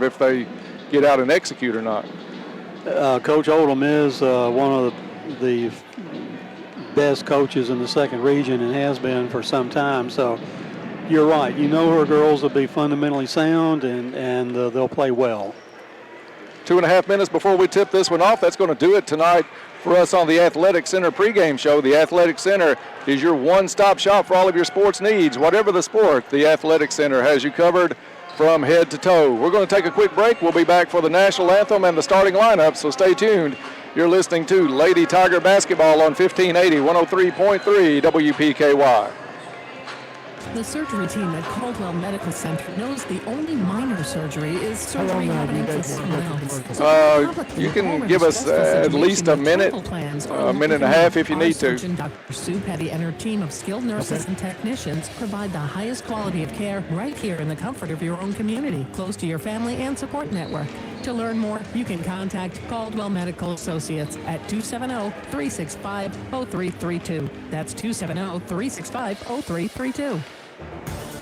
if they get out and execute or not. Coach Oldham is one of the best coaches in the second region and has been for some time. So you're right. You know her girls will be fundamentally sound and they'll play well. 2.5 minutes before we tip this one off. That's going to do it tonight for us on the Athletic Center pregame show. The Athletic Center is your one-stop shop for all of your sports needs. Whatever the sport, the Athletic Center has you covered from head to toe. We're going to take a quick break. We'll be back for the national anthem and the starting lineup, so stay tuned. You're listening to Lady Tiger Basketball on 1580, 103.3 WPKY. The surgery team at Caldwell Medical Center knows the only minor surgery is surgery happening for someone else. You can give us at least a minute and a half if you need to. Dr. Sue Petty and her team of skilled nurses and technicians provide the highest quality of care right here in the comfort of your own community, close to your family and support network. To learn more, you can contact Caldwell Medical Associates at 270-365-0332. That's 270-365-0332.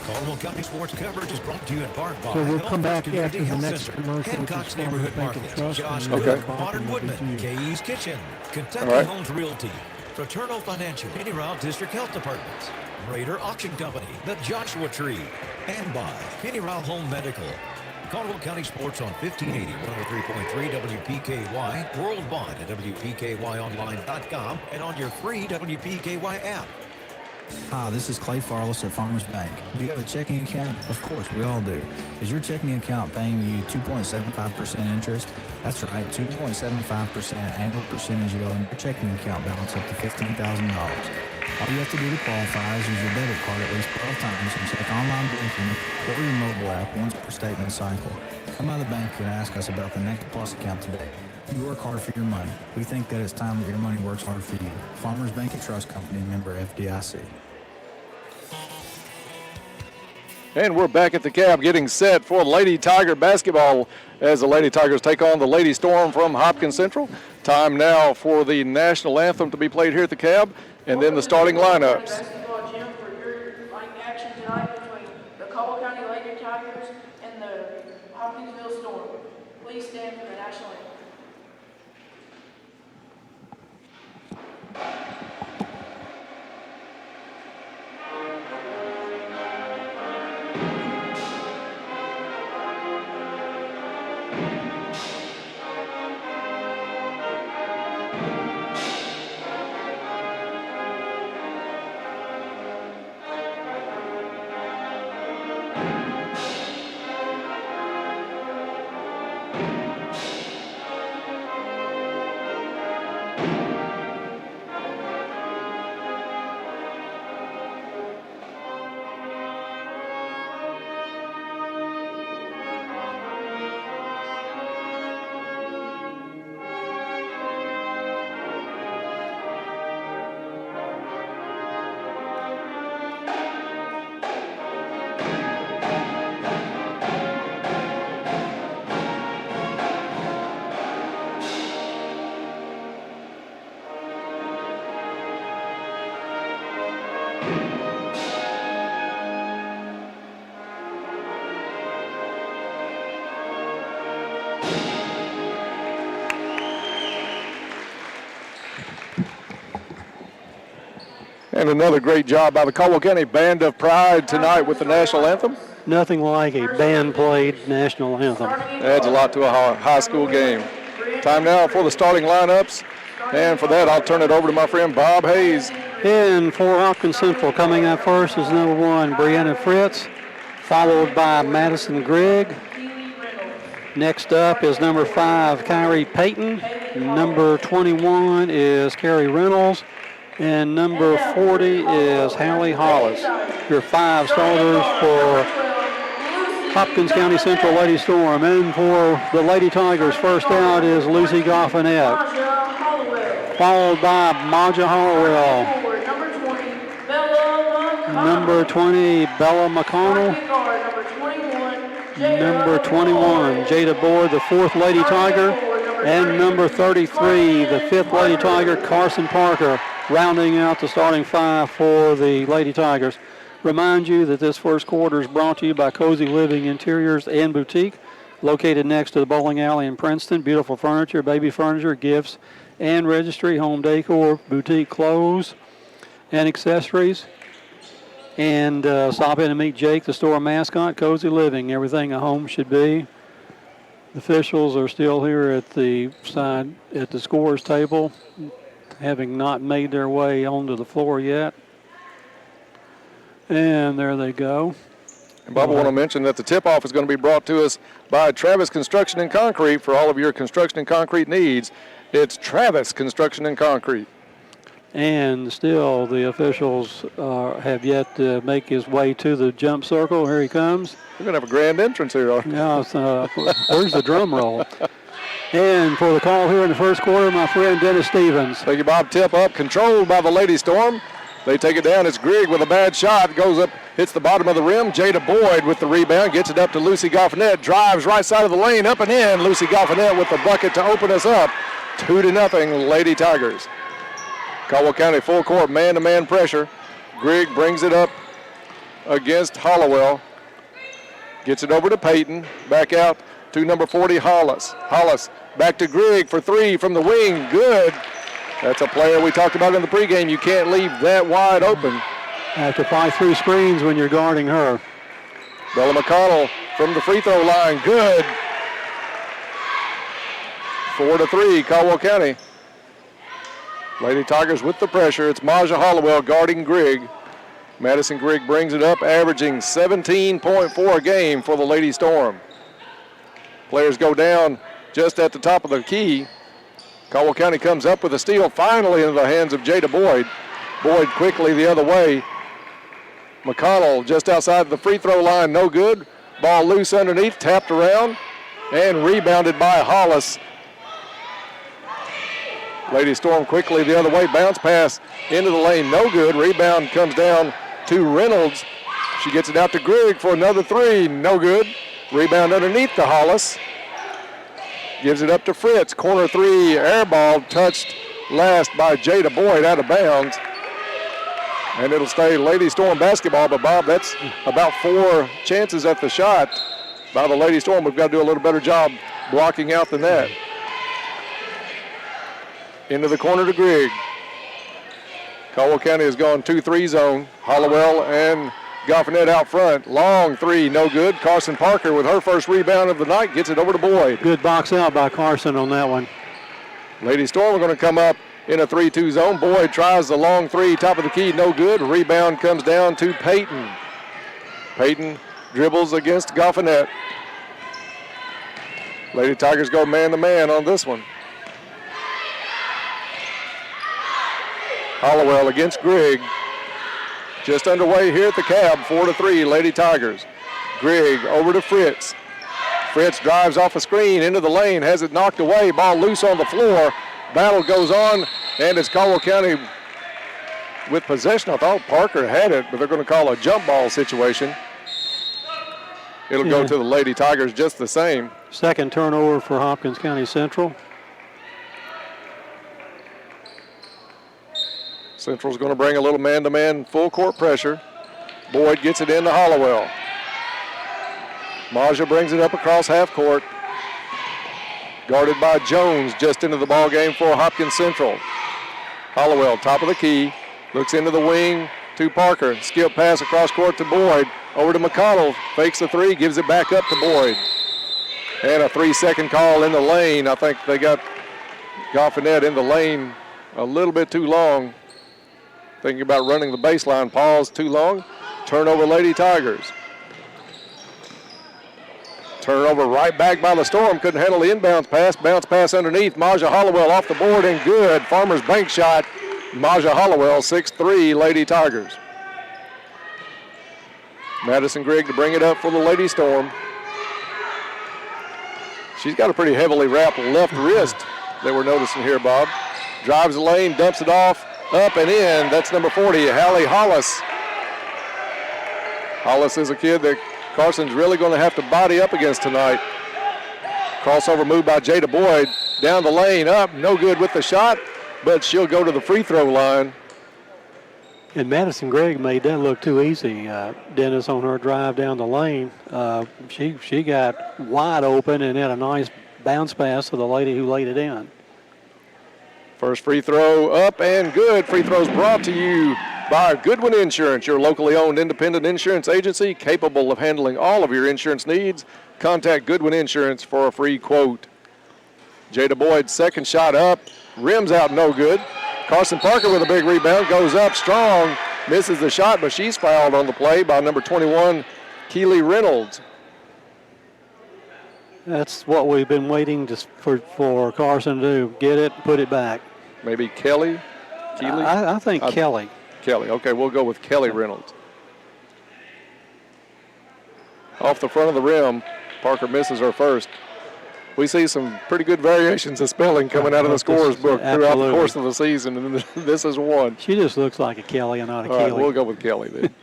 Caldwell County Sports coverage is brought to you in part by So we'll come back after the next commercial. Hancock's Neighborhood Market, Josh Okay. Modern Woodman, Kay's Kitchen, Kentucky Homes Realty, Fraternal Financial, Penny Route District Health Departments, Raider Auction Company, The Joshua Tree, and by Penny Route Home Medical. Caldwell County Sports on 1580, 103.3 WPKY, worldwide at WPKYonline.com, and on your free WPKY app. Hi, this is Clay Farless at Farmers Bank. Do you have a checking account? Of course, we all do. Is your checking account paying you 2.75% interest? That's right, 2.75% annual percentage yield on your checking account balance up to $15,000. All you have to do to qualify is use your debit card at least 12 times and check online banking or your mobile app once per statement cycle. Come by the bank and ask us about the Next Plus account today. You work hard for your money. We think that it's time that your money works hard for you. Farmers Bank and Trust Company, member FDIC. And we're back at the cab getting set for Lady Tiger basketball as the Lady Tigers take on the Lady Storm from Hopkins Central. Time now for the national anthem to be played here at the cab and then the starting lineups. Basketball gym for your action tonight between the Caldwell County Lady Tigers and the Hopkinsville Storm. Please stand for the national anthem. And another great job by the Caldwell County Band of Pride tonight with the national anthem. Nothing like a band-played national anthem. Adds a lot to a high school game. Time now for the starting lineups. And for that, I'll turn it over to my friend Bob Hayes. And for Hopkins Central, coming up first is number 1, Brianna Fritz, followed by Madison Grigg. Next up is number 5, Kyrie Payton. Number 21 is Carrie Reynolds. And number 40 is Hallie Hollis. Your 5 starters for Hopkins County Central Lady Storm. And for the Lady Tigers, first out is Lucy Goffinette, followed by Maja Hollowell. Number 20, Bella McConnell. Number 21, Jada Boyd, the 4th Lady Tiger. And number 33, the 5th Lady Tiger, Carson Parker, rounding out the starting 5 for the Lady Tigers. Remind you that this first quarter is brought to you by Cozy Living Interiors and Boutique. located next to the bowling alley in Princeton. Beautiful furniture, baby furniture, gifts, and registry, home decor, boutique clothes, and accessories. And stop in and meet Jake, the store mascot. Cozy living, everything a home should be. The officials are still here at the side at the scorers table, having not made their way onto the floor yet. And there they go. And Bob, I want to mention that the tip-off is going to be brought to us by Travis Construction and Concrete for all of your construction and concrete needs. It's Travis Construction and Concrete. And still the officials have yet to make his way to the jump circle. Here he comes. We're going to have a grand entrance here. Yeah, where's the drum roll? And for the call here in the first quarter, my friend Dennis Stevens. Thank you, Bob. Tip up, controlled by the Lady Storm. They take it down. It's Grigg with a bad shot. Goes up, hits the bottom of the rim. Jada Boyd with the rebound. Gets it up to Lucy Goffinette. Drives right side of the lane, up and in. Lucy Goffinette with the bucket to open us up. 2-0, Lady Tigers. Caldwell County full court, man-to-man pressure. Grigg brings it up against Hollowell. Gets it over to Peyton. Back out to number 40, Hollis. Hollis back to Grigg for three from the wing. Good. That's a player we talked about in the pregame. You can't leave that wide open. Have to fight through screens when you're guarding her. Bella McConnell from the free throw line. Good. 4-3, Caldwell County. Lady Tigers with the pressure. It's Maja Hollowell guarding Grigg. Madison Grigg brings it up, averaging 17.4 a game for the Lady Storm. Players go down just at the top of the key. Caldwell County comes up with a steal, finally into the hands of Jada Boyd. Boyd quickly the other way. McConnell just outside the free throw line, no good. Ball loose underneath, tapped around, and rebounded by Hollis. Lady Storm quickly the other way, bounce pass into the lane, no good. Rebound comes down to Reynolds. She gets it out to Grigg for another three, no good. Rebound underneath to Hollis. Gives it up to Fritz. Corner three, air ball touched last by Jada Boyd out of bounds. And it'll stay Lady Storm basketball, but Bob, that's about 4 chances at the shot by the Lady Storm. We've got to do a little better job blocking out than that. Into the corner to Grigg. Caldwell County has gone 2-3 zone. Hollowell and Goffinette out front. Long three, no good. Carson Parker with her first rebound of the night gets it over to Boyd. Good box out by Carson on that one. Lady Storm are going to come up in a 3-2 zone. Boyd tries the long three, top of the key, no good. Rebound comes down to Peyton. Peyton dribbles against Goffinette. Lady Tigers go man-to-man on this one. Hollowell against Grigg. Just underway here at the Cab, 4-3, Lady Tigers. Grigg over to Fritz. Fritz drives off a screen into the lane, has it knocked away, ball loose on the floor. Battle goes on, and it's Caldwell County with possession. I thought Parker had it, but they're going to call a jump ball situation. It'll go to the Lady Tigers just the same. Second turnover for Hopkins County Central. Central's going to bring a little man-to-man full court pressure. Boyd gets it into Hollowell. Maja brings it up across half court. Guarded by Jones just into the ball game for Hopkins Central. Hollowell, top of the key, looks into the wing to Parker. Skip pass across court to Boyd. Over to McConnell, fakes the three, gives it back up to Boyd. And a 3-second call in the lane. I think they got Goffinette in the lane a little bit too long. Thinking about running the baseline, pause too long. Turnover, Lady Tigers. Turnover right back by the Storm. Couldn't handle the inbounds pass. Bounce pass underneath. Maja Hollowell off the board and good. Farmer's bank shot. Maja Hollowell, 6-3, Lady Tigers. Madison Grigg to bring it up for the Lady Storm. She's got a pretty heavily wrapped left wrist that we're noticing here, Bob. Drives the lane, dumps it off. Up and in, that's number 40, Hallie Hollis. Hollis is a kid that Carson's really going to have to body up against tonight. Crossover move by Jada Boyd. Down the lane, up, no good with the shot, but she'll go to the free throw line. And Madison Gregg made that look too easy, Dennis, on her drive down the lane. She got wide open and had a nice bounce pass to the lady who laid it in. First free throw up and good. Free throws brought to you by Goodwin Insurance, your locally owned independent insurance agency capable of handling all of your insurance needs. Contact Goodwin Insurance for a free quote. Jada Boyd's second shot up, rims out no good. Carson Parker with a big rebound, goes up strong, misses the shot, but she's fouled on the play by number 21, Keely Reynolds. That's what we've been waiting for Carson to do. Get it, put it back. Maybe Keely? I think Kelly. Kelly, okay, we'll go with Kelly Reynolds. Off the front of the rim, Parker misses her first. We see some pretty good variations of spelling coming out of the scorer's book throughout the course of the season, and this is one. She just looks like a Kelly and not a All Keely. right, we'll go with Kelly then.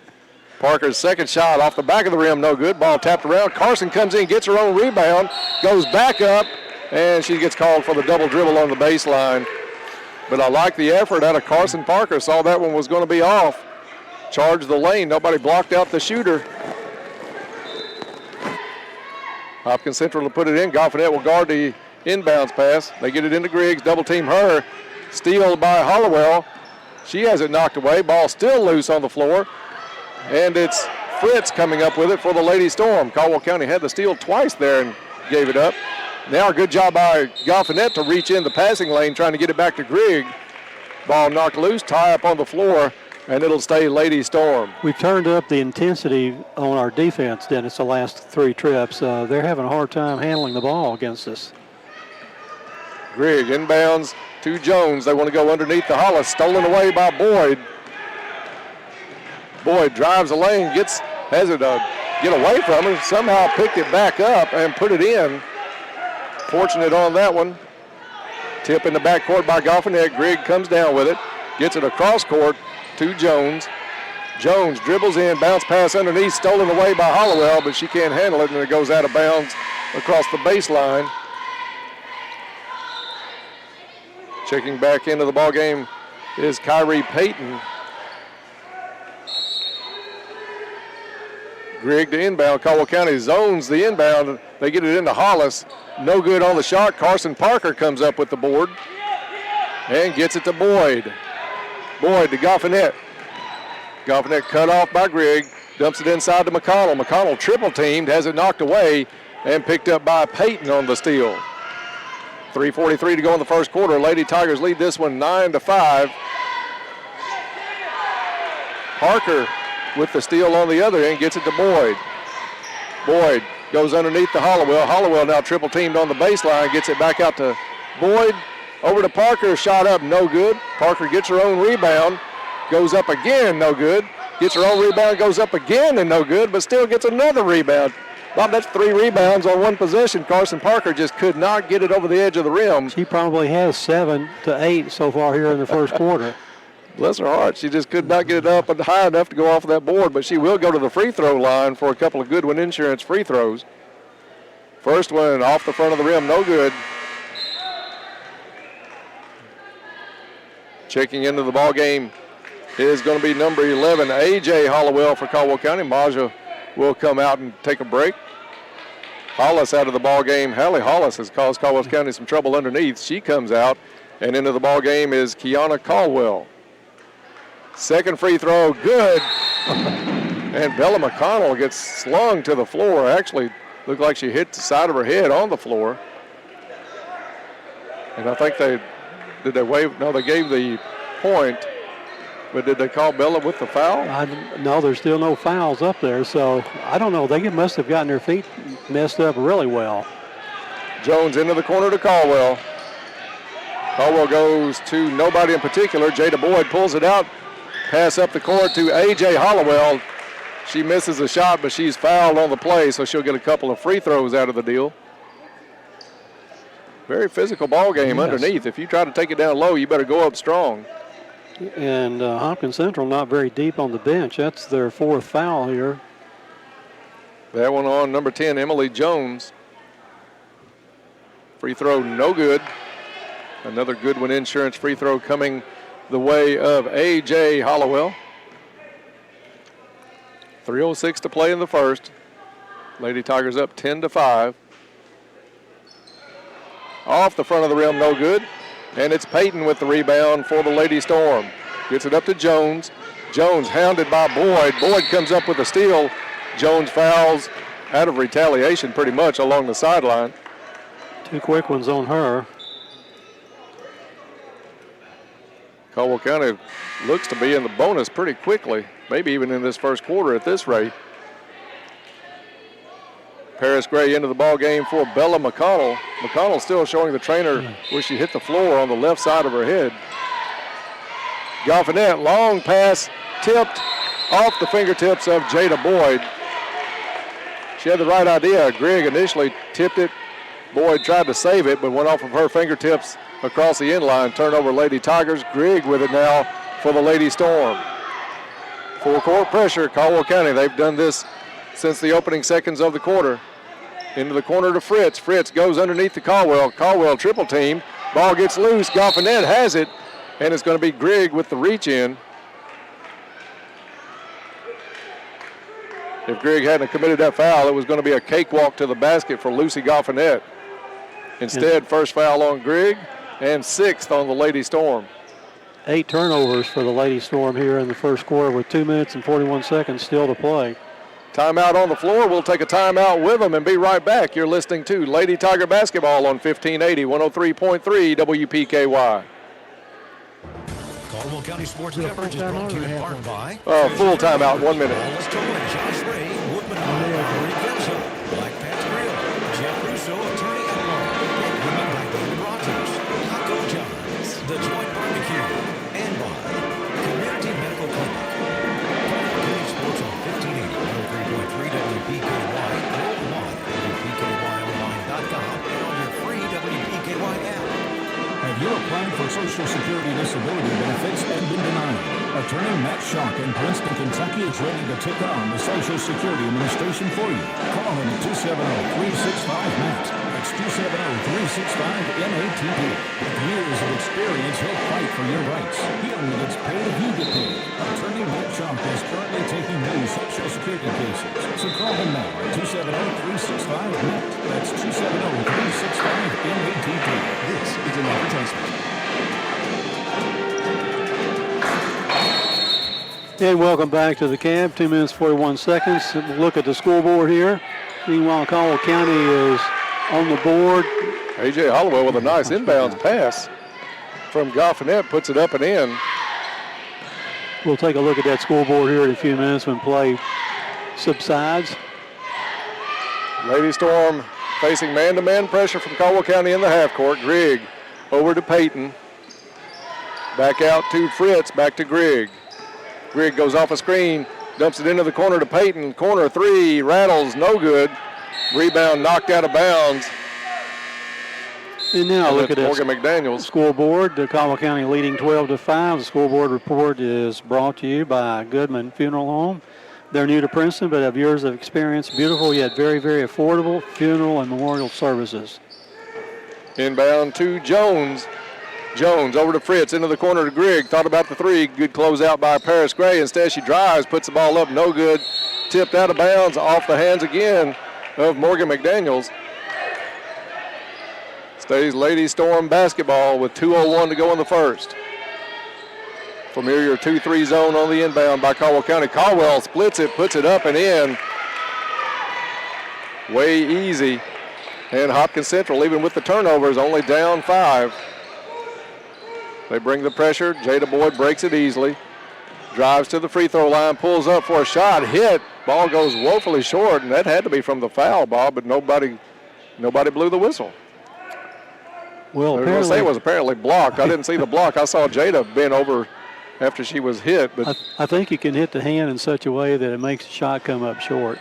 Parker's second shot off the back of the rim, no good. Ball tapped around. Carson comes in, gets her own rebound, goes back up, and she gets called for the double dribble on the baseline. But I like the effort out of Carson Parker. Saw that one was going to be off. Charged the lane. Nobody blocked out the shooter. Hopkins Central will put it in. Goffinette will guard the inbounds pass. They get it into Griggs, double team her. Steal by Hollowell. She has it knocked away. Ball still loose on the floor. And it's Fritz coming up with it for the Lady Storm. Caldwell County had the steal twice there and gave it up. Now a good job by Goffinette to reach in the passing lane, trying to get it back to Grigg. Ball knocked loose, tie up on the floor, and it'll stay Lady Storm. We've turned up the intensity on our defense, Dennis, the last three trips. They're having a hard time handling the ball against us. Grigg inbounds to Jones. They want to go underneath the Hollis. Stolen away by Boyd. Boyd drives the lane, has it get away from her, somehow picked it back up and put it in. Fortunate on that one. Tip in the backcourt by Goffinette. Grigg comes down with it, gets it across court to Jones. Jones dribbles in, bounce pass underneath, stolen away by Hollowell, but she can't handle it, and it goes out of bounds across the baseline. Checking back into the ball game is Kyrie Payton. Grigg to inbound. Caldwell County zones the inbound. They get it into Hollis. No good on the shot. Carson Parker comes up with the board and gets it to Boyd. Boyd to Goffinette. Goffinette cut off by Grigg. Dumps it inside to McConnell. McConnell triple teamed, has it knocked away, and picked up by Payton on the steal. 3:43 to go in the first quarter. Lady Tigers lead this one 9-5. Parker with the steal on the other end, gets it to Boyd. Boyd goes underneath to Hollowell. Hollowell now triple teamed on the baseline, gets it back out to Boyd. Over to Parker, shot up, no good. Parker gets her own rebound, goes up again, no good. Gets her own rebound, goes up again and no good, but still gets another rebound. Bob, that's 3 rebounds on one possession. Carson Parker just could not get it over the edge of the rim. She probably has 7 to 8 so far here in the first quarter. Bless her heart, she just could not get it up and high enough to go off of that board, but she will go to the free throw line for a couple of Goodwin Insurance free throws. First one off the front of the rim, no good. Checking into the ball game is going to be number 11, A.J. Hollowell for Caldwell County. Maja will come out and take a break. Hollis out of the ball game. Hallie Hollis has caused Caldwell County some trouble underneath. She comes out, and into the ball game is Kiana Caldwell. Second free throw, good. And Bella McConnell gets slung to the floor. Actually, looked like she hit the side of her head on the floor. And I think they waive? No, they gave the point. But did they call Bella with the foul? No, there's still no fouls up there, so I don't know. They must have gotten their feet messed up really well. Jones into the corner to Caldwell. Caldwell goes to nobody in particular. Jada Boyd pulls it out. Pass up the court to A.J. Hollowell. She misses a shot, but she's fouled on the play, so she'll get a couple of free throws out of the deal. Very physical ball game underneath. If you try to take it down low, you better go up strong. And Hopkins Central not very deep on the bench. That's their 4th foul here. That one on number 10, Emily Jones. Free throw, no good. Another Goodwin Insurance free throw coming the way of A.J. Hollowell. 3:06 to play in the first. Lady Tigers up 10-5. Off the front of the rim, no good. And it's Peyton with the rebound for the Lady Storm. Gets it up to Jones. Jones hounded by Boyd. Boyd comes up with a steal. Jones fouls out of retaliation pretty much along the sideline. 2 quick ones on her. Caldwell County looks to be in the bonus pretty quickly, maybe even in this first quarter at this rate. Paris Gray into the ball game for Bella McConnell. McConnell still showing the trainer where she hit the floor on the left side of her head. Goffinette, long pass, tipped off the fingertips of Jada Boyd. She had the right idea. Grigg initially tipped it. Boyd tried to save it, but went off of her fingertips across the end line. Turnover Lady Tigers. Grigg with it now for the Lady Storm. Full court pressure, Caldwell County. They've done this since the opening seconds of the quarter. Into the corner to Fritz. Fritz goes underneath the Caldwell. Caldwell triple team. Ball gets loose. Goffinette has it, and it's going to be Grigg with the reach in. If Grigg hadn't committed that foul, it was going to be a cakewalk to the basket for Lucy Goffinette. Instead, first foul on Grigg and 6th on the Lady Storm. 8 turnovers for the Lady Storm here in the first quarter with 2 minutes and 41 seconds still to play. Timeout on the floor. We'll take a timeout with them and be right back. You're listening to Lady Tiger Basketball on 1580, 103.3 WPKY. Caldwell County Sports coverage is brought to you in part by full timeout, 1 minute. Wallace Towing, Josh Ray, Woodman Hall, Marie Gilson, Black Patch Grill, Jeff Russo, Attorney at Law, Women by David Rogers, Taco John's, The Joint Barbecue, and by Community Medical Clinic. Caldwell County Sports on 1580, 103.3 WPKY, worldwide, WPKYonline.com, and on your free WPKY app. Have you applied for Social Security disability benefits and been denied? Attorney Matt Schock in Princeton, Kentucky is ready to take on the Social Security Administration for you. Call him at 270-365-MAT. That's 270-365-NATP. With years of experience, he'll fight for your rights. He only gets paid if you get paid. Attorney Matt Schock is currently taking new Social Security cases. So call him now at 270-365-MAT. That's 270-365-NATP. This is an advertisement. And welcome back to the camp. 2 minutes, 41 seconds. Look at the scoreboard here. Meanwhile, Caldwell County is on the board. A.J. Hollowell with a nice inbounds pass from Goffinette, puts it up and in. We'll take a look at that scoreboard here in a few minutes when play subsides. Lady Storm facing man-to-man pressure from Caldwell County in the half court. Grigg over to Peyton. Back out to Fritz, back to Grigg. Grigg goes off a screen, dumps it into the corner to Peyton. Corner 3, rattles, no good. Rebound knocked out of bounds. And now look at Morgan that McDaniels. scoreboard. The Caldwell County leading 12-5. The scoreboard report is brought to you by Goodman Funeral Home. They're new to Princeton, but have years of experience. Beautiful yet very, very affordable funeral and memorial services. Inbound to Jones. Jones over to Fritz, into the corner to Grigg. Thought about the 3. Good closeout by Paris Gray. Instead, she drives, puts the ball up, no good. Tipped out of bounds, off the hands again of Morgan McDaniels. Stays Lady Storm basketball with 2:01 to go in the first. Familiar 2-3 zone on the inbound by Caldwell County. Caldwell splits it, puts it up and in. Way easy. And Hopkins Central, even with the turnovers, only down 5. They bring the pressure. Jada Boyd breaks it easily. Drives to the free throw line, pulls up for a shot, hit. Ball goes woefully short, and that had to be from the foul, Bob, but nobody blew the whistle. Well, I was going to say it was apparently blocked. I didn't see the block. I saw Jada bend over after she was hit. But I think you can hit the hand in such a way that it makes the shot come up short.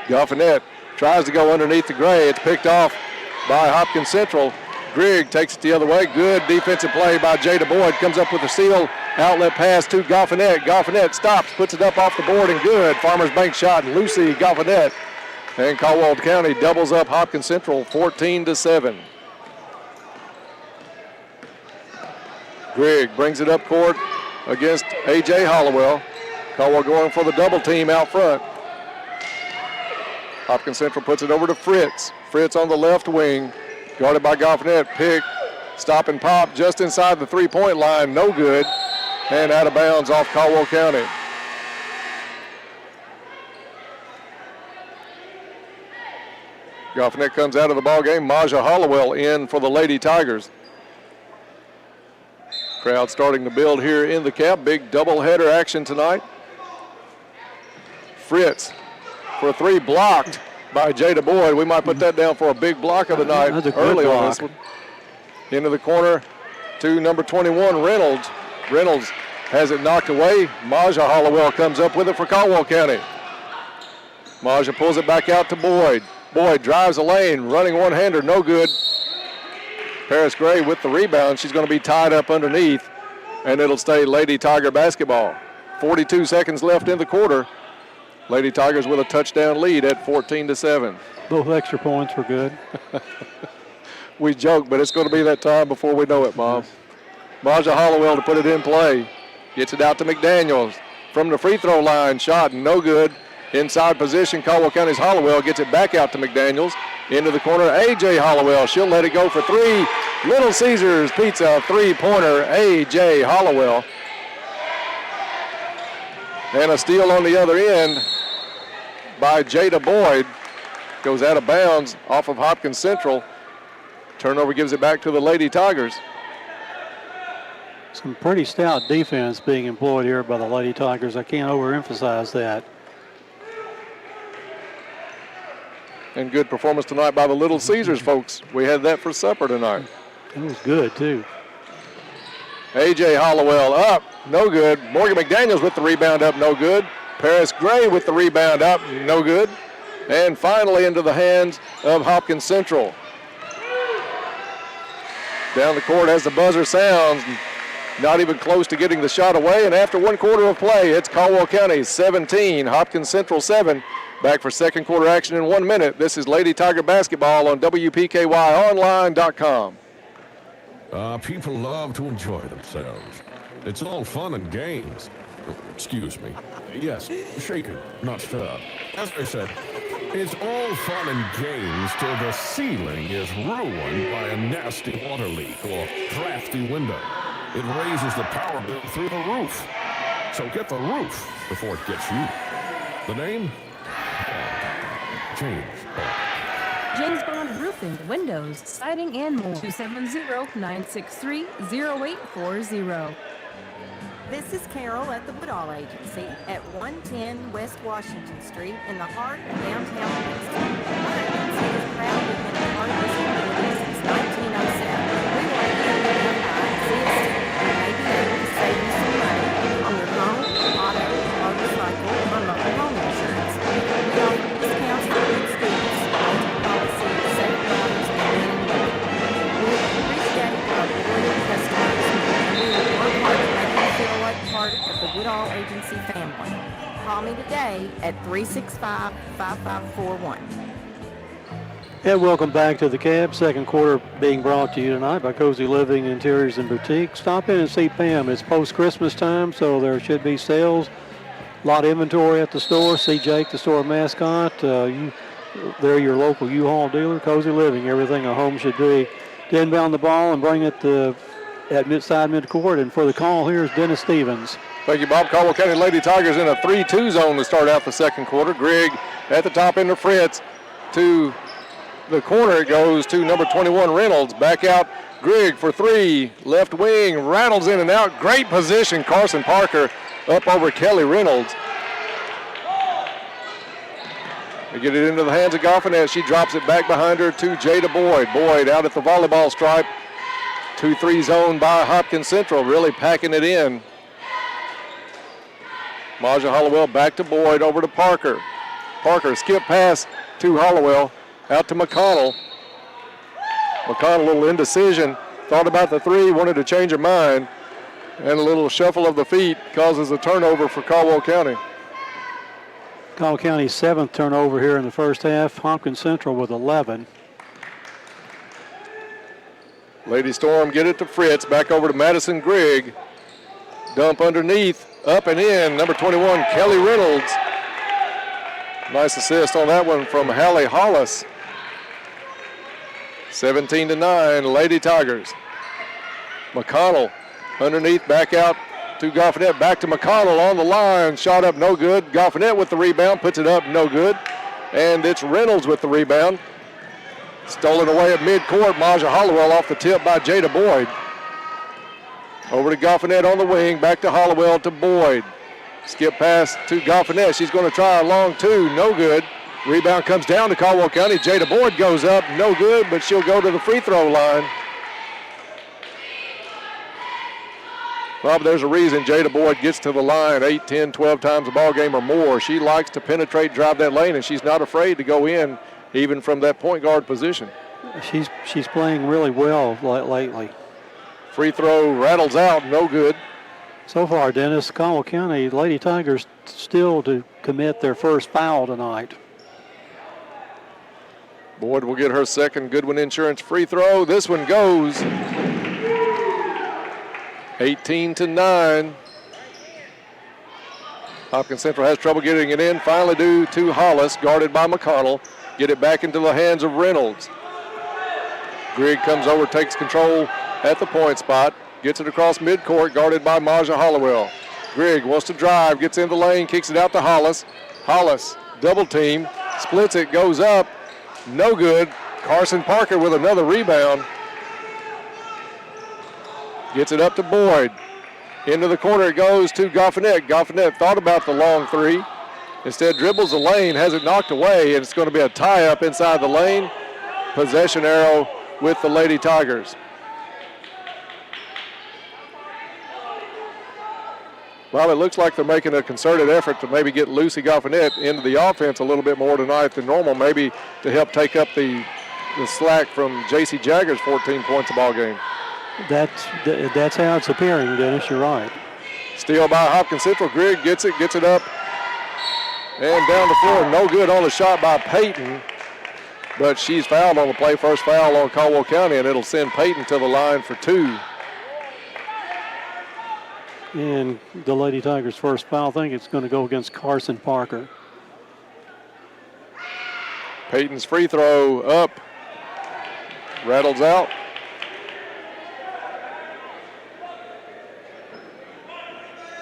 Goffinette tries to go underneath the Gray. It's picked off by Hopkins Central. Grigg takes it the other way. Good defensive play by Jada Boyd. Comes up with a steal. Outlet pass to Goffinette. Goffinette stops, puts it up off the board, and good. Farmers Bank shot. Lucy Goffinette. And Caldwell County doubles up Hopkins Central 14-7. Grigg brings it up court against A.J. Hollowell. Caldwell going for the double team out front. Hopkins Central puts it over to Fritz. Fritz on the left wing, guarded by Goffnet. Pick, stop and pop just inside the three-point line, no good, and out of bounds off Caldwell County. Goffnet comes out of the ball game. Maja Hollowell in for the Lady Tigers. Crowd starting to build here in the cap. Big doubleheader action tonight. Fritz for a three, blocked by Jada Boyd. We might put that down for a big block of the night early on this one. Into the corner to number 21, Reynolds. Reynolds has it knocked away. Maja Hollowell comes up with it for Caldwell County. Maja pulls it back out to Boyd. Boyd drives the lane, running one-hander, no good. Paris Gray with the rebound. She's going to be tied up underneath, and it'll stay Lady Tiger basketball. 42 seconds left in the quarter. Lady Tigers with a touchdown lead at 14-7. Both extra points were good. We joke, but it's going to be that time before we know it, Mom. Maja Hollowell to put it in play. Gets it out to McDaniels. From the free throw line, shot no good. Inside position, Caldwell County's Hollowell gets it back out to McDaniels. Into the corner, A.J. Hollowell. She'll let it go for three. Little Caesars Pizza three-pointer, A.J. Hollowell. And a steal on the other end by Jada Boyd. Goes out of bounds off of Hopkins Central. Turnover gives it back to the Lady Tigers. Some pretty stout defense being employed here by the Lady Tigers. I can't overemphasize that. And good performance tonight by the Little Caesars folks. We had that for supper tonight. It was good, too. A.J. Hollowell up, no good. Morgan McDaniels with the rebound up, no good. Paris Gray with the rebound up, no good. And finally into the hands of Hopkins Central. Down the court as the buzzer sounds. Not even close to getting the shot away. And after one quarter of play, it's Caldwell County 17, Hopkins Central 7. Back for second quarter action in 1 minute. This is Lady Tiger basketball on WPKYonline.com. People love to enjoy themselves. It's all fun and games. Excuse me. Yes, shaken, not stirred. As I said, it's all fun and games till the ceiling is ruined by a nasty water leak or drafty window. It raises the power bill through the roof. So get the roof before it gets you. The name? James Bond. James Bond Roofing, Windows, Siding, and more. 270-963-0840. This is Carol at the Woodall Agency at 110 West Washington Street in the heart of downtown Princeton. Our agency is proud to have been a part of this community since 1907. We want you to come by and see us too. We may be able to save you some money on your home, auto, motorcycle, or local home insurance. We offer discounts for good students, policy, safe drivers, and many more. We appreciate our loyal customers, and we will work hard to make you feel like part of the Woodall Agency family. Call me today at 365-5541. And welcome back to the Cab. Second quarter being brought to you tonight by Cozy Living Interiors and Boutique. Stop in and see Pam. It's post-Christmas time, so there should be sales. A lot of inventory at the store. See Jake, the store mascot. They're your local U-Haul dealer. Cozy Living, everything a home should be. To inbound the ball and bring it at midcourt. And for the call, here's Dennis Stevens. Thank you, Bob. Caldwell County Lady Tigers in a 3-2 zone to start out the second quarter. Grigg at the top into Fritz. To the corner it goes to number 21, Reynolds. Back out, Grigg for three. Left wing, rattles in and out. Great position, Carson Parker up over Kelly Reynolds. They get it into the hands of Goffin as she drops it back behind her to Jada Boyd. Boyd out at the volleyball stripe. 2-3 zone by Hopkins Central, really packing it in. Maja Hollowell back to Boyd, over to Parker. Parker skip pass to Hollowell, out to McConnell. McConnell, a little indecision, thought about the three, wanted to change her mind, and a little shuffle of the feet causes a turnover for Caldwell County. Caldwell County's seventh turnover here in the first half. Hopkins Central with 11. Lady Storm get it to Fritz, back over to Madison Grigg. Dump underneath, up and in. Number 21, Kelly Reynolds. Nice assist on that one from Hallie Hollis. 17-9, Lady Tigers. McConnell underneath, back out to Goffinette. Back to McConnell on the line. Shot up, no good. Goffinette with the rebound, puts it up, no good. And it's Reynolds with the rebound. Stolen away at midcourt. Maja Hollowell off the tip by Jada Boyd. Over to Goffinette on the wing. Back to Hollowell to Boyd. Skip pass to Goffinette. She's going to try a long two. No good. Rebound comes down to Caldwell County. Jada Boyd goes up. No good, but she'll go to the free throw line. Well, there's a reason Jada Boyd gets to the line 8, 10, 12 times a ball game or more. She likes to penetrate, drive that lane, and she's not afraid to go in even from that point guard position. She's playing really well lately. Free throw rattles out, no good. So far, Dennis, Caldwell County Lady Tigers still to commit their first foul tonight. Boyd will get her second Goodwin Insurance free throw. This one goes. 18-9. Hopkins Central has trouble getting it in. Finally due to Hollis, guarded by McConnell. Get it back into the hands of Reynolds. Grigg comes over, takes control at the point spot. Gets it across midcourt, guarded by Maja Hollowell. Grigg wants to drive, gets in the lane, kicks it out to Hollis. Hollis, double team, splits it, goes up. No good. Carson Parker with another rebound. Gets it up to Boyd. Into the corner it goes to Goffinette. Goffinette thought about the long three. Instead dribbles the lane, has it knocked away, and it's going to be a tie-up inside the lane. Possession arrow with the Lady Tigers. Well, it looks like they're making a concerted effort to maybe get Lucy Goffinette into the offense a little bit more tonight than normal, maybe to help take up the slack from J.C. Jagger's 14 points a ball game. That's how it's appearing, Dennis. You're right. Steal by Hopkins Central. Grigg gets it up and down the floor. No good on the shot by Peyton, but she's fouled on the play. First foul on Caldwell County, and it'll send Peyton to the line for two. And the Lady Tigers' first foul, I think it's going to go against Carson Parker. Peyton's free throw up. Rattles out.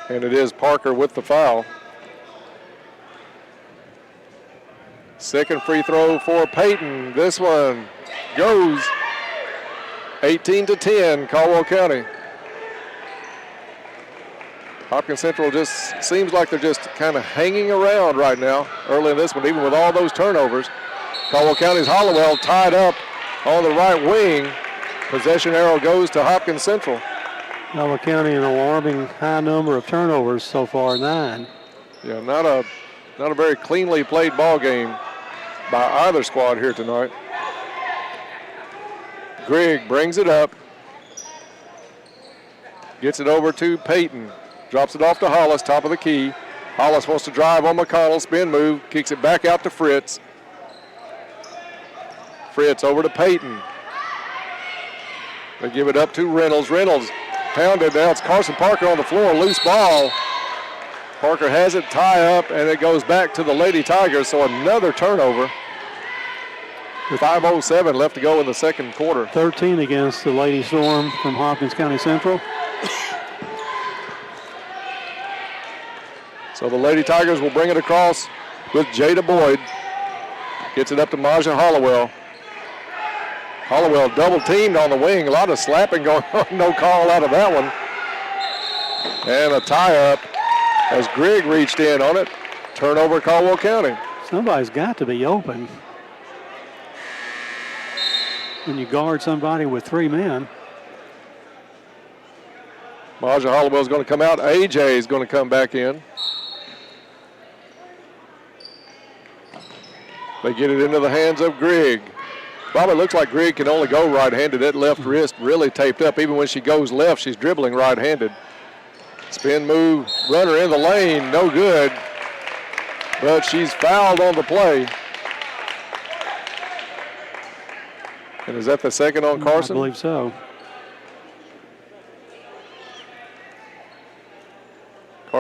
And it is Parker with the foul. Second free throw for Peyton. This one goes. 18-10, Caldwell County. Hopkins Central just seems like they're just kind of hanging around right now early in this one, even with all those turnovers. Caldwell County's Hollowell tied up on the right wing. Possession arrow goes to Hopkins Central. Caldwell County an alarming high number of turnovers so far, 9. Yeah, not a very cleanly played ball game by either squad here tonight. Grigg brings it up. Gets it over to Peyton. Drops it off to Hollis, top of the key. Hollis wants to drive on McConnell, spin move, kicks it back out to Fritz. Fritz over to Peyton. They give it up to Reynolds. Reynolds pounded. Now it's Carson Parker on the floor, loose ball. Parker has it, tie up, and it goes back to the Lady Tigers, so another turnover. 5:07 left to go in the second quarter. 13 against the Lady Storm from Hopkins County Central. So the Lady Tigers will bring it across with Jada Boyd. Gets it up to Maja Hollowell. Hollowell double teamed on the wing. A lot of slapping going on. No call out of that one. And a tie up as Grigg reached in on it. Turnover Caldwell County. Somebody's got to be open when you guard somebody with 3 men. Maja Hollowell's going to come out. AJ is going to come back in. They get it into the hands of Grigg. Probably looks like Grigg can only go right-handed. That left wrist really taped up. Even when she goes left, she's dribbling right-handed. Spin move, runner in the lane, no good. But she's fouled on the play. And is that the second on Carson? I believe so.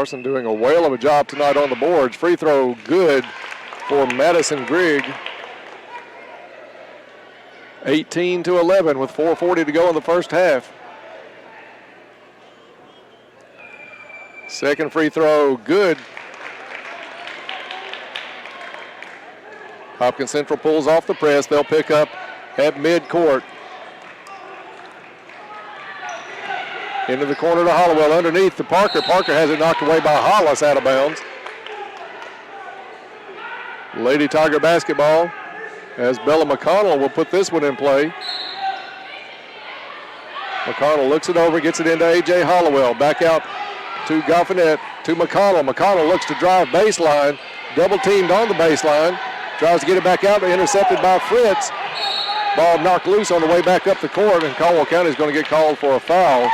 Carson doing a whale of a job tonight on the boards. Free throw good for Madison Grigg. 18-11 with 4:40 to go in the first half. Second free throw good. Hopkins Central pulls off the press. They'll pick up at midcourt. Into the corner to Hollowell, underneath to Parker. Parker has it knocked away by Hollis, out of bounds. Lady Tiger basketball, as Bella McConnell will put this one in play. McConnell looks it over, gets it into A.J. Hollowell. Back out to Goffinette, to McConnell. McConnell looks to drive baseline, double teamed on the baseline. Tries to get it back out, intercepted by Fritz. Ball knocked loose on the way back up the court, and Caldwell County is going to get called for a foul.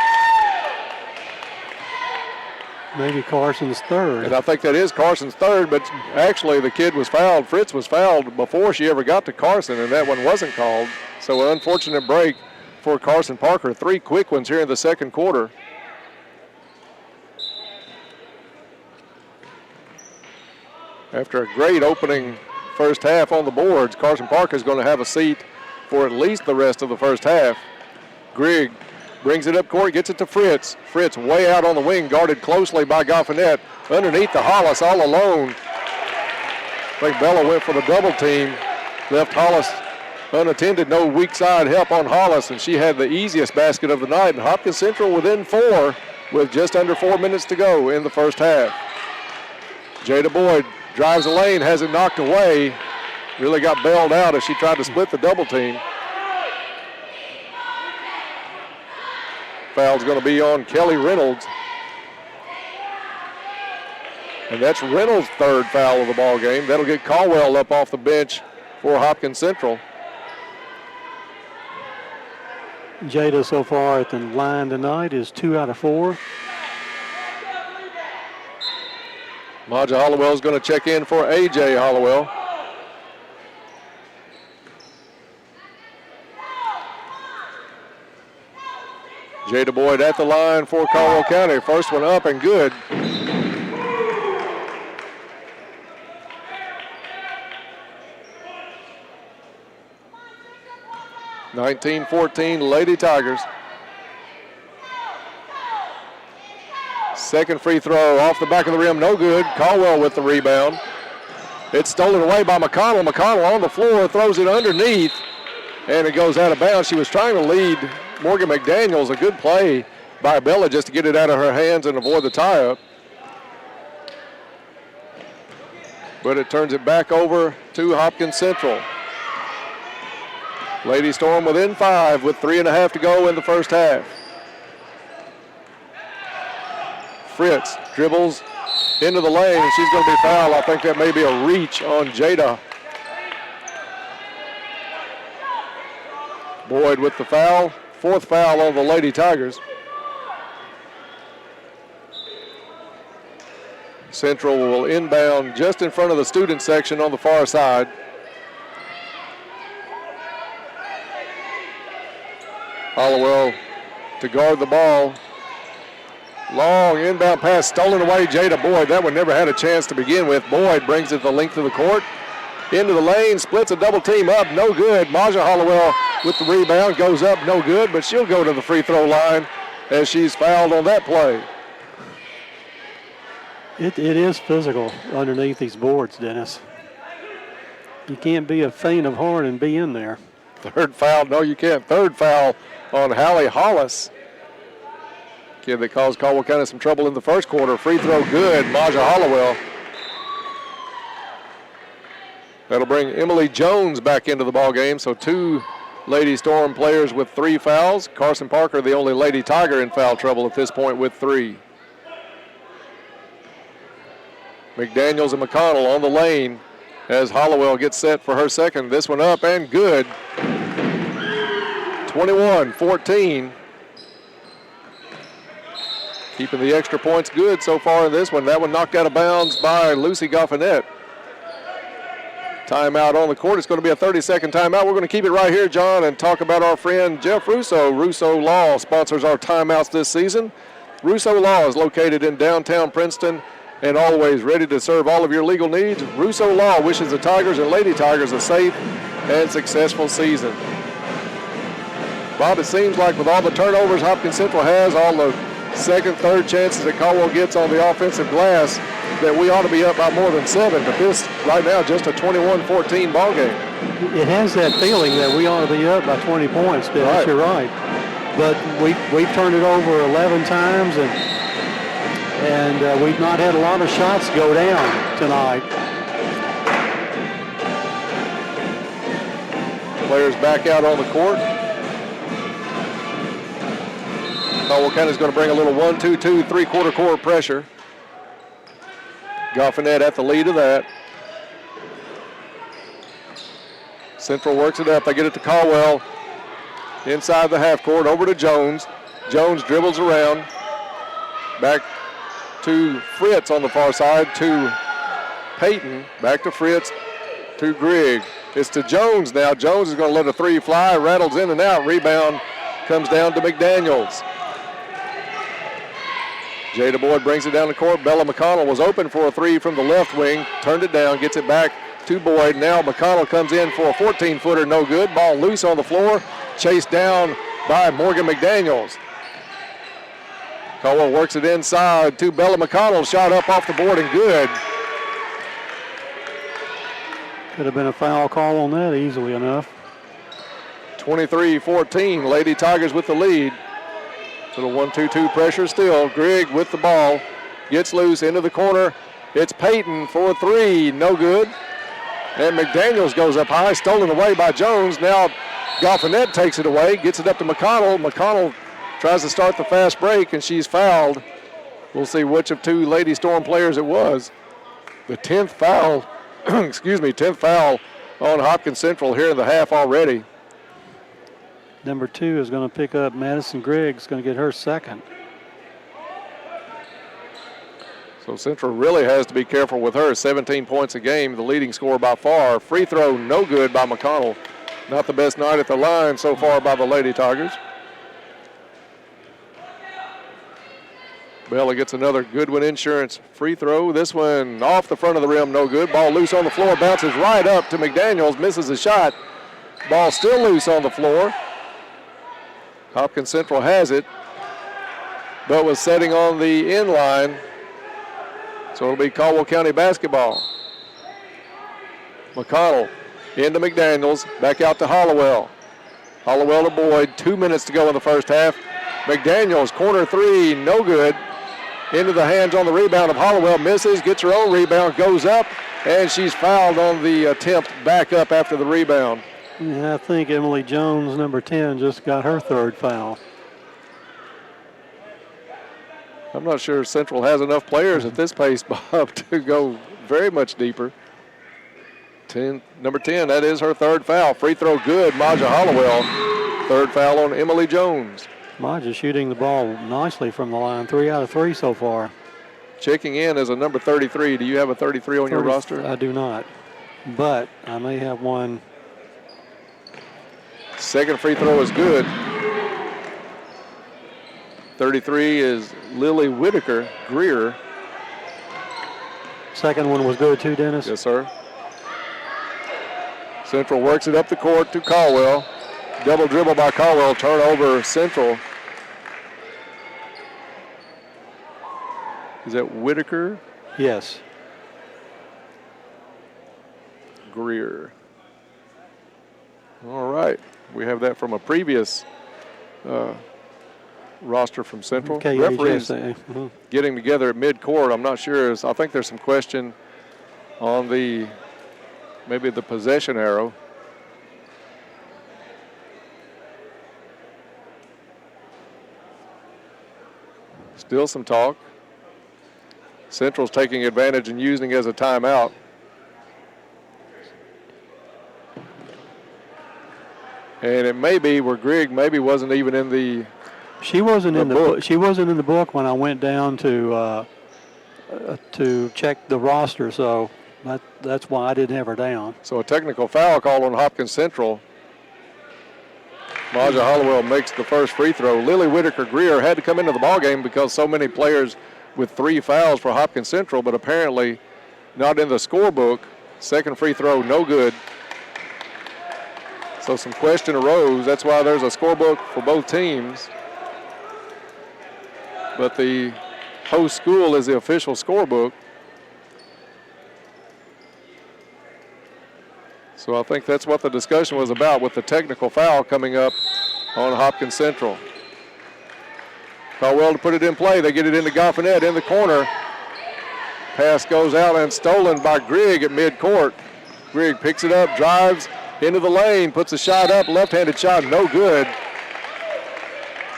Maybe Carson's third. And I think that is Carson's third, but actually the kid was fouled. Fritz was fouled before she ever got to Carson, and that one wasn't called. So an unfortunate break for Carson Parker. 3 quick ones here in the second quarter. After a great opening first half on the boards, Carson Parker is going to have a seat for at least the rest of the first half. Grigg brings it up court, gets it to Fritz. Fritz way out on the wing, guarded closely by Goffinette. Underneath the Hollis, all alone. I think Bella went for the double team. Left Hollis unattended, no weak side help on Hollis, and she had the easiest basket of the night. And Hopkins Central within 4 with just under 4 minutes to go in the first half. Jada Boyd drives the lane, has it knocked away. Really got bailed out as she tried to split the double team. Foul's going to be on Kelly Reynolds. And that's Reynolds' third foul of the ball game. That'll get Caldwell up off the bench for Hopkins Central. Jada so far at the line tonight is 2 out of 4. Maja Hollowell's going to check in for A.J. Hollowell. Jada Boyd at the line for Caldwell County. First one up and good. (19-14) Lady Tigers. Second free throw off the back of the rim, no good. Caldwell with the rebound. It's stolen away by McConnell. McConnell on the floor, throws it underneath, and it goes out of bounds. She was trying to lead Morgan McDaniels. A good play by Bella just to get it out of her hands and avoid the tie-up. But it turns it back over to Hopkins Central. Lady Storm within 5 with 3.5 to go in the first half. Fritz dribbles into the lane, and she's going to be fouled. I think that may be a reach on Jada. Boyd with the foul. 4th foul on the Lady Tigers. Central will inbound just in front of the student section on the far side. Hollowell to guard the ball. Long inbound pass stolen away, Jada Boyd. That one never had a chance to begin with. Boyd brings it the length of the court. Into the lane, splits a double team up, no good. Maja Hollowell with the rebound, goes up, no good, but she'll go to the free throw line as she's fouled on that play. It is physical underneath these boards, Dennis. You can't be a faint of heart and be in there. Third foul, no you can't. Third foul on Hallie Hollis. Kid that caused Caldwell County some trouble in the first quarter. Free throw good, Maja Hollowell. That'll bring Emily Jones back into the ball game. So 2 Lady Storm players with 3 fouls. Carson Parker, the only Lady Tiger in foul trouble at this point with 3. McDaniels and McConnell on the lane as Hollowell gets set for her second. This one up and good. 21-14. Keeping the extra points good so far in this one. That one knocked out of bounds by Lucy Goffinette. Timeout on the court. It's going to be a 30-second timeout. We're going to keep it right here, John, and talk about our friend Jeff Russo. Russo Law sponsors our timeouts this season. Russo Law is located in downtown Princeton and always ready to serve all of your legal needs. Russo Law wishes the Tigers and Lady Tigers a safe and successful season. Bob, it seems like with all the turnovers Hopkins Central has, all the second, third chances that Caldwell gets on the offensive glass, that we ought to be up by more than 7, but this right now just a 21-14 ball game. It has that feeling that we ought to be up by 20 points, Dennis. Right. You're right. But we've turned it over 11 times, and we've not had a lot of shots go down tonight. Players back out on the court. Caldwell County's going to bring a little 1-2-2 3/4 court pressure. Goffinette at the lead of that. Central works it up. They get it to Caldwell. Inside the half court, over to Jones. Jones dribbles around. Back to Fritz on the far side, to Peyton. Back to Fritz, to Grigg. It's to Jones now. Jones is going to let a 3 fly, rattles in and out. Rebound comes down to McDaniels. Jada Boyd brings it down the court. Bella McConnell was open for a 3 from the left wing, turned it down, gets it back to Boyd. Now McConnell comes in for a 14-footer, no good. Ball loose on the floor, chased down by Morgan McDaniels. Caldwell works it inside to Bella McConnell, shot up off the board and good. Could have been a foul call on that easily enough. 23-14, Lady Tigers with the lead. Little 1-2-2 pressure still. Grigg with the ball. Gets loose into the corner. It's Peyton for a 3. No good. And McDaniels goes up high. Stolen away by Jones. Now Goffinette takes it away. Gets it up to McConnell. McConnell tries to start the fast break, and she's fouled. We'll see which of 2 Lady Storm players it was. The 10th foul, 10th foul on Hopkins Central here in the half already. Number 2 is going to pick up Madison Griggs, going to get her second. So Central really has to be careful with her. 17 points a game, the leading scorer by far. Free throw, no good by McConnell. Not the best night at the line so far by the Lady Tigers. Bella gets another Goodwin Insurance free throw. This one off the front of the rim, no good. Ball loose on the floor, bounces right up to McDaniels, misses a shot. Ball still loose on the floor. Hopkins Central has it, but was setting on the end line. So it'll be Caldwell County basketball. McConnell into McDaniels, back out to Hollowell. Hollowell to Boyd, 2 minutes to go in the first half. McDaniels, corner 3, no good. Into the hands on the rebound of Hollowell, misses, gets her own rebound, goes up, and she's fouled on the attempt back up after the rebound. Yeah, I think Emily Jones, number 10, just got her 3rd foul. I'm not sure Central has enough players at this pace, Bob, to go very much deeper. Number 10, that is her 3rd foul. Free throw good, Maja Hollowell. 3rd foul on Emily Jones. Maja shooting the ball nicely from the line. 3 out of 3 so far. Checking in as a number 33. Do you have a 33 on your roster? I do not, but I may have one. Second free throw is good. 33 is Lily Whitaker Greer. Second one was good too, Dennis? Yes, sir. Central works it up the court to Caldwell. Double dribble by Caldwell, turnover Central. Is that Whitaker? Yes. Greer. All right. We have that from a previous roster from Central. Okay, referees getting together at midcourt. I'm not sure. I think there's some question on maybe the possession arrow. Still some talk. Central's taking advantage and using it as a timeout. And it may be where Grigg maybe wasn't even in the. She wasn't in the book. She wasn't in the book when I went down to check the roster, so that's why I didn't have her down. So a technical foul call on Hopkins Central. Maja Hollowell makes the first free throw. Lily Whitaker-Greer had to come into the ballgame because so many players with 3 fouls for Hopkins Central, but apparently not in the scorebook. Second free throw, no good. So some question arose. That's why there's a scorebook for both teams. But the host school is the official scorebook. So I think that's what the discussion was about with the technical foul coming up on Hopkins Central. Caldwell to put it in play. They get it into Goffinette in the corner. Pass goes out and stolen by Grigg at midcourt. Grigg picks it up, drives into the lane, puts a shot up, left-handed shot, no good.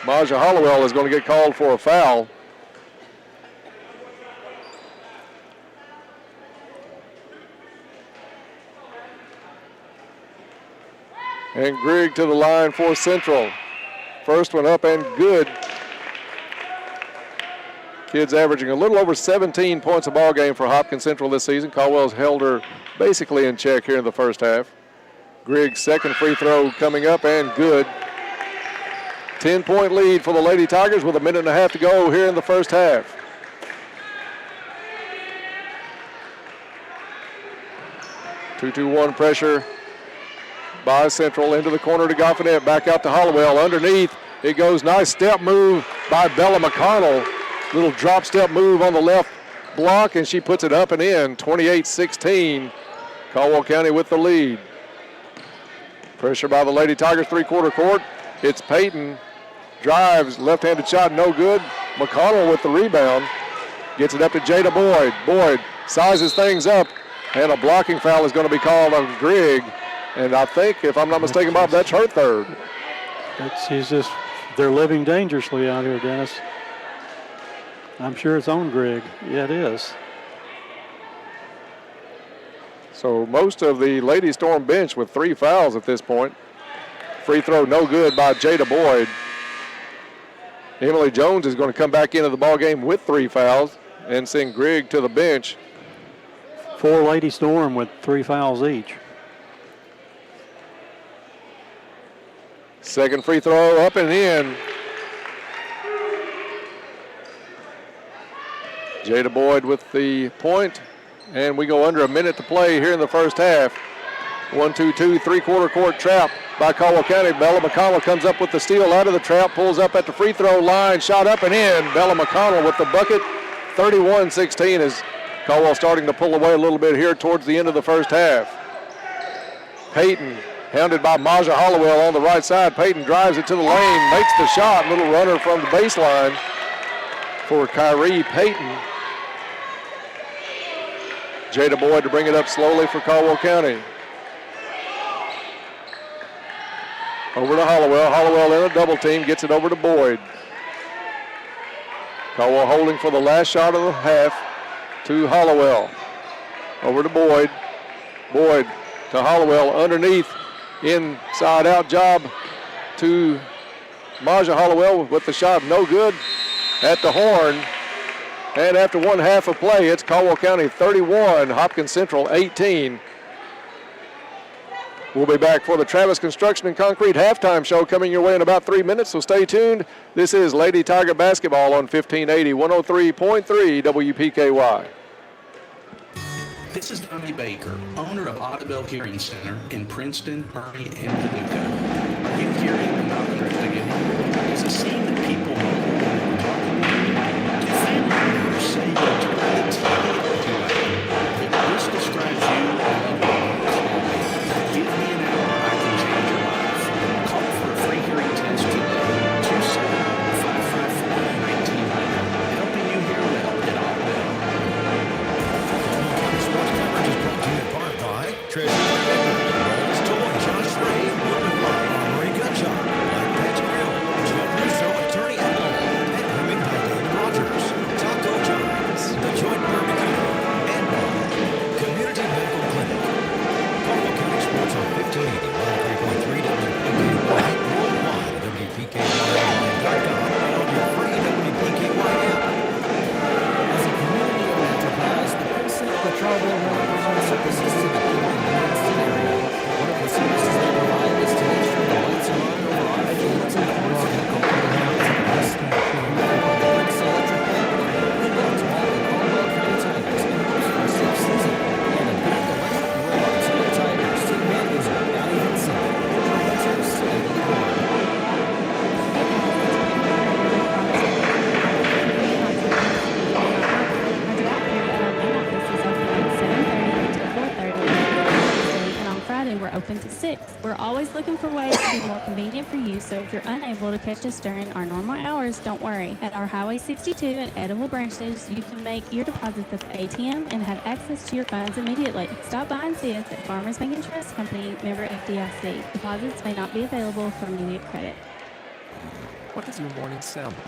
Maja Hollowell is going to get called for a foul. And Grigg to the line for Central. First one up and good. Kids averaging a little over 17 points a ball game for Hopkins Central this season. Caldwell's held her basically in check here in the first half. Grigg's second free throw coming up and good. 10-point lead for the Lady Tigers with a minute and a half to go here in the first half. Two-2-1 pressure by Central into the corner to Goffinette. Back out to Hollowell. Underneath it goes. Nice step move by Bella McConnell. Little drop step move on the left block, and she puts it up and in. 28-16. Caldwell County with the lead. Pressure by the Lady Tigers, three-quarter court. It's Payton. Drives, left-handed shot, no good. McConnell with the rebound. Gets it up to Jada Boyd. Boyd sizes things up, and a blocking foul is going to be called on Grigg. And I think, if I'm not mistaken, Bob, that's her third. They're living dangerously out here, Dennis. I'm sure it's on Grigg. Yeah, it is. So most of the Lady Storm bench with 3 fouls at this point. Free throw no good by Jada Boyd. Emily Jones is going to come back into the ballgame with 3 fouls and send Grigg to the bench. 4 Lady Storm with 3 fouls each. Second free throw up and in. Jada Boyd with the point, and we go under a minute to play here in the first half. 1-2-2, three-quarter court trap by Caldwell County. Bella McConnell comes up with the steal out of the trap, pulls up at the free throw line, shot up and in. Bella McConnell with the bucket. 31-16 as Caldwell starting to pull away a little bit here towards the end of the first half. Payton, hounded by Maja Hollowell on the right side. Payton drives it to the lane, makes the shot. Little runner from the baseline for Kyrie Payton. Jada Boyd to bring it up slowly for Caldwell County. Over to Hollowell. Hollowell in a double team, gets it over to Boyd. Caldwell holding for the last shot of the half to Hollowell. Over to Boyd. Boyd to Hollowell underneath. Inside out job to Maja Hollowell with the shot no good at the horn. And after 1 half of play, it's Caldwell County 31, Hopkins Central 18. We'll be back for the Travis Construction and Concrete halftime show coming your way in about 3 minutes, so stay tuned. This is Lady Tiger Basketball on 1580, 103.3 WPKY. This is Donnie Baker, owner of Audubon Hearing Center in Princeton, Kearney, and Paducah. Are you hearing the mountain again? It's a scene that people family members say you turn the TV too late. This describes you and loved ones. Give me an hour, I can change your life. Call for a free hearing test today. 27554-1900. Helping you hear well at Audubon. Sports coverage is brought to you in part by Treasury Bank, Josh Ray, tips. We're always looking for ways to be more convenient for you, so if you're unable to catch us during our normal hours, don't worry. At our Highway 62 and Edible branches, you can make your deposits at the ATM and have access to your funds immediately. Stop by and see us at Farmers Bank and Trust Company, member FDIC. Deposits may not be available for immediate credit. What does your morning sound like?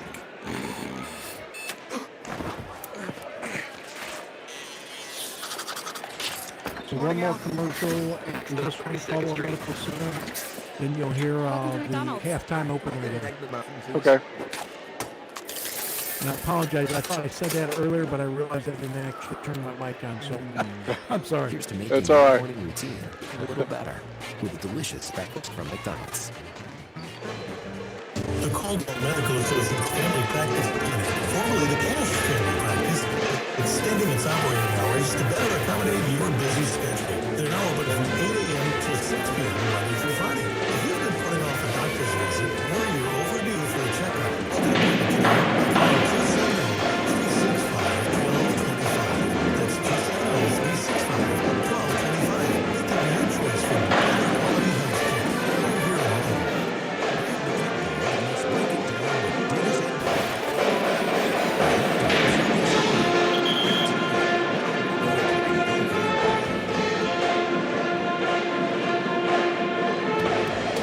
So one more commercial and this one Caldwell Medical Center. Then you'll hear the halftime opener. Okay. And I apologize. I thought I said that earlier, but I realized I didn't actually turn my mic on. So I'm sorry. Here's to making That's all right. your morning routine a little better with delicious breakfast from McDonald's. The Caldwell Medical Associates Family Practice Clinic, formerly the Cash Family Practice, extending its operating hours to better accommodate your busy schedule. They're now open from 8 a.m. to 6 p.m. Monday through Friday. If you've been putting off a doctor's visit or you're overdue for a checkup, stop in today by calling 270-365-1225. That's 270-365-1225. It can be your choice for better quality health care right here at home.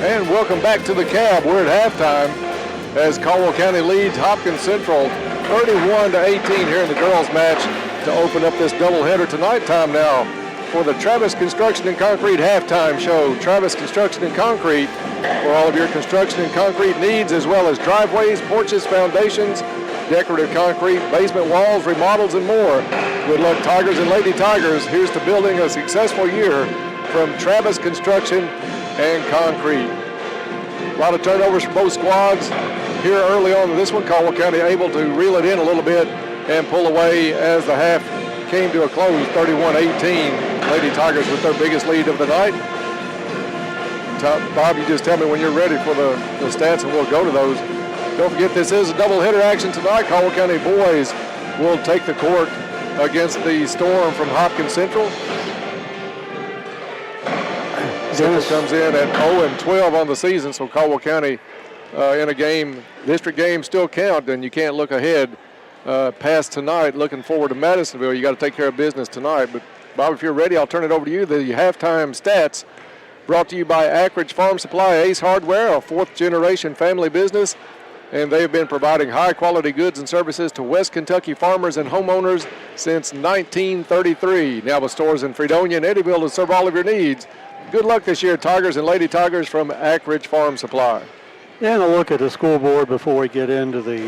And welcome back to the Cab. We're at halftime as Caldwell County leads Hopkins Central 31-18 here in the girls match to open up this doubleheader tonight. Time now for the Travis Construction and Concrete halftime show. Travis Construction and Concrete for all of your construction and concrete needs, as well as driveways, porches, foundations, decorative concrete, basement walls, remodels, and more. Good luck, Tigers and Lady Tigers. Here's to building a successful year from Travis Construction and Concrete. A lot of turnovers for both squads here early on in this one. Caldwell County able to reel it in a little bit and pull away as the half came to a close, 31-18. Lady Tigers with their biggest lead of the night. Bob, you just tell me when you're ready for the stats and we'll go to those. Don't forget, this is a doubleheader action tonight. Caldwell County boys will take the court against the Storm from Hopkins Central. Central comes in at 0-12 on the season, so Caldwell County in a game, district games still count, and you can't look ahead past tonight. Looking forward to Madisonville. You got to take care of business tonight. But Bob, if you're ready, I'll turn it over to you. The halftime stats brought to you by Ackridge Farm Supply, Ace Hardware, a fourth-generation family business, and they've been providing high-quality goods and services to West Kentucky farmers and homeowners since 1933. Now with stores in Fredonia and Eddyville to serve all of your needs. Good luck this year, Tigers and Lady Tigers from Ackridge Farm Supply. Yeah, and a look at the scoreboard before we get into the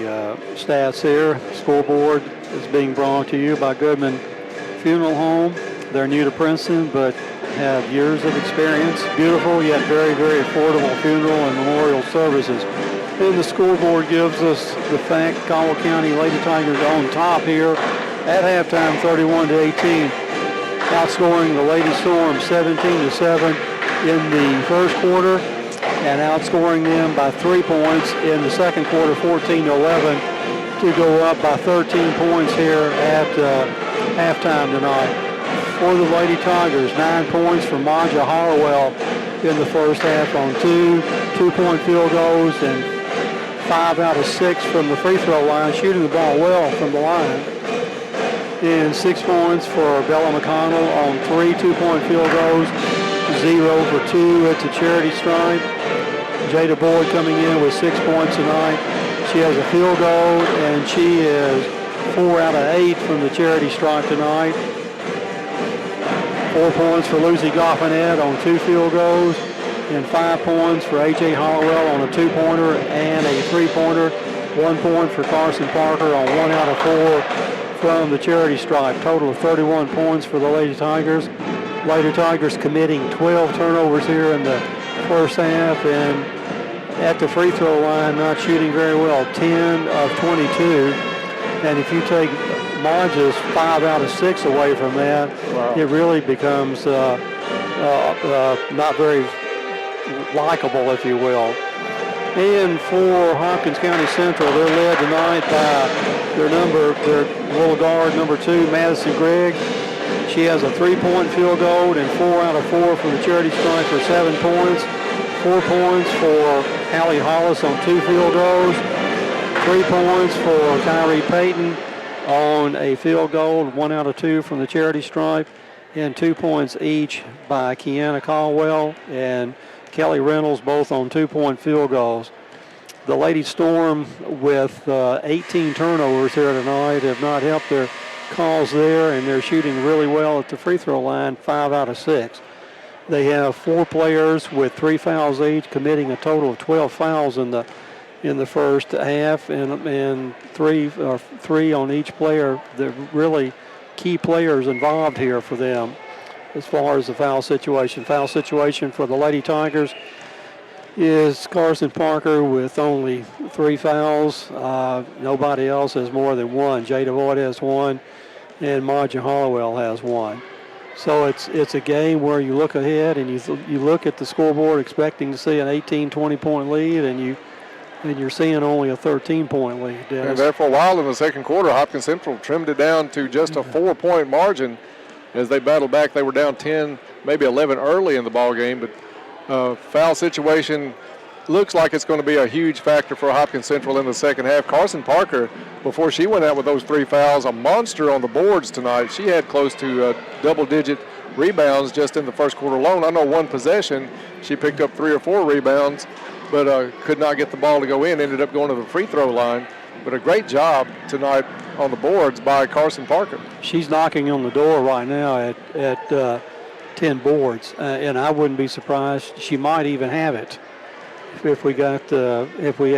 stats here. Scoreboard is being brought to you by Goodman Funeral Home. They're new to Princeton, but have years of experience. Beautiful, yet very, very affordable funeral and memorial services. And the scoreboard gives us the fact Caldwell County Lady Tigers on top here at halftime, 31-18. Outscoring the Lady Storm 17-7 in the first quarter, and outscoring them by 3 points in the second quarter, 14-11, to go up by 13 points here at halftime tonight. For the Lady Tigers, 9 points from Maja Harwell in the first half on 2 two-point field goals, and 5 out of 6 from the free throw line, shooting the ball well from the line. And 6 points for Bella McConnell on 3 two-point field goals, 0 for 2 at the charity stripe. Jada Boyd coming in with 6 points tonight. She has a field goal, and she is 4 out of 8 from the charity stripe tonight. 4 points for Lucy Goffinet on 2 field goals, and 5 points for A.J. Hollowell on a 2-pointer and a 3-pointer. 1 point for Carson Parker on 1 out of 4 from the charity stripe. Total of 31 points for the Lady Tigers. Lady Tigers committing 12 turnovers here in the first half, and at the free throw line not shooting very well, 10 of 22. And if you take Maja's 5 out of 6 away from that, wow, it really becomes not very likable, if you will. And for Hopkins County Central, they're led tonight by their little guard, number 2, Madison Gregg. She has a 3-point field goal and 4 out of 4 from the charity stripe for 7 points. 4 points for Allie Hollis on 2 field goals. 3 points for Kyrie Payton on a field goal, 1 out of 2 from the charity stripe, and 2 points each by Kiana Caldwell and Kelly Reynolds, both on 2-point field goals. The Lady Storm with 18 turnovers here tonight have not helped their cause there, and they're shooting really well at the free throw line, 5 out of 6. They have 4 players with 3 fouls each, committing a total of 12 fouls in the first half, and three on each player. They're really key players involved here for them as far as the foul situation. Foul situation for the Lady Tigers is Carson Parker with only 3 fouls. Nobody else has more than 1. Jada Voigt has 1, and Marja Hollowell has 1. So it's a game where you look ahead and you look at the scoreboard expecting to see an 18, 20-point lead, and you're seeing only a 13-point lead, Dennis. And there for a while in the second quarter, Hopkins Central trimmed it down to just a 4-point margin as they battled back. They were down 10, maybe 11 early in the ball game, but foul situation looks like it's going to be a huge factor for Hopkins Central in the second half. Carson Parker, before she went out with those 3 fouls, a monster on the boards tonight. She had close to double-digit rebounds just in the first quarter alone. I know one possession, she picked up 3 or 4 rebounds, but could not get the ball to go in, ended up going to the free throw line. But a great job tonight on the boards by Carson Parker. She's knocking on the door right now at 10 boards, and I wouldn't be surprised. She might even have it if we had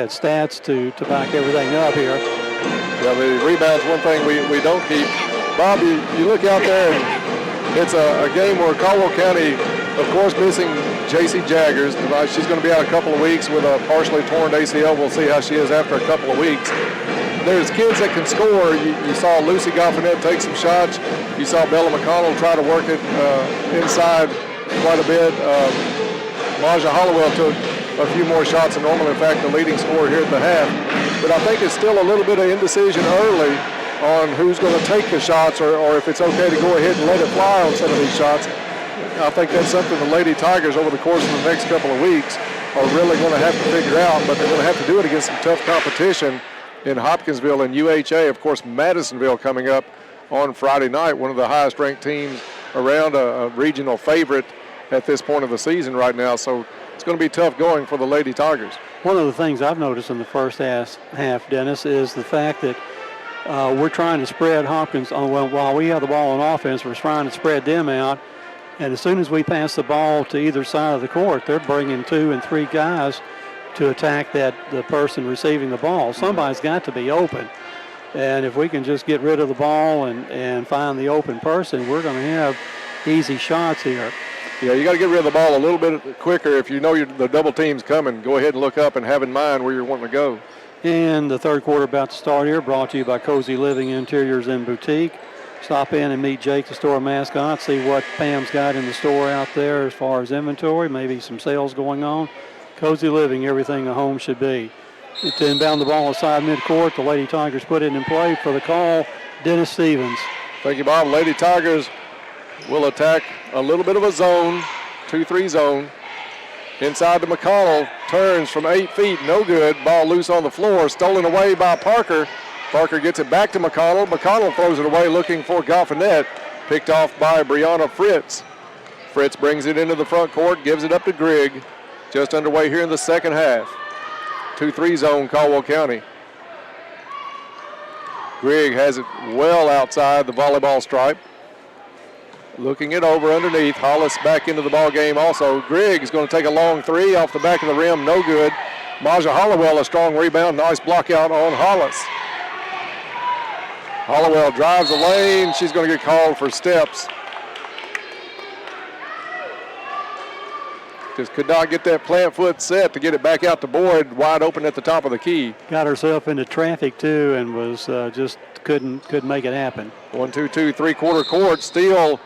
stats to back everything up here. Yeah, the rebound's one thing we don't keep. Bob, you look out there, and it's a game where Caldwell County, of course, missing J.C. Jaggers tonight. She's going to be out a couple of weeks with a partially torn ACL. We'll see how she is after a couple of weeks. There's kids that can score. You saw Lucy Goffinet take some shots. You saw Bella McConnell try to work it inside quite a bit. Marja Hollowell took a few more shots than normal. In fact, the leading scorer here at the half. But I think it's still a little bit of indecision early on who's going to take the shots or if it's okay to go ahead and let it fly on some of these shots. I think that's something the Lady Tigers over the course of the next couple of weeks are really going to have to figure out, but they're going to have to do it against some tough competition in Hopkinsville and UHA. Of course, Madisonville coming up on Friday night, one of the highest ranked teams around, a regional favorite at this point of the season right now. So it's going to be tough going for the Lady Tigers. One of the things I've noticed in the first half, Dennis, is the fact that we're trying to spread Hopkins while we have the ball on offense, we're trying to spread them out. And as soon as we pass the ball to either side of the court, they're bringing 2 and 3 guys to attack the person receiving the ball. Somebody's got to be open. And if we can just get rid of the ball and find the open person, we're going to have easy shots here. Yeah, you got to get rid of the ball a little bit quicker. If you know the double team's coming, go ahead and look up and have in mind where you're wanting to go. And the third quarter about to start here, brought to you by Cozy Living Interiors and Boutique. Stop in and meet Jake, the store mascot, see what Pam's got in the store out there as far as inventory, maybe some sales going on. Cozy Living, everything a home should be. To inbound the ball aside midcourt, the Lady Tigers put it in play for the call, Dennis Stevens. Thank you, Bob. Lady Tigers will attack a little bit of a zone, 2-3 zone. Inside to McConnell, turns from 8 feet, no good. Ball loose on the floor, stolen away by Parker. Parker gets it back to McConnell. McConnell throws it away looking for Goffinet. Picked off by Brianna Fritz. Fritz brings it into the front court, gives it up to Grigg. Just underway here in the second half. 2-3 zone, Caldwell County. Grigg has it well outside the volleyball stripe. Looking it over underneath. Hollis back into the ball game also. Grigg is going to take a long 3 off the back of the rim, no good. Marja Hollowell, a strong rebound. Nice block out on Hollis. Hollowell drives the lane. She's going to get called for steps. Just could not get that plant foot set to get it back out to Boyd, wide open at the top of the key. Got herself into traffic too and was just couldn't make it happen. 1-2-2, three-quarter court. Steal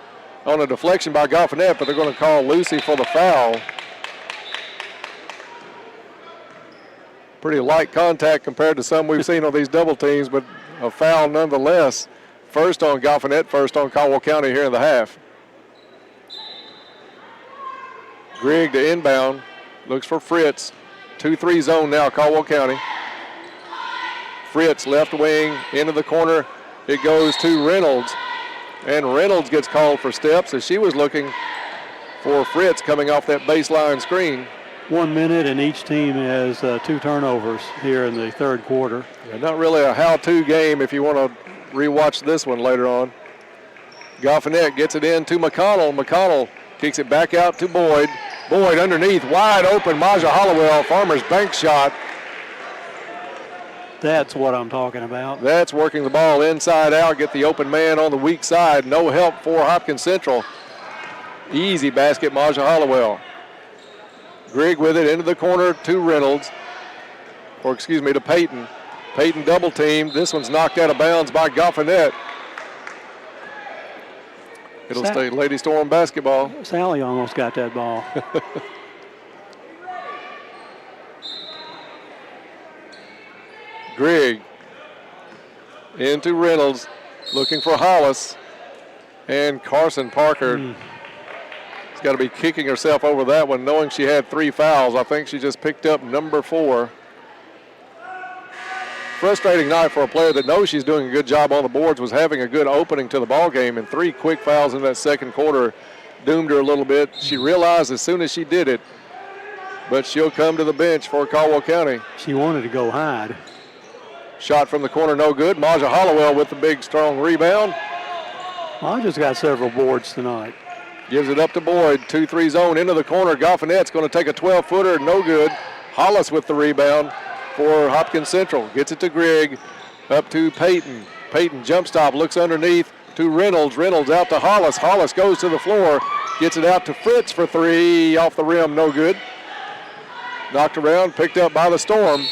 on a deflection by Goffinet, but they're going to call Lucy for the foul. Pretty light contact compared to some we've seen on these double teams, but a foul nonetheless. first on Goffinette, first on Caldwell County here in the half. Grigg to inbound, looks for Fritz. 2-3 zone now, Caldwell County. Fritz left wing, into the corner. It goes to Reynolds. And Reynolds gets called for steps as she was looking for Fritz coming off that baseline screen. 1 minute, and each team has 2 turnovers here in the third quarter. Yeah, not really a how-to game if you want to rewatch this one later on. Goffinette gets it in to McConnell. McConnell kicks it back out to Boyd. Boyd underneath, wide open, Maja Hollowell, Farmers bank shot. That's what I'm talking about. That's working the ball inside out, get the open man on the weak side. No help for Hopkins Central. Easy basket, Maja Hollowell. Grigg with it into the corner to Reynolds, to Peyton. Peyton double teamed. This one's knocked out of bounds by Goffinette. It'll stay Lady Storm basketball. Sally almost got that ball. Grigg into Reynolds, looking for Hollis. And Carson Parker has got to be kicking herself over that one, knowing she had 3 fouls. I think she just picked up number 4. Frustrating night for a player that knows she's doing a good job on the boards, was having a good opening to the ball game, and 3 quick fouls in that second quarter doomed her a little bit. She realized as soon as she did it, but she'll come to the bench for Caldwell County. She wanted to go hide. Shot from the corner, no good. Maja Hollowell with the big, strong rebound. Maja's got several boards tonight. Gives it up to Boyd. 2-3 zone into the corner. Goffinette's going to take a 12-footer, no good. Hollis with the rebound for Hopkins Central. Gets it to Grigg, up to Peyton. Peyton jump stop, looks underneath to Reynolds. Reynolds out to Hollis. Hollis goes to the floor, gets it out to Fritz for 3, off the rim, no good. Knocked around, picked up by the Storm.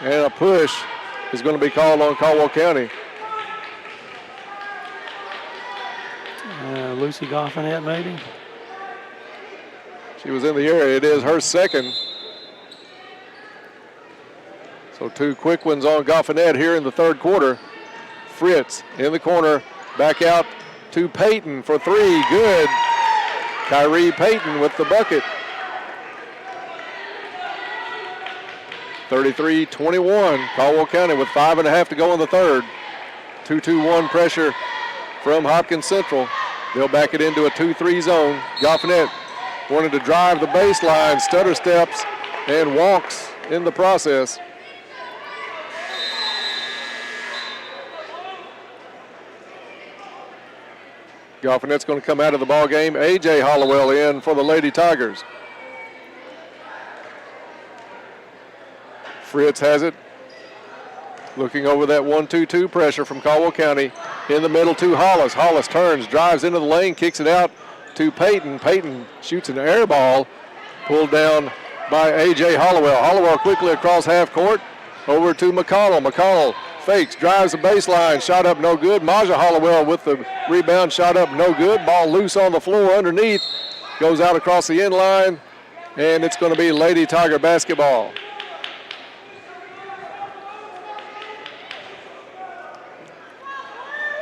And a push is going to be called on Caldwell County. Lucy Goffinette, maybe? She was in the area. It is her second. So 2 quick ones on Goffinette here in the third quarter. Fritz in the corner, back out to Peyton for 3, good. Kyrie Peyton with the bucket. 33-21, Caldwell County with 5.5 to go in the third. 2-2-1 pressure from Hopkins Central. They'll back it into a 2-3 zone. Goffinette wanted to drive the baseline, stutter steps, and walks in the process. Goffinette's going to come out of the ball game. A.J. Hollowell in for the Lady Tigers. Fritz has it. Looking over that 1-2-2 pressure from Caldwell County. In the middle to Hollis. Hollis turns, drives into the lane, kicks it out to Peyton. Peyton shoots an air ball, pulled down by A.J. Hollowell. Hollowell quickly across half court, over to McConnell. McConnell fakes, drives the baseline, shot up no good. Maja Hollowell with the rebound, shot up no good. Ball loose on the floor underneath, goes out across the end line, and it's going to be Lady Tiger basketball.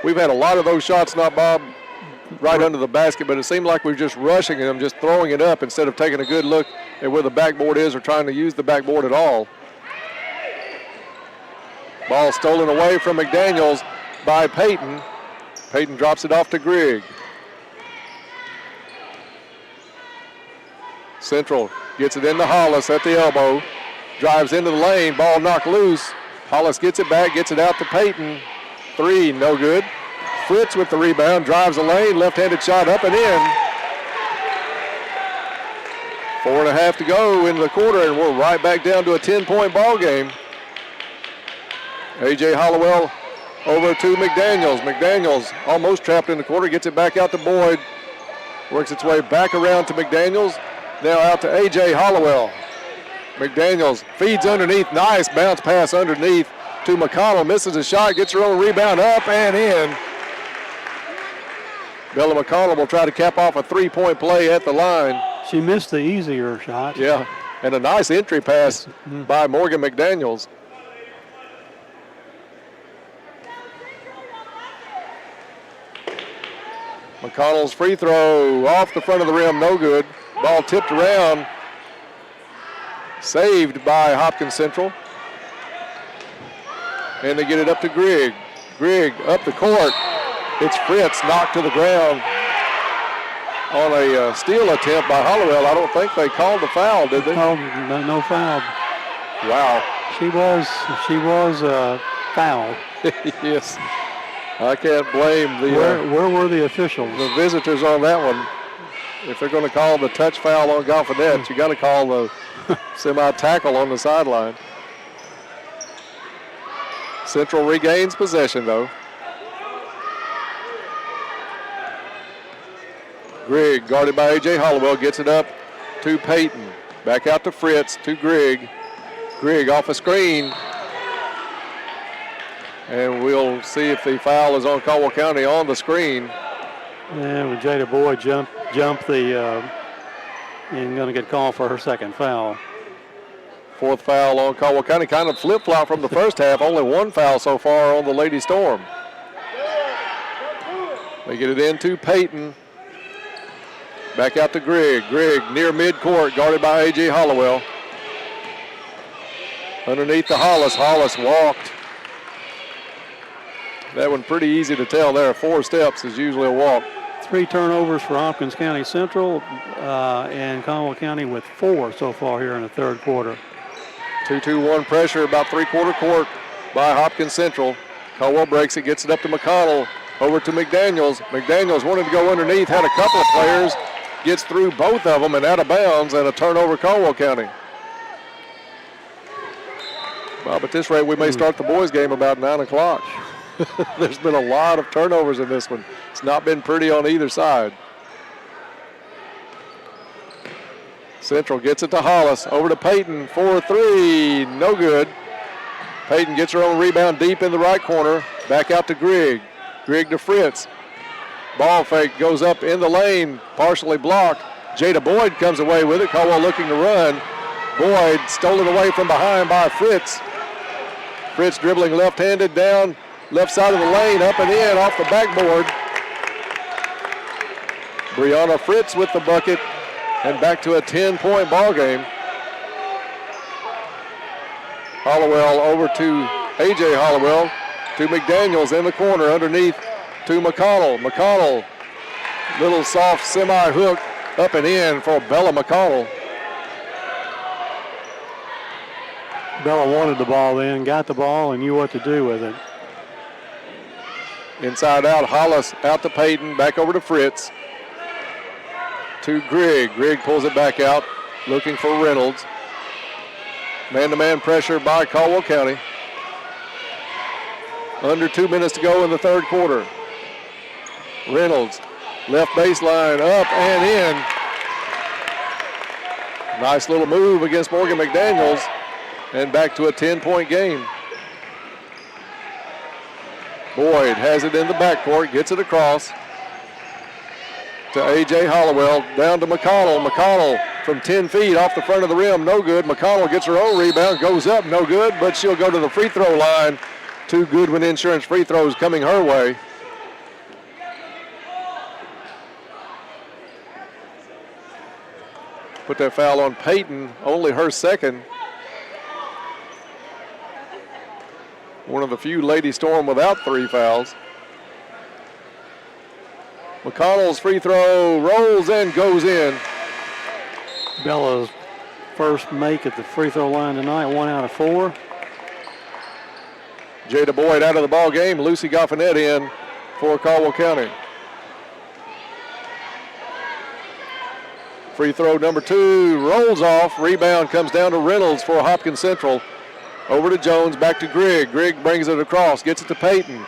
We've had a lot of those shots, not Bob, right under the basket, but it seemed like we're just rushing them, just throwing it up instead of taking a good look at where the backboard is or trying to use the backboard at all. Ball stolen away from McDaniels by Peyton. Peyton drops it off to Grigg. Central gets it into Hollis at the elbow. Drives into the lane, ball knocked loose. Hollis gets it back, gets it out to Peyton. 3, no good. Fritz with the rebound, drives the lane, left-handed shot up and in. 4.5 to go in the quarter, and we're right back down to a 10-point ball game. A.J. Hollowell over to McDaniels. McDaniels almost trapped in the quarter, gets it back out to Boyd. Works its way back around to McDaniels. Now out to A.J. Hollowell. McDaniels feeds underneath, nice bounce pass underneath to McConnell, misses a shot, gets her own rebound up and in. Bella McConnell will try to cap off a 3-point play at the line. She missed the easier shot. Yeah, and a nice entry pass by Morgan McDaniels. McConnell's free throw off the front of the rim, no good. Ball tipped around, saved by Hopkins Central. And they get it up to Grigg. Grigg up the court. It's Fritz knocked to the ground on a steal attempt by Hollowell. I don't think they called the foul, did they? No foul. Wow. She was fouled. Yes. I can't blame the where were the officials? The visitors on that one. If they're going to call the touch foul on Goffinette, you got to call the semi-tackle on the sideline. Central regains possession, though. Grigg, guarded by A.J. Hollowell, gets it up to Peyton. Back out to Fritz, to Grigg. Grigg off a screen. And we'll see if the foul is on Caldwell County on the screen. Yeah, when Jada Boyd jumped and going to get called for her second foul. Fourth foul on Caldwell County. Kind of flip-flop from the first half. Only one foul so far on the Lady Storm. They get it into Peyton. Back out to Grigg. Grigg near midcourt, guarded by A.J. Hollowell. Underneath the Hollis. Hollis walked. That one pretty easy to tell there. 4 steps is usually a walk. 3 turnovers for Hopkins County Central and Caldwell County with 4 so far here in the third quarter. 2-2-1 pressure, about three-quarter court by Hopkins Central. Caldwell breaks it, gets it up to McConnell, over to McDaniels. McDaniels wanted to go underneath, had a couple of players, gets through both of them and out of bounds, and a turnover Caldwell County. Bob, at this rate, we may start the boys' game about 9 o'clock. There's been a lot of turnovers in this one. It's not been pretty on either side. Central gets it to Hollis, over to Peyton, 4-3, no good. Peyton gets her own rebound deep in the right corner, back out to Grigg. Grigg to Fritz. Ball fake goes up in the lane, partially blocked. Jada Boyd comes away with it, Caldwell looking to run. Boyd stolen away from behind by Fritz. Fritz dribbling left-handed down, left side of the lane, up and in, off the backboard. Brianna Fritz with the bucket, and back to a 10-point ball game. Hollowell over to A.J. Hollowell, to McDaniels in the corner, underneath to McConnell. McConnell, little soft semi-hook, up and in for Bella McConnell. Bella wanted the ball then, got the ball, and knew what to do with it. Inside out, Hollis out to Peyton, back over to Fritz. To Grigg. Grigg pulls it back out, looking for Reynolds. Man-to-man pressure by Caldwell County. Under 2 minutes to go in the third quarter. Reynolds, left baseline, up and in. Nice little move against Morgan McDaniels, and back to a 10-point game. Boyd has it in the backcourt, gets it across to A.J. Hollowell, down to McConnell. McConnell from 10 feet off the front of the rim, no good. McConnell gets her own rebound, goes up, no good, but she'll go to the free throw line. 2 Goodwin Insurance free throws coming her way. Put that foul on Peyton, only her second. One of the few Lady Storm without 3 fouls. McConnell's free throw rolls and goes in. Bella's first make at the free throw line tonight, 1 out of 4. Jada Boyd out of the ball game. Lucy Goffinette in for Caldwell County. Free throw number 2 rolls off. Rebound comes down to Reynolds for Hopkins Central. Over to Jones, back to Grigg. Grigg brings it across, gets it to Peyton.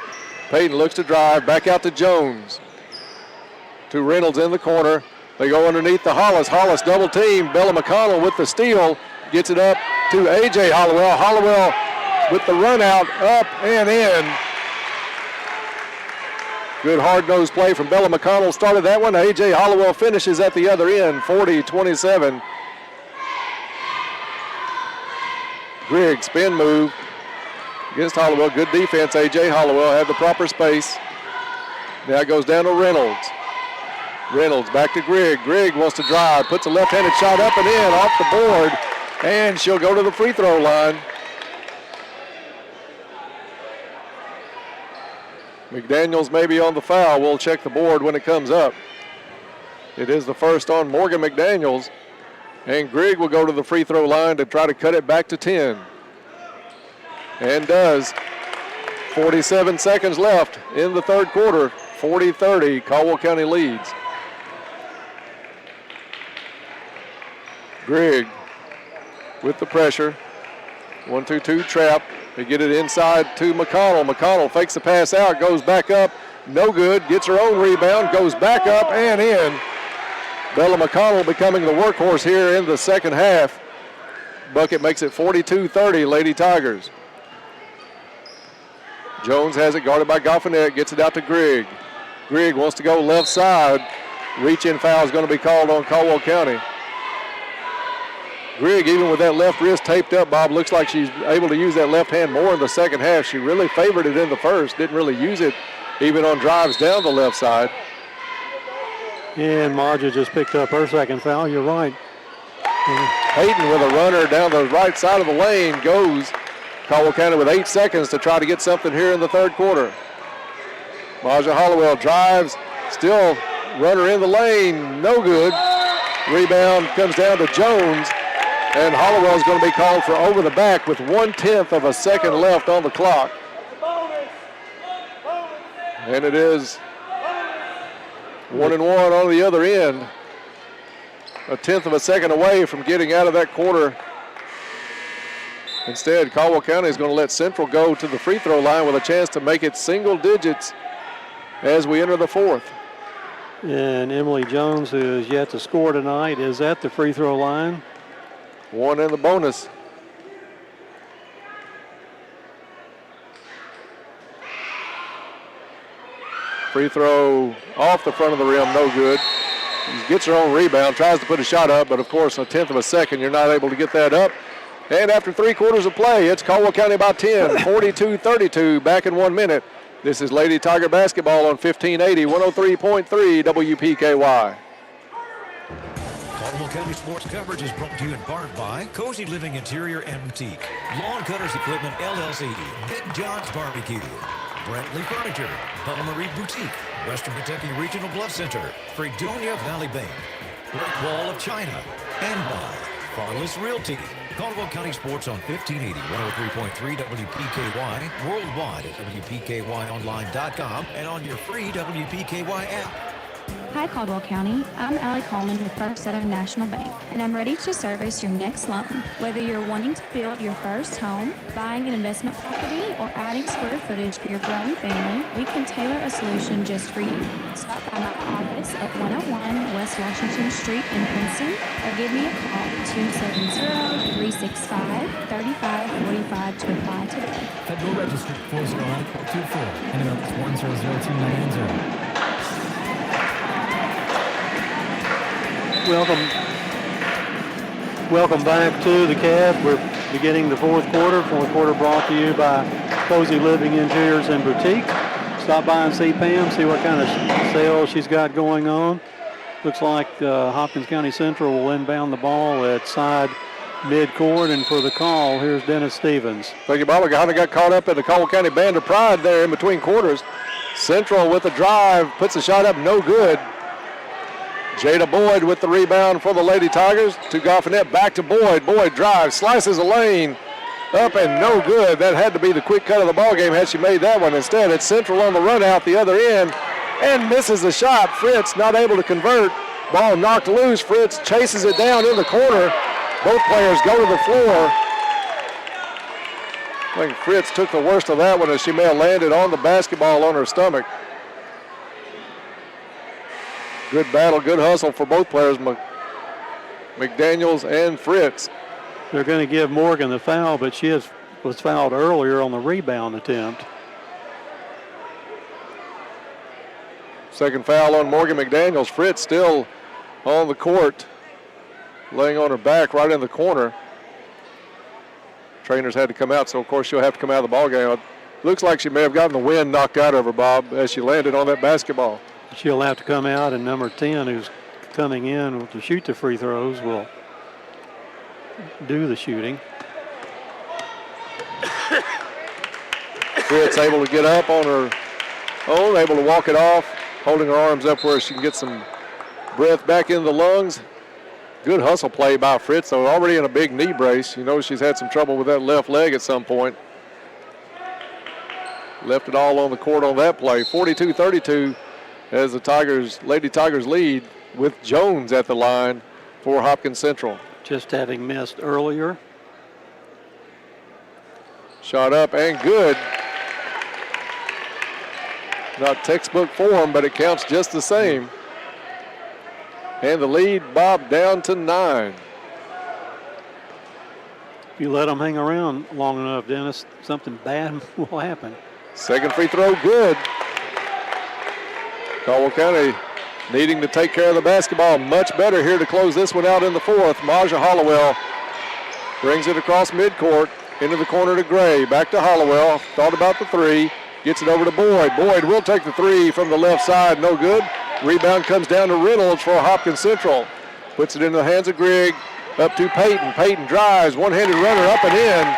Peyton looks to drive, back out to Jones. To Reynolds in the corner. They go underneath the Hollis. Hollis double team. Bella McConnell with the steal. Gets it up to A.J. Hollowell. Hollowell with the run out, up and in. Good hard-nosed play from Bella McConnell. Started that one. A.J. Hollowell finishes at the other end, 40-27. Grigg, spin move against Hollowell. Good defense. A.J. Hollowell had the proper space. Now it goes down to Reynolds. Reynolds back to Grigg. Grigg wants to drive, puts a left-handed shot up and in, off the board, and she'll go to the free throw line. McDaniels may be on the foul. We'll check the board when it comes up. It is the first on Morgan McDaniels, and Grigg will go to the free throw line to try to cut it back to 10. And does. 47 seconds left in the third quarter. 40-30, Caldwell County leads. Grigg with the pressure. 1-2-2 trap. They get it inside to McConnell. McConnell fakes the pass out, goes back up. No good. Gets her own rebound, goes back up and in. Bella McConnell becoming the workhorse here in the second half. Bucket makes it 42-30, Lady Tigers. Jones has it guarded by Goffinette, gets it out to Grigg. Grigg wants to go left side. Reach-in foul is going to be called on Caldwell County. Grigg, even with that left wrist taped up, Bob, looks like she's able to use that left hand more in the second half. She really favored it in the first, didn't really use it even on drives down the left side. And Marja just picked up her second foul. You're right. Hayden with a runner down the right side of the lane goes. Caldwell County with 8 seconds to try to get something here in the third quarter. Marja Hollowell drives, still runner in the lane, no good. Rebound comes down to Jones, and Hollowell is going to be called for over the back with 1/10 of a second left on the clock. And it is 1-1 on the other end. 1/10 of a second away from getting out of that quarter. Instead, Caldwell County is going to let Central go to the free throw line with a chance to make it single digits as we enter the fourth. And Emily Jones, who is yet to score tonight, is at the free throw line. One in the bonus. Free throw off the front of the rim, no good. She gets her own rebound, tries to put a shot up, but of course, 1/10 of a second, you're not able to get that up. And after 3 quarters of play, it's Caldwell County by 10, 42-32, back in 1 minute. This is Lady Tiger basketball on 1580, 103.3 WPKY. Caldwell County Sports coverage is brought to you in part by Cozy Living Interior and Boutique, Lawn Cutters Equipment LLC, Big John's Barbecue, Brantley Furniture, Bella Marie Boutique, Western Kentucky Regional Blood Center, Fredonia Valley Bank, Great Wall of China, and by Farless Realty. Caldwell County Sports on 1580, 103.3 WPKY, worldwide at WPKYonline.com and on your free WPKY app. Hi, Caldwell County. I'm Allie Coleman with First Southern National Bank, and I'm ready to service your next loan. Whether you're wanting to build your first home, buying an investment property, or adding square footage for your growing family, we can tailor a solution just for you. Stop by my office at 101 West Washington Street in Princeton, or give me a call at 270-365-3545 to apply today. Federal Register 409-24, and another 100290. Welcome back to the CAB. We're beginning the fourth quarter. Fourth quarter brought to you by Cozy Living Interiors and Boutique. Stop by and see Pam, see what kind of sales she's got going on. Looks like Hopkins County Central will inbound the ball at side midcourt, and for the call, here's Dennis Stevens. Thank you, Bob. Kind of got caught up in the Caldwell County Band of Pride there in between quarters. Central with a drive, puts a shot up, no good. Jada Boyd with the rebound for the Lady Tigers. To Goffinette, back to Boyd. Boyd drives, slices a lane, up and no good. That had to be the quick cut of the ball game had she made that one. Instead, it's Central on the run out the other end and misses the shot. Fritz not able to convert. Ball knocked loose. Fritz chases it down in the corner. Both players go to the floor. I think Fritz took the worst of that one as she may have landed on the basketball on her stomach. Good battle, good hustle for both players, McDaniels and Fritz. They're going to give Morgan the foul, but she was fouled earlier on the rebound attempt. Second foul on Morgan McDaniels. Fritz still on the court, laying on her back right in the corner. Trainers had to come out, so of course she'll have to come out of the ball game. Looks like she may have gotten the wind knocked out of her, Bob, as she landed on that basketball. She'll have to come out, and number 10, who's coming in to shoot the free throws, will do the shooting. Fritz able to get up on her own, able to walk it off, holding her arms up where she can get some breath back in the lungs. Good hustle play by Fritz, though, already in a big knee brace. You know she's had some trouble with that left leg at some point. Left it all on the court on that play. 42-32 as the Lady Tigers lead with Jones at the line for Hopkins Central. Just having missed earlier. Shot up and good. Not textbook form, but it counts just the same. And the lead, Bob, down to 9. If you let them hang around long enough, Dennis, something bad will happen. Second free throw, good. Caldwell County needing to take care of the basketball much better here to close this one out in the fourth. Maja Hollowell brings it across midcourt, into the corner to Gray. Back to Hollowell, thought about the three. Gets it over to Boyd. Boyd will take the three from the left side, no good. Rebound comes down to Reynolds for Hopkins Central. Puts it into the hands of Grigg, up to Payton. Payton drives, one-handed runner up and in.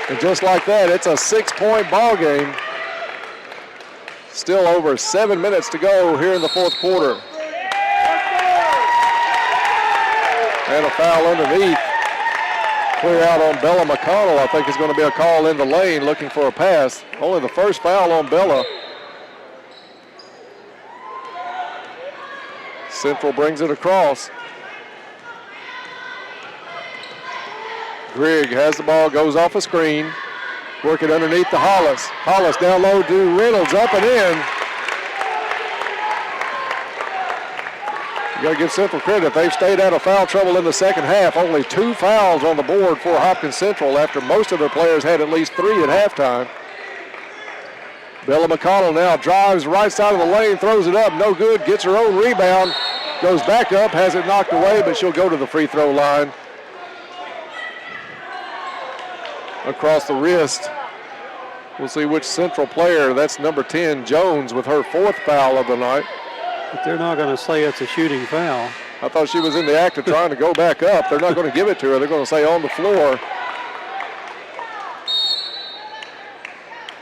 And just like that, it's a 6-point ball game. Still over 7 minutes to go here in the fourth quarter. And a foul underneath. Clear out on Bella McConnell. I think it's going to be a call in the lane looking for a pass. Only the first foul on Bella. Central brings it across. Grigg has the ball, goes off a screen. Work it underneath to Hollis. Hollis down low to Reynolds, up and in. You got to give Central credit. They've stayed out of foul trouble in the second half. Only 2 fouls on the board for Hopkins Central after most of their players had at least 3 at halftime. Bella McConnell now drives right side of the lane, throws it up, no good, gets her own rebound, goes back up, has it knocked away, but she'll go to the free throw line. Across the wrist. We'll see which Central player. That's number 10, Jones, with her 4th foul of the night. But they're not going to say it's a shooting foul. I thought she was in the act of trying to go back up. They're not going to give it to her. They're going to say on the floor.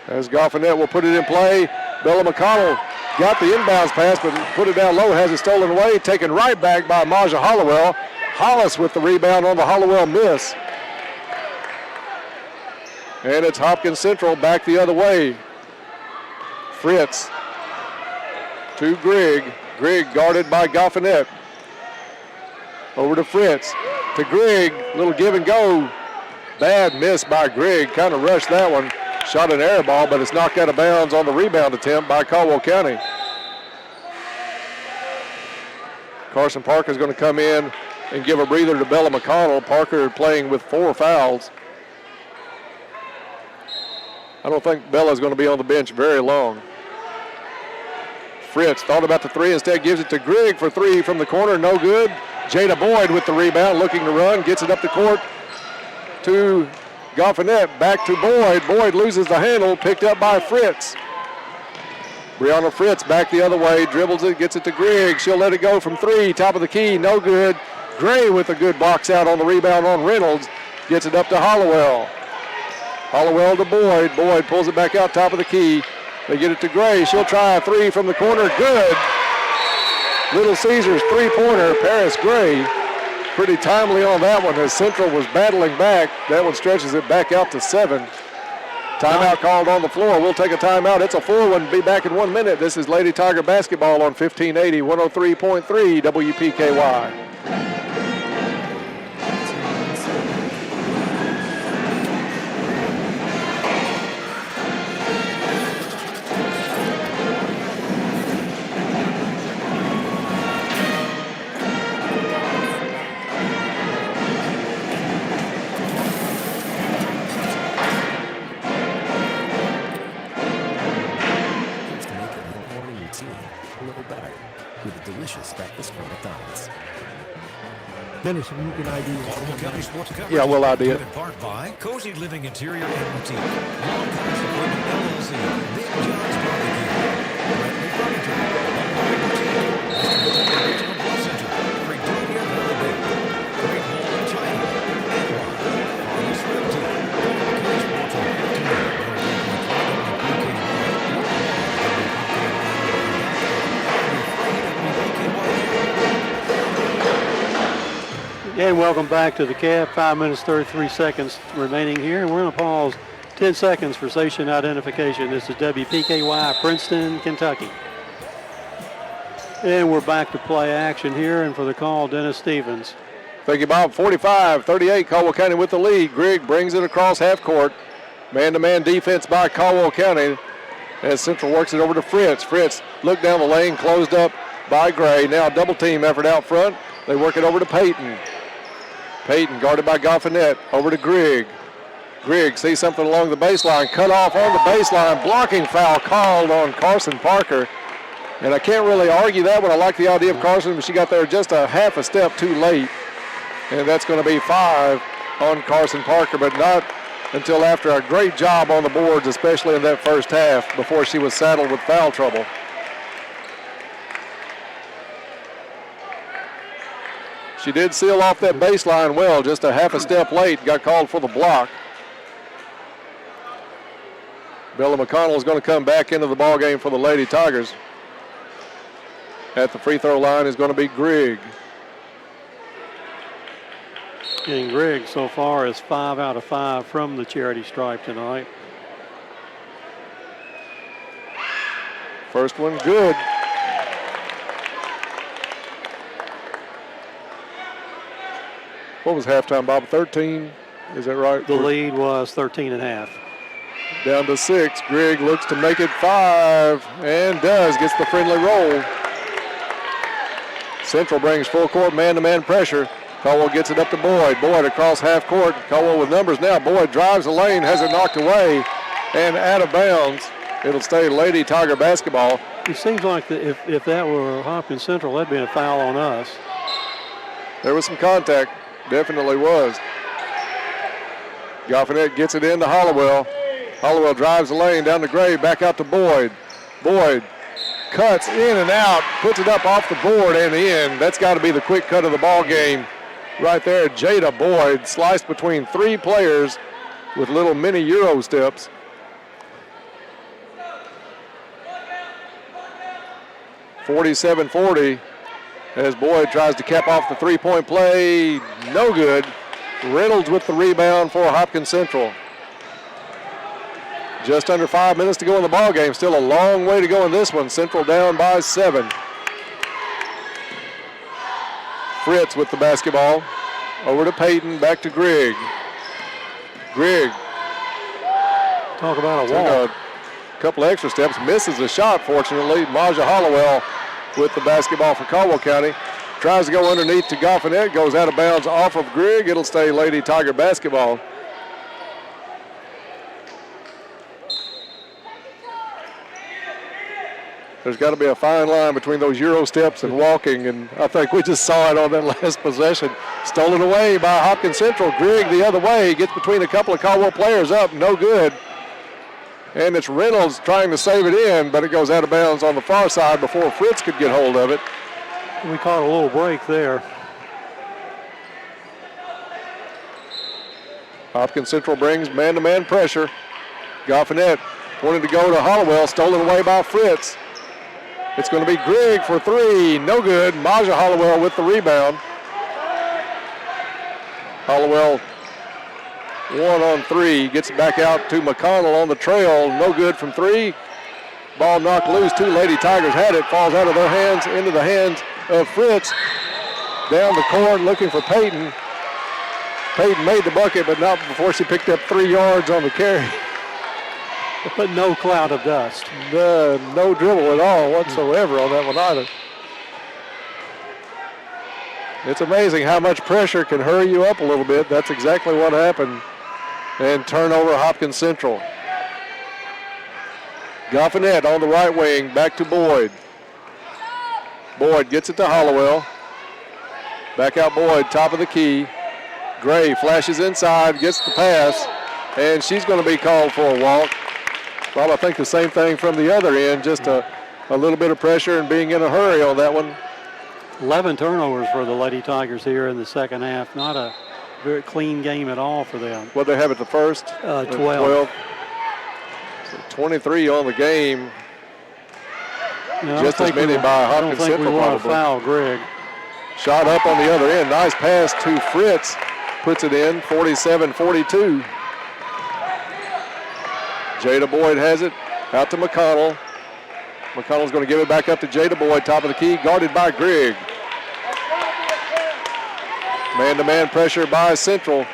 As Goffinette will put it in play. Bella McConnell got the inbounds pass, but put it down low, has it stolen away. Taken right back by Maja Hollowell. Hollis with the rebound on the Hollowell miss. And it's Hopkins Central back the other way. Fritz to Grigg. Grigg guarded by Goffinette. Over to Fritz. To Grigg. Little give and go. Bad miss by Grigg. Kind of rushed that one. Shot an air ball, but it's knocked out of bounds on the rebound attempt by Caldwell County. Carson Parker is going to come in and give a breather to Bella McConnell. Parker playing with 4 fouls. I don't think Bella's going to be on the bench very long. Fritz thought about the three, instead gives it to Grigg for 3 from the corner, no good. Jada Boyd with the rebound, looking to run, gets it up the court to Goffinette, back to Boyd. Boyd loses the handle, picked up by Fritz. Brianna Fritz back the other way, dribbles it, gets it to Grigg. She'll let it go from 3, top of the key, no good. Gray with a good box out on the rebound on Reynolds, gets it up to Hollowell. Hollowell to Boyd. Boyd pulls it back out top of the key. They get it to Gray. She'll try a 3 from the corner. Good. Little Caesars 3-pointer. Paris Gray. Pretty timely on that one as Central was battling back. That one stretches it back out to 7. Timeout called on the floor. We'll take a timeout. It's a full one. Be back in 1 minute. This is Lady Tiger basketball on 1580, 103.3 WPKY. Dennis, if you can ID Caldwell County Sports Coverage. Yeah, we'll ID it. In part by Cozy Living Interior and Boutique, Long Country Equipment LLC, Big John's Barbecue, Bradley Furniture, And welcome back to the cab. 5 minutes, 33 seconds remaining here. And we're going to pause 10 seconds for station identification. This is WPKY, Princeton, Kentucky. And we're back to play action here. And for the call, Dennis Stevens. Thank you, Bob. 45-38, Caldwell County with the lead. Grigg brings it across half court. Man-to-man defense by Caldwell County as Central works it over to Fritz. Fritz looked down the lane, closed up by Gray. Now a double team effort out front. They work it over to Peyton. Peyton guarded by Goffinette. Over to Grigg. Grigg sees something along the baseline. Cut off on the baseline. Blocking foul called on Carson Parker. And I can't really argue that one. I like the idea of Carson, but she got there just a half a step too late. And that's going to be 5 on Carson Parker, but not until after a great job on the boards, especially in that first half, before she was saddled with foul trouble. She did seal off that baseline well, just a half a step late, got called for the block. Bella McConnell is going to come back into the ball game for the Lady Tigers. At the free throw line is going to be Grigg. And Grigg so far is 5 out of 5 from the charity stripe tonight. First one good. What was halftime, Bob? 13? Is that right? The lead was 13.5. Down to 6. Grigg looks to make it 5 and does. Gets the friendly roll. Central brings full court man-to-man pressure. Caldwell gets it up to Boyd. Boyd across half court. Caldwell with numbers now. Boyd drives the lane, has it knocked away, and out of bounds. It'll stay Lady Tiger basketball. It seems like if that were Hopkins Central, that'd be a foul on us. There was some contact. Definitely was. Goffinette gets it into Hollowell. Hollowell drives the lane down to Gray, back out to Boyd. Boyd cuts in and out, puts it up off the board and in. That's got to be the quick cut of the ball game. Right there, Jada Boyd sliced between 3 players with little mini Euro steps. (47-40) as Boyd tries to cap off the three-point play. No good. Reynolds with the rebound for Hopkins Central. Just under 5 minutes to go in the ball game. Still a long way to go in this one. Central down by 7. Fritz with the basketball. Over to Peyton, back to Grigg. Grigg. Talk about a walk. A couple extra steps, misses the shot, fortunately. Maja Hollowell with the basketball for Caldwell County. Tries to go underneath to Goffinette, goes out of bounds off of Grigg. It'll stay Lady Tiger basketball. There's got to be a fine line between those Euro steps and walking, and I think we just saw it on that last possession. Stolen away by Hopkins Central. Grigg the other way, gets between a couple of Caldwell players up, no good. And it's Reynolds trying to save it in, but it goes out of bounds on the far side before Fritz could get hold of it. We caught a little break there. Hopkins Central brings man-to-man pressure. Goffinette wanted to go to Hollowell, stolen away by Fritz. It's going to be Grigg for 3, no good. Maja Hollowell with the rebound. Hollowell 1 on 3, gets it back out to McConnell on the trail, no good from 3. Ball knocked loose, 2 Lady Tigers had it, falls out of their hands into the hands of Fritz. Down the court looking for Peyton. Peyton made the bucket, but not before she picked up 3 yards on the carry. But no cloud of dust. No dribble at all whatsoever on that one either. It's amazing how much pressure can hurry you up a little bit. That's exactly what happened. And turnover Hopkins Central. Goffinette on the right wing, back to Boyd. Boyd gets it to Hollowell. Back out Boyd, top of the key. Gray flashes inside, gets the pass, and she's going to be called for a walk. Well, I think the same thing from the other end, just a little bit of pressure and being in a hurry on that one. 11 turnovers for the Lady Tigers here in the second half. Not a very clean game at all for them. What they have at the first? 12. So 23 on the game. No, just as many by Hopkins Central. I don't think we want to foul Grigg. Shot up on the other end. Nice pass to Fritz. Puts it in, 47-42. Jada Boyd has it. Out to McConnell. McConnell's going to give it back up to Jada Boyd. Top of the key, guarded by Grigg. Man-to-man pressure by Central.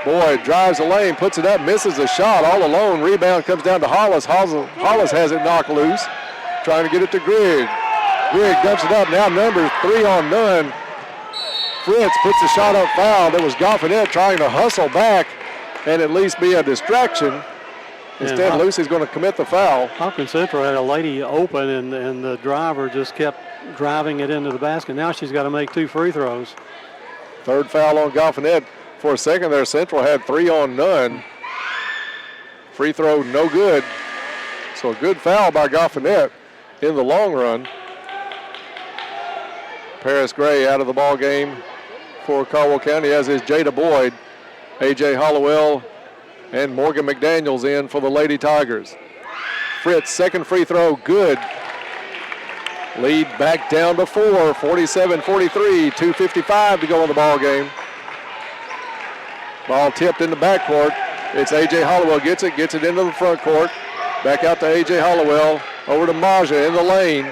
Boyd drives the lane, puts it up, misses the shot all alone. Rebound comes down to Hollis. Hollis has it knocked loose. Trying to get it to Grigg. Grigg dumps it up. Now number 3 on none. Fritz puts the shot up foul. That was Goffinette trying to hustle back and at least be a distraction. Instead, Lucy's going to commit the foul. Hopkins Central had a lady open, and the driver just kept driving it into the basket. Now she's got to make 2 free throws. Third foul on Goffinette. For a second there, Central had 3 on none. Free throw no good. So a good foul by Goffinette in the long run. Paris Gray out of the ball game for Caldwell County, as is Jada Boyd. A.J. Hollowell and Morgan McDaniels in for the Lady Tigers. Fritz, second free throw, good. Lead back down to 4, 47-43, 2:55 to go in the ball game. Ball tipped in the backcourt. It's A.J. Hollowell gets it into the front court. Back out to A.J. Hollowell, over to Maja in the lane.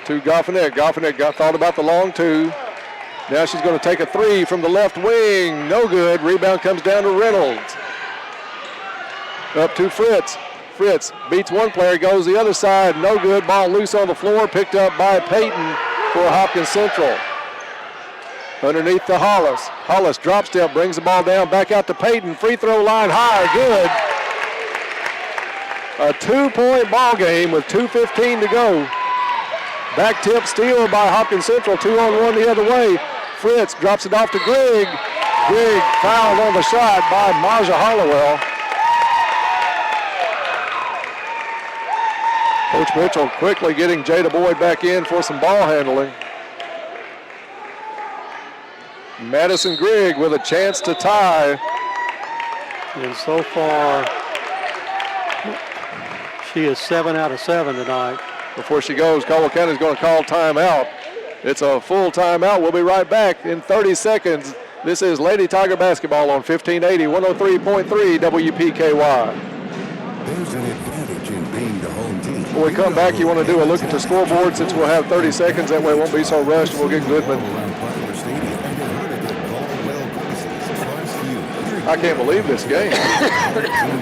To Goffinette. Goffinette thought about the long 2. Now she's going to take a 3 from the left wing. No good. Rebound comes down to Reynolds. Up to Fritz. Fritz beats one player, goes the other side. No good. Ball loose on the floor. Picked up by Payton for Hopkins Central. Underneath to Hollis. Hollis drop step, brings the ball down. Back out to Payton. Free throw line high. Good. A 2-point ball game with 2:15 to go. Back tip steal by Hopkins Central. 2-on-1 the other way. Fritz drops it off to Grigg. Grigg fouled on the shot by Maja Hollowell. Coach Mitchell quickly getting Jada Boyd back in for some ball handling. Madison Grigg with a chance to tie. And so far, she is 7 out of 7 tonight. Before she goes, Caldwell County is going to call timeout. It's a full timeout. We'll be right back in 30 seconds. This is Lady Tiger basketball on 1580, 103.3 WPKY. There's an advantage in being the home team. When we come back, you want to do a look at the scoreboard since we'll have 30 seconds. That way it won't be so rushed. We'll get Goodman. I can't believe this game.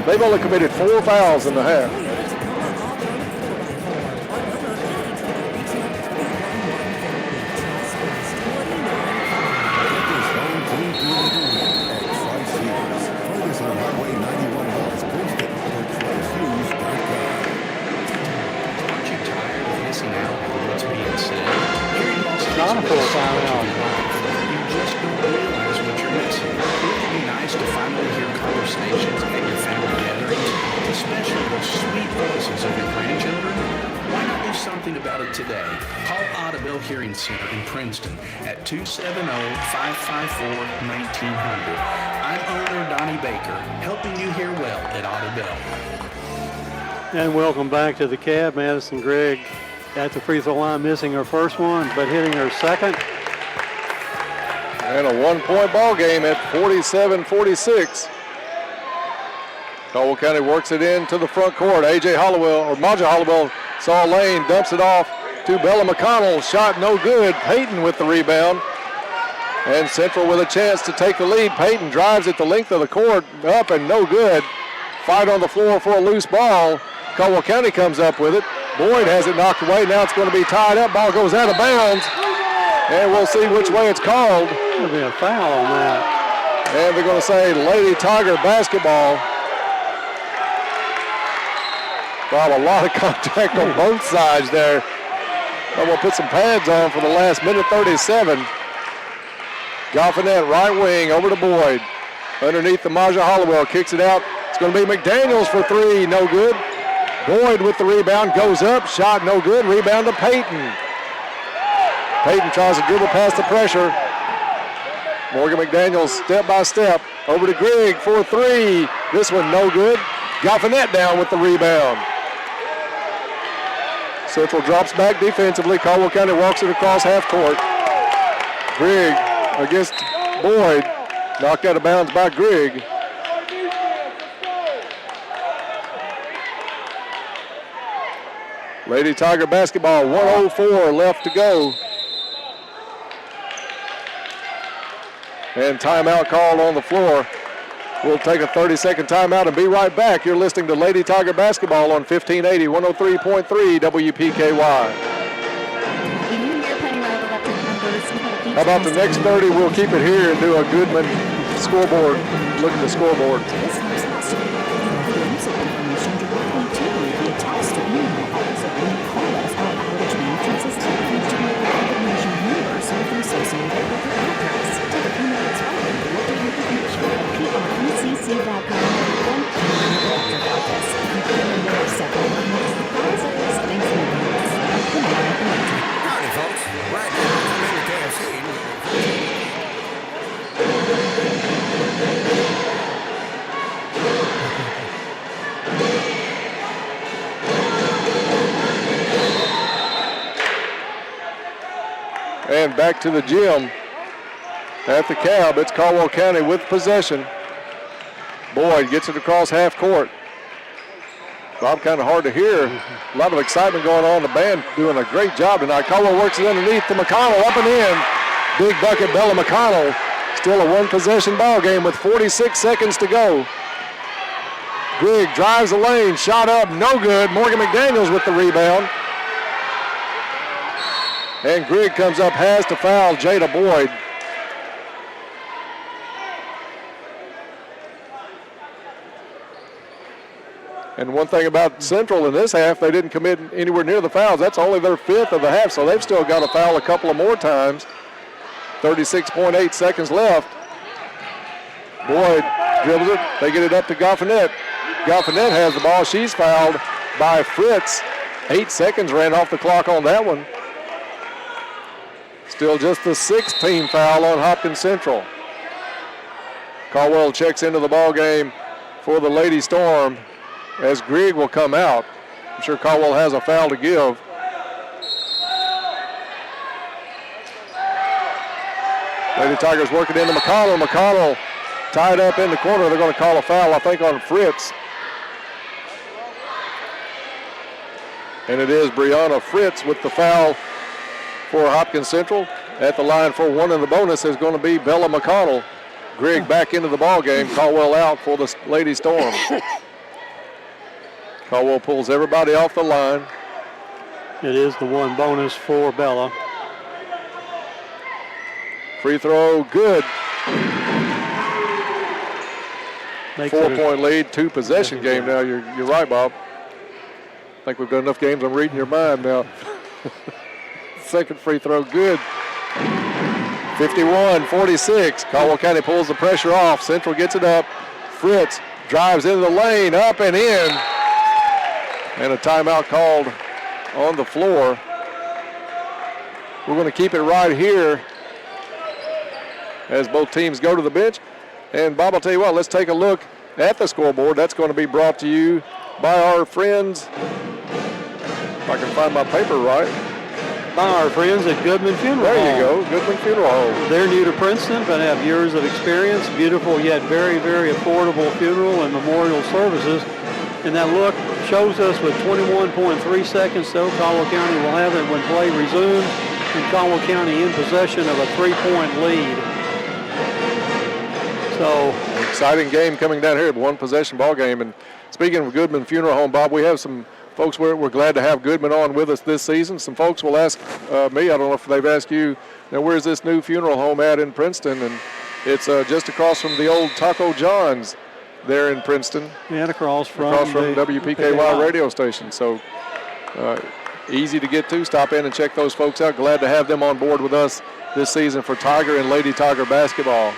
They've only committed 4 fouls in the half. Not a full timeout. You just don't realize what you're missing. Wouldn't it be nice to finally hear conversations at your family gatherings, especially the sweet voices of your grandchildren? Why not do something about it today? Call Audubell Hearing Center in Princeton at 270-554-1900. I'm owner Donnie Baker, helping you hear well at Audubell. And welcome back to the Cab. Madison Grigg at the free throw line, missing her first one, but hitting her second. And a 1-point ball game at 47-46. Caldwell County works it into the front court. A.J. Hollowell, or Maja Hollowell, saw a lane, dumps it off to Bella McConnell. Shot no good. Payton with the rebound. And Central with a chance to take the lead. Payton drives it the length of the court, up and no good. Fight on the floor for a loose ball. Caldwell County comes up with it. Boyd has it knocked away. Now it's going to be tied up. Ball goes out of bounds. And we'll see which way it's called. There'll be a foul on that. And they're going to say Lady Tiger basketball. Wow, a lot of contact on both sides there. And we'll put some pads on for the last minute 37. Goffinette right wing over to Boyd. Underneath the Maja Hollowell, kicks it out. It's going to be McDaniels for 3, no good. Boyd with the rebound, goes up, shot no good, rebound to Payton. Payton tries to dribble past the pressure. Morgan McDaniels step by step, over to Grigg for 3. This one no good. Goffinette down with the rebound. Central drops back defensively. Caldwell County walks it across half court. Grigg against Boyd. Knocked out of bounds by Grigg. Lady Tiger basketball, 1:04 left to go. And timeout called on the floor. We'll take a 30-second timeout and be right back. You're listening to Lady Tiger basketball on 1580, 103.3 WPKY. How about the next 30? We'll keep it here and do a Goodman scoreboard. Look at the scoreboard. Howdy, folks. Right now, I'm in the KFC. And back to the gym at the Cab. It's Caldwell County with possession. Boyd gets it across half court. Bob, kind of hard to hear. A lot of excitement going on. The band doing a great job tonight. Caldwell works it underneath to McConnell, up and in. Big bucket, Bella McConnell. Still a one-possession ball game with 46 seconds to go. Grigg drives the lane, shot up, no good. Morgan McDaniels with the rebound. And Grigg comes up, has to foul Jada Boyd. And one thing about Central in this half, they didn't commit anywhere near the fouls. That's only their 5th of the half, so they've still got to foul a couple of more times. 36.8 seconds left. Boyd dribbles it. They get it up to Goffinette. Goffinette has the ball. She's fouled by Fritz. 8 seconds ran off the clock on that one. Still just the 6th team foul on Hopkins Central. Caldwell checks into the ball game for the Lady Storm as Grigg will come out. I'm sure Caldwell has a foul to give. Lady Tigers working into McConnell. McConnell tied up in the corner. They're going to call a foul, I think, on Fritz. And it is Brianna Fritz with the foul for Hopkins Central. At the line for one in the bonus is going to be Bella McConnell. Grigg back into the ball game. Caldwell out for the Lady Storm. Caldwell pulls everybody off the line. It is the one bonus for Bella. Free throw, good. Makes 4-point lead, 2-possession game now. You're right, Bob. I think we've got enough games. I'm reading your mind now. Second free throw, good. 51-46. Caldwell County pulls the pressure off. Central gets it up. Fritz drives into the lane, up and in. And a timeout called on the floor. We're going to keep it right here as both teams go to the bench. And Bob, I'll tell you what, let's take a look at the scoreboard. That's going to be brought to you by our friends, if I can find my paper right, by our friends at Goodman Funeral Home. There you go, Goodman Funeral Home. They're new to Princeton, but have years of experience. Beautiful yet very, very affordable funeral and memorial services. And that look shows us with 21.3 seconds, so Caldwell County will have it when play resumes, and Caldwell County in possession of a 3-point lead. So exciting game coming down here, one possession ball game. And speaking of Goodman Funeral Home, Bob, we have some folks we're glad to have Goodman on with us this season. Some folks will ask me, I don't know if they've asked you, now where's this new funeral home at in Princeton? And it's just across from the old Taco John's there in Princeton. And across from WPKY radio station. So easy to get to. Stop in and check those folks out. Glad to have them on board with us this season for Tiger and Lady Tiger basketball.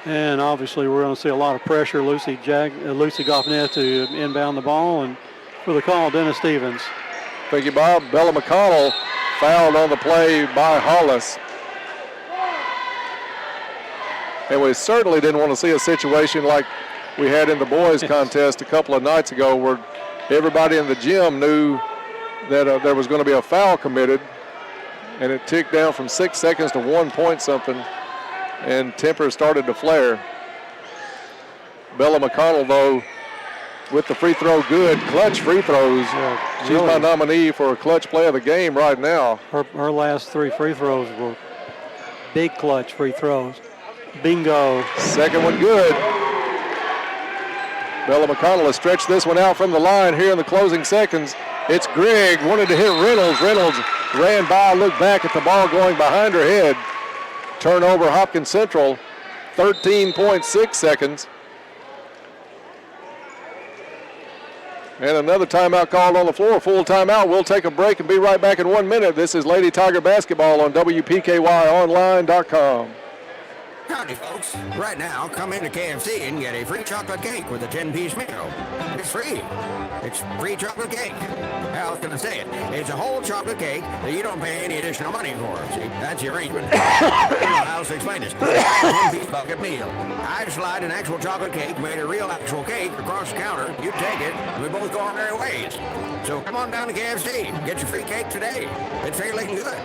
And obviously we're going to see a lot of pressure. Lucy Goffinette to inbound the ball, and for the call, Dennis Stevens. Thank you, Bob. Bella McConnell fouled on the play by Hollis. And we certainly didn't want to see a situation like we had in the boys contest a couple of nights ago where everybody in the gym knew that there was going to be a foul committed. and it ticked down from 6 seconds to 1 point something, and tempers started to flare. Bella McConnell, though, with the free throw good, clutch free throws. She's really, my nominee for a clutch play of the game right now. Her last 3 free throws were big clutch free throws. Bingo. Second one good. Bella McConnell has stretched this one out from the line here in the closing seconds. It's Grigg, wanted to hit Reynolds. Reynolds ran by, looked back at the ball going behind her head. Turnover Hopkins Central, 13.6 seconds. And another timeout called on the floor, full timeout. We'll take a break and be right back in 1 minute. This is Lady Tiger Basketball on WPKYonline.com. Howdy, folks. Right now, come into KFC and get a free chocolate cake with a 10-piece meal. It's free. It's free chocolate cake. How else can I say it? It's a whole chocolate cake that you don't pay any additional money for. See, that's the arrangement. I don't know how else to explain this. 10-piece bucket meal. I slide an actual chocolate cake, made a real actual cake across the counter. You take it, and we both go our merry ways. So come on down to KFC. Get your free cake today. It's fairly good.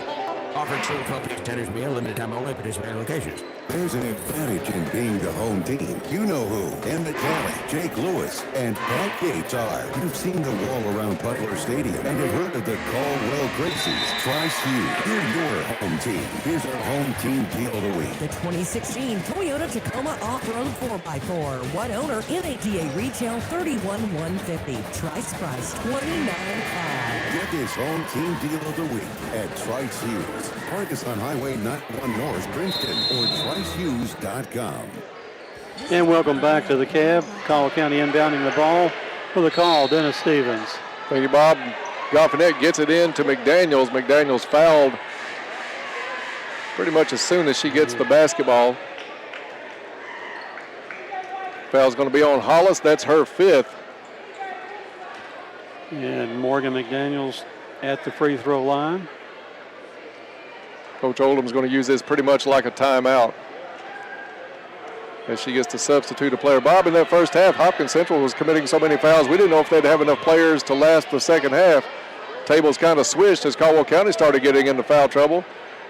Offered through 12-piece tenders meal, limited time only, participating locations. There's an advantage in being the home team. You know who. Emmett Kelly, Jake Lewis, and Pat Gates are. You've seen the wall around Butler Stadium and have heard of the Caldwell Gracies. Trice Hughes, they're your home team. Here's our home team deal of the week. The 2016 Toyota Tacoma Off-Road 4x4. One owner, NADA retail $31,150. Trice price $29,500. Get this home team deal of the week at Trice Hughes. Park us on Highway 91 North, Princeton, or TriceHughes.com. And welcome back to the cab. Caldwell County inbounding the ball. For the call, Dennis Stevens. Thank you, Bob. Goffinette gets it in to McDaniels. McDaniels fouled pretty much as soon as she gets the basketball. Foul's going to be on Hollis. That's her 5th. And Morgan McDaniels at the free throw line. Coach Oldham's going to use this pretty much like a timeout as she gets to substitute a player. Bob, in that first half, Hopkins Central was committing so many fouls, we didn't know if they'd have enough players to last the second half. Tables kind of switched as Caldwell County started getting into foul trouble,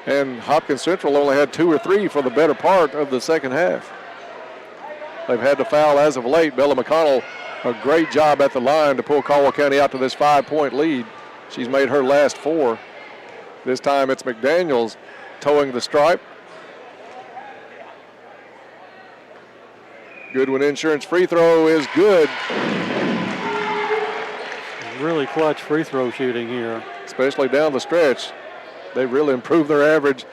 and Hopkins Central only had 2 or 3 for the better part of the second half. They've had to foul as of late. Bella McConnell, a great job at the line to pull Caldwell County out to this 5-point lead. She's made her last 4. This time it's McDaniels towing the stripe. Goodwin Insurance free throw is good. Really clutch free throw shooting here. Especially down the stretch. They've really improved their average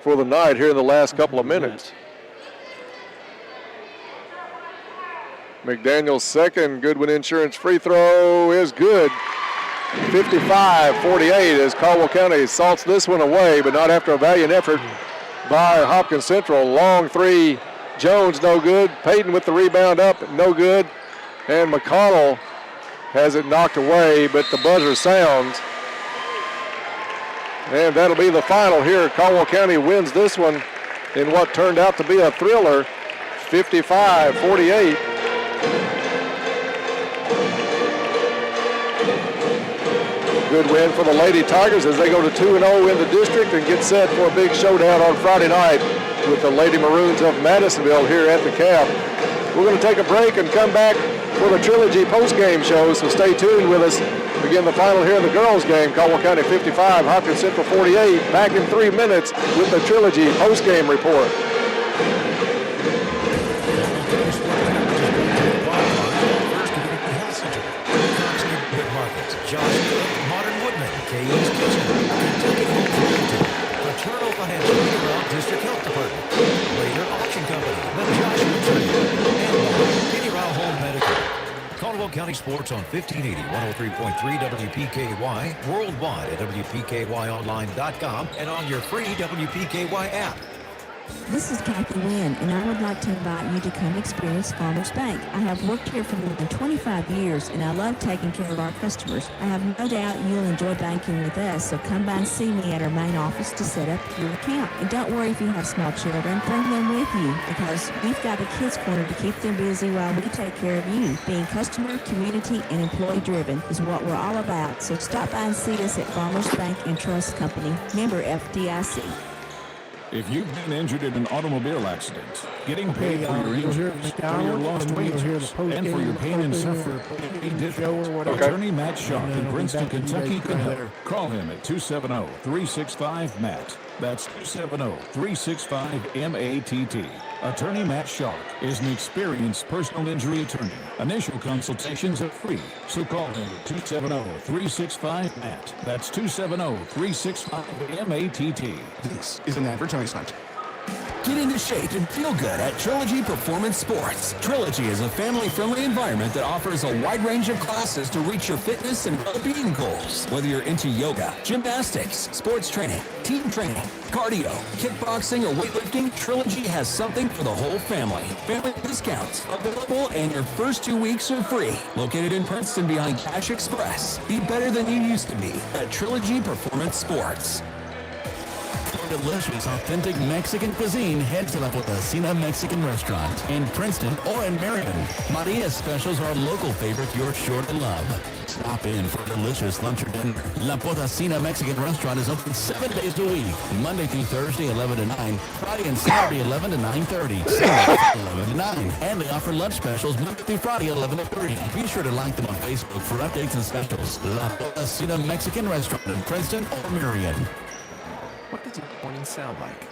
for the night here in the last couple of minutes. McDaniel's second Goodwin Insurance free throw is good. 55-48 as Caldwell County salts this one away, but not after a valiant effort by Hopkins Central. Long 3, Jones no good. Payton with the rebound up, no good. And McConnell has it knocked away, but the buzzer sounds. And that'll be the final here. Caldwell County wins this one in what turned out to be a thriller, 55-48. Good win for the Lady Tigers as they go to 2-0 in the district and get set for a big showdown on Friday night with the Lady Maroons of Madisonville here at the Cap. We're going to take a break and come back for the Trilogy postgame show, so stay tuned with us. Begin the final here in the girls' game. Caldwell County 55, Hopkins Central 48. Back in 3 minutes with the Trilogy postgame report. Kane's Kitchen, Kentucky Home Realty, Fraternal Financial District Health Department, Raider Auction Company, the Joshua Tree, and Penny Rao Home Medical. Caldwell County Sports on 1580, 103.3 WPKY, worldwide at WPKYonline.com, and on your free WPKY app. This is Kathy Wynn, and I would like to invite you to come experience Farmers Bank. I have worked here for more than 25 years, and I love taking care of our customers. I have no doubt you'll enjoy banking with us, so come by and see me at our main office to set up your account. And don't worry if you have small children, bring them with you, because we've got a kids corner to keep them busy while we take care of you. Being customer, community, and employee-driven is what we're all about, so stop by and see us at Farmers Bank and Trust Company, member FDIC. If you've been injured in an automobile accident, getting paid for your injuries, for your lost wages, and for your pain and suffering, Attorney Matt Shaw in Princeton, Kentucky can help. Call him at 270-365-MATT. That's 270-365-MATT. Attorney Matt Shaw is an experienced personal injury attorney. Initial consultations are free, so call him at 270-365-MATT. That's 270-365-MATT. This is an advertisement. Get into shape and feel good at Trilogy Performance Sports. Trilogy is a family-friendly environment that offers a wide range of classes to reach your fitness and well-being goals. Whether you're into yoga, gymnastics, sports training, team training, cardio, kickboxing, or weightlifting, Trilogy has something for the whole family. Family discounts available, and your first 2 weeks are free. Located in Princeton behind Cash Express. Be better than you used to be at Trilogy Performance Sports. For delicious, authentic Mexican cuisine, head to La Potosina Mexican Restaurant in Princeton or in Marion. Maria's specials are a local favorite you're sure to love. Stop in for delicious lunch or dinner. La Potosina Mexican Restaurant is open 7 days a week, Monday through Thursday, 11 to 9, Friday and Saturday, 11 to 9:30, Sunday, 11 to 9. And they offer lunch specials Monday through Friday, 11 to 3. Be sure to like them on Facebook for updates and specials. La Potosina Mexican Restaurant in Princeton or Marion. What does your morning sound like?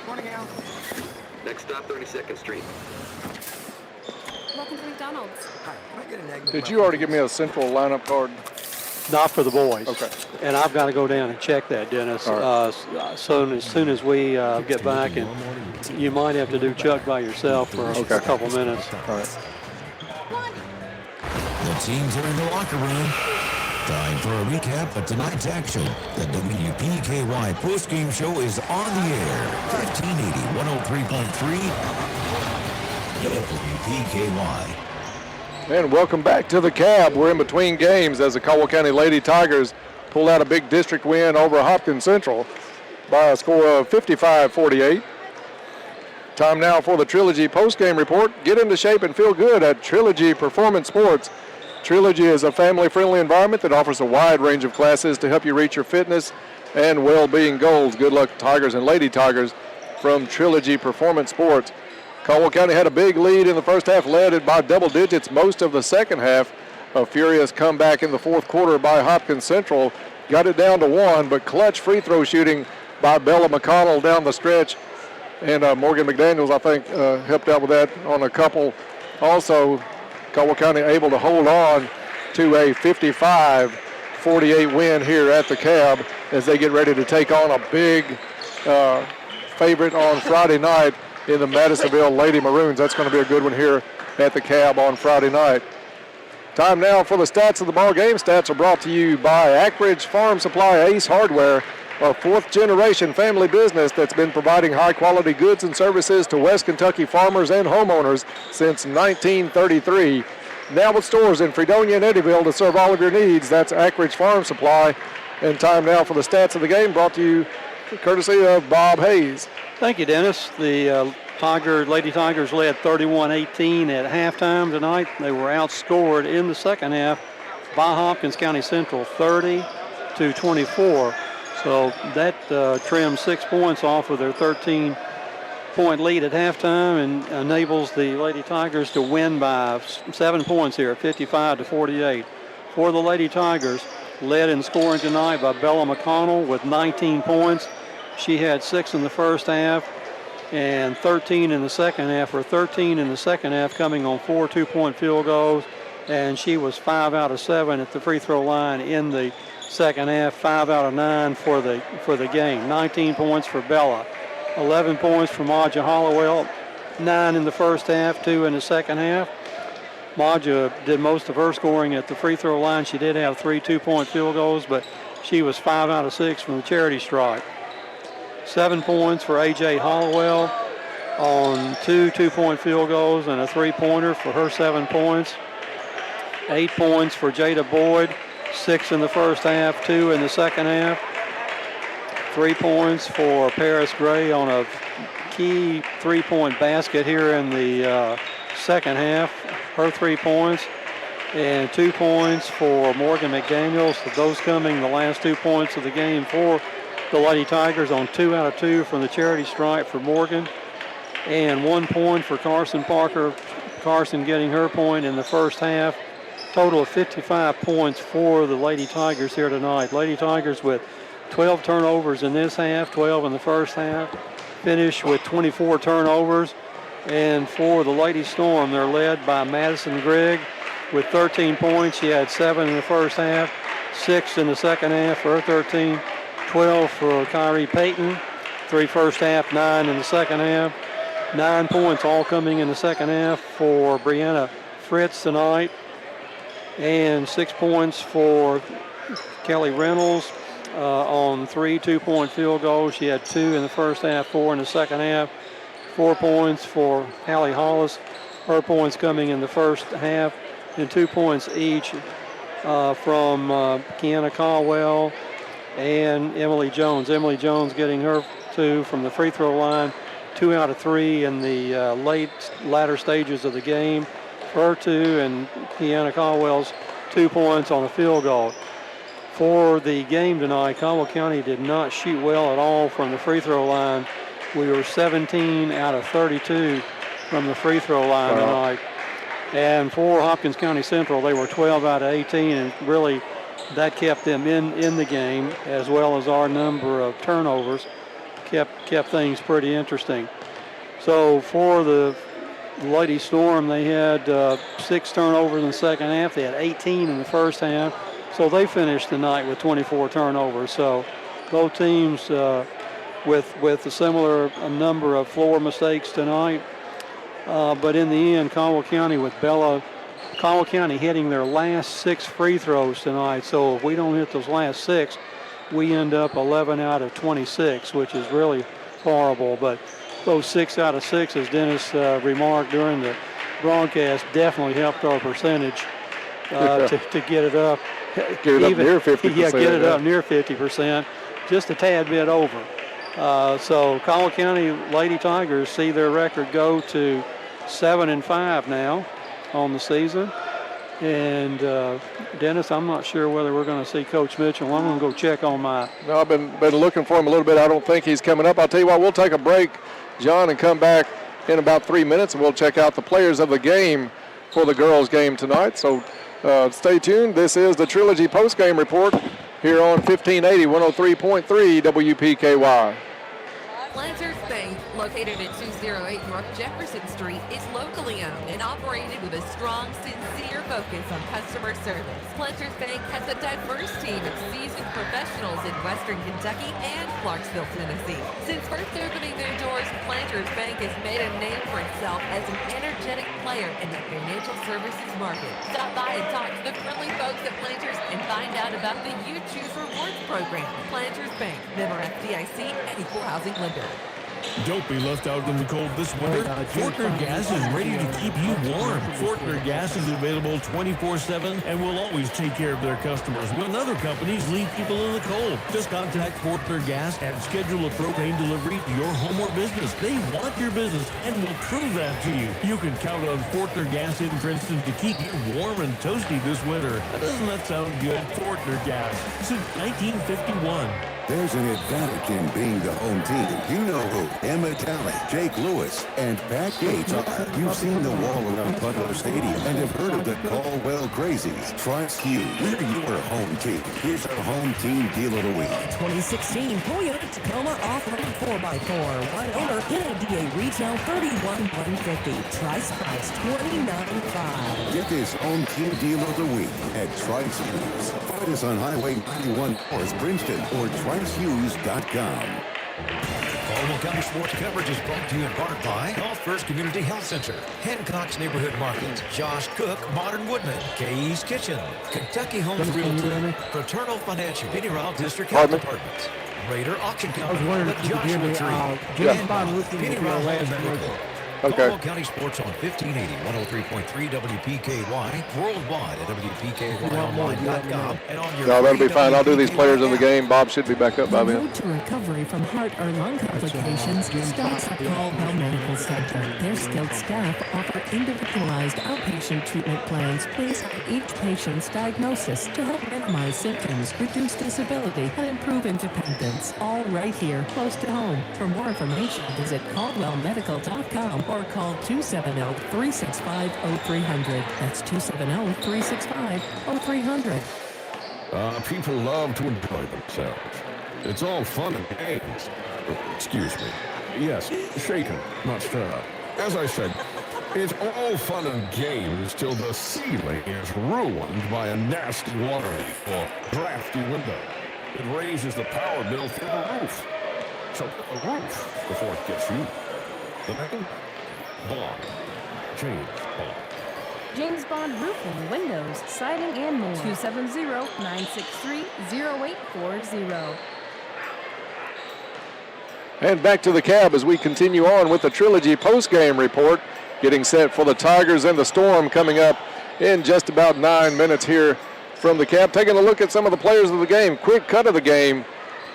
Morning, Al. Next stop, 32nd Street. Welcome to McDonald's. Hi, can I get an egg? Did you already give me a central lineup card? Not for the boys. Okay. And I've got to go down and check that, Dennis. As soon as we get back, and you might have to do Chuck by yourself for a couple minutes. All right. The teams are in the locker room. Time for a recap of tonight's action. The WPKY postgame show is on the air. 1580, 103.3 WPKY. And welcome back to the Cab. We're in between games as the Caldwell County Lady Tigers pulled out a big district win over Hopkins Central by a score of 55-48. Time now for the Trilogy postgame report. Get into shape and feel good at Trilogy Performance Sports. Trilogy is a family-friendly environment that offers a wide range of classes to help you reach your fitness and well-being goals. Good luck, Tigers and Lady Tigers, from Trilogy Performance Sports. Caldwell County had a big lead in the first half, led it by double digits most of the second half. A furious comeback in the fourth quarter by Hopkins Central got it down to 1, but clutch free throw shooting by Bella McConnell down the stretch. And Morgan McDaniels, I think, helped out with that on a couple. Also, Caldwell County able to hold on to a 55-48 win here at the Cab as they get ready to take on a big favorite on Friday night in the Madisonville Lady Maroons. That's going to be a good one here at the Cab on Friday night. Time now for the stats of the ball game. Stats are brought to you by Ackridge Farm Supply Ace Hardware, a fourth-generation family business that's been providing high-quality goods and services to West Kentucky farmers and homeowners since 1933. Now with stores in Fredonia and Eddyville to serve all of your needs. That's Ackridge Farm Supply. And time now for the stats of the game, brought to you courtesy of Bob Hayes. Thank you, Dennis. The Lady Tigers led 31-18 at halftime tonight. They were outscored in the second half by Hopkins County Central 30-24. So that trims 6 points off of their 13-point lead at halftime and enables the Lady Tigers to win by 7 points here, 55-48. For the Lady Tigers, led in scoring tonight by Bella McConnell with 19 points. She had 6 in the first half and 13 in the second half, or 13 in the second half, coming on 4 two-point field goals. And she was 5 out of 7 at the free throw line in the second half, 5 out of 9 for the game. 19 points for Bella, 11 points from Aja Hollowell, 9 in the first half, 2 in the second half. Maja did most of her scoring at the free throw line. She did have 3 2-point field goals, but she was 5 out of 6 from the charity stripe. 7 points for A.J. Hollowell on 2 2-point field goals and a 3-pointer for her 7 points. 8 points for Jada Boyd, 6 in the first half, 2 in the second half. 3 points for Paris Gray on a key 3-point basket here in the second half, her 3 points. And 2 points for Morgan McDaniels, those coming the last 2 points of the game for the Lady Tigers on 2 out of 2 from the charity stripe for Morgan. And 1 point for Carson Parker. Carson getting her point in the first half. Total of 55 points for the Lady Tigers here tonight. Lady Tigers with 12 turnovers in this half, 12 in the first half. Finish with 24 turnovers. And for the Lady Storm, they're led by Madison Grigg with 13 points. She had 7 in the first half, 6 in the second half for her 13, 12 for Kyrie Payton, 3 first half, 9 in the second half. 9 points all coming in the second half for Brianna Fritz tonight. And 6 points for Kelly Reynolds on 3 2-point field goals. She had 2 in the first half, 4 in the second half. 4 points for Hallie Hollis. Her points coming in the first half, and 2 points each from Kiana Caldwell and Emily Jones. Emily Jones getting her 2 from the free throw line, 2 out of 3 in the latter stages of the game. Her 2 and Kiana Caldwell's 2 points on a field goal. For the game tonight, Caldwell County did not shoot well at all from the free throw line. We were 17 out of 32 from the free throw line tonight. And for Hopkins County Central, they were 12 out of 18, and really that kept them in the game, as well as our number of turnovers kept things pretty interesting. So for the Lady Storm, they had 6 turnovers in the second half. They had 18 in the first half. So they finished the night with 24 turnovers. So both teams with a similar number of floor mistakes tonight. But in the end, Caldwell County hitting their last 6 free throws tonight. So if we don't hit those last 6, we end up 11 out of 26, which is really horrible. But those 6 out of 6, as Dennis remarked during the broadcast, definitely helped our percentage to get it up. Get it up near 50%. Yeah, get it up near 50%, just a tad bit over. So Caldwell County Lady Tigers see their record go to 7-5 now on the season. And Dennis, I'm not sure whether we're going to see Coach Mitchell. I'm going to go check on my. No, I've been looking for him a little bit. I don't think he's coming up. I'll tell you what, we'll take a break, John, and come back in about 3 minutes, and we'll check out the players of the game for the girls' game tonight. So stay tuned. This is the Trilogy postgame report here on 1580, 103.3 WPKY. Planters Bank, located at 208 North Jefferson Street, is locally owned and operated with a strong, sincere focus on customer service. Planters Bank has a diverse team of seasoned professionals in Western Kentucky and Clarksville, Tennessee. Since first opening their doors, Planters Bank has made a name for itself as an energetic player in the financial services market. Stop by and talk to the friendly folks at Planters and find out about the You Choose Rewards program. Planters Bank, member FDIC, and equal housing lender. Don't be left out in the cold this winter. Fortner Gas is ready to keep you warm. Fortner Gas is available 24/7 and will always take care of their customers when other companies leave people in the cold. Just contact Fortner Gas and schedule a propane delivery to your home or business. They want your business and will prove that to you. You can count on Fortner Gas in Princeton to keep you warm and toasty this winter. Doesn't that sound good? Fortner Gas, since 1951. There's an advantage in being the home team. You know who Emma Talley, Jake Lewis, and Pat Gates are. You've seen the wall around Butler Stadium and have heard of the Caldwell Crazies. Trust you. We're your home team. Here's our home team deal of the week. 2016 Toyota Tacoma Off-Road 4x4. One owner, NADA retail $31,150. Trice price $29,500. Get this home team deal of the week at Trice Hughes. Find us on Highway 91 North Princeton or TriceHughes.com. Fraternal County Sports coverage is brought to you in part by Health First Community Health Center, Hancock's Neighborhood Market, Josh Cook, Modern Woodman, Kay's Kitchen, Kentucky Homes Realty, Fraternal Financial, Penny Royal District Health Department, Raider Auction Company, the Joshua Tree, and Penny Royal Home Medical. Caldwell County Sports on 1580, 103.3 WPKY, worldwide at WPKYonline.com, and on your No, that'll be fine. I'll do these players of the game. Bob should be back up by The then. road to recovery from heart or lung complications starts at Caldwell Medical Center. Their skilled staff offer individualized outpatient treatment plans based on each patient's diagnosis to help minimize symptoms, reduce disability, and improve independence. All right here, close to home. For more information, visit caldwellmedical.com or call 270-365-0300. That's 270-365-0300. People love to enjoy themselves. It's all fun and games. Oh, excuse me. Yes, shaken, not stirred up. As I said, it's all fun and games till the ceiling is ruined by a nasty water leak or drafty window. It raises the power bill through the roof. So get the roof before it gets you. The name? Bond. James Bond. James Bond Roofing, Windows, Siding, and more. 270-963-0840. And back to the cab as we continue on with the Trilogy postgame report. Getting set for the Tigers and the Storm coming up in just about 9 minutes here from the cab. Taking a look at some of the players of the game. Quick cut of the game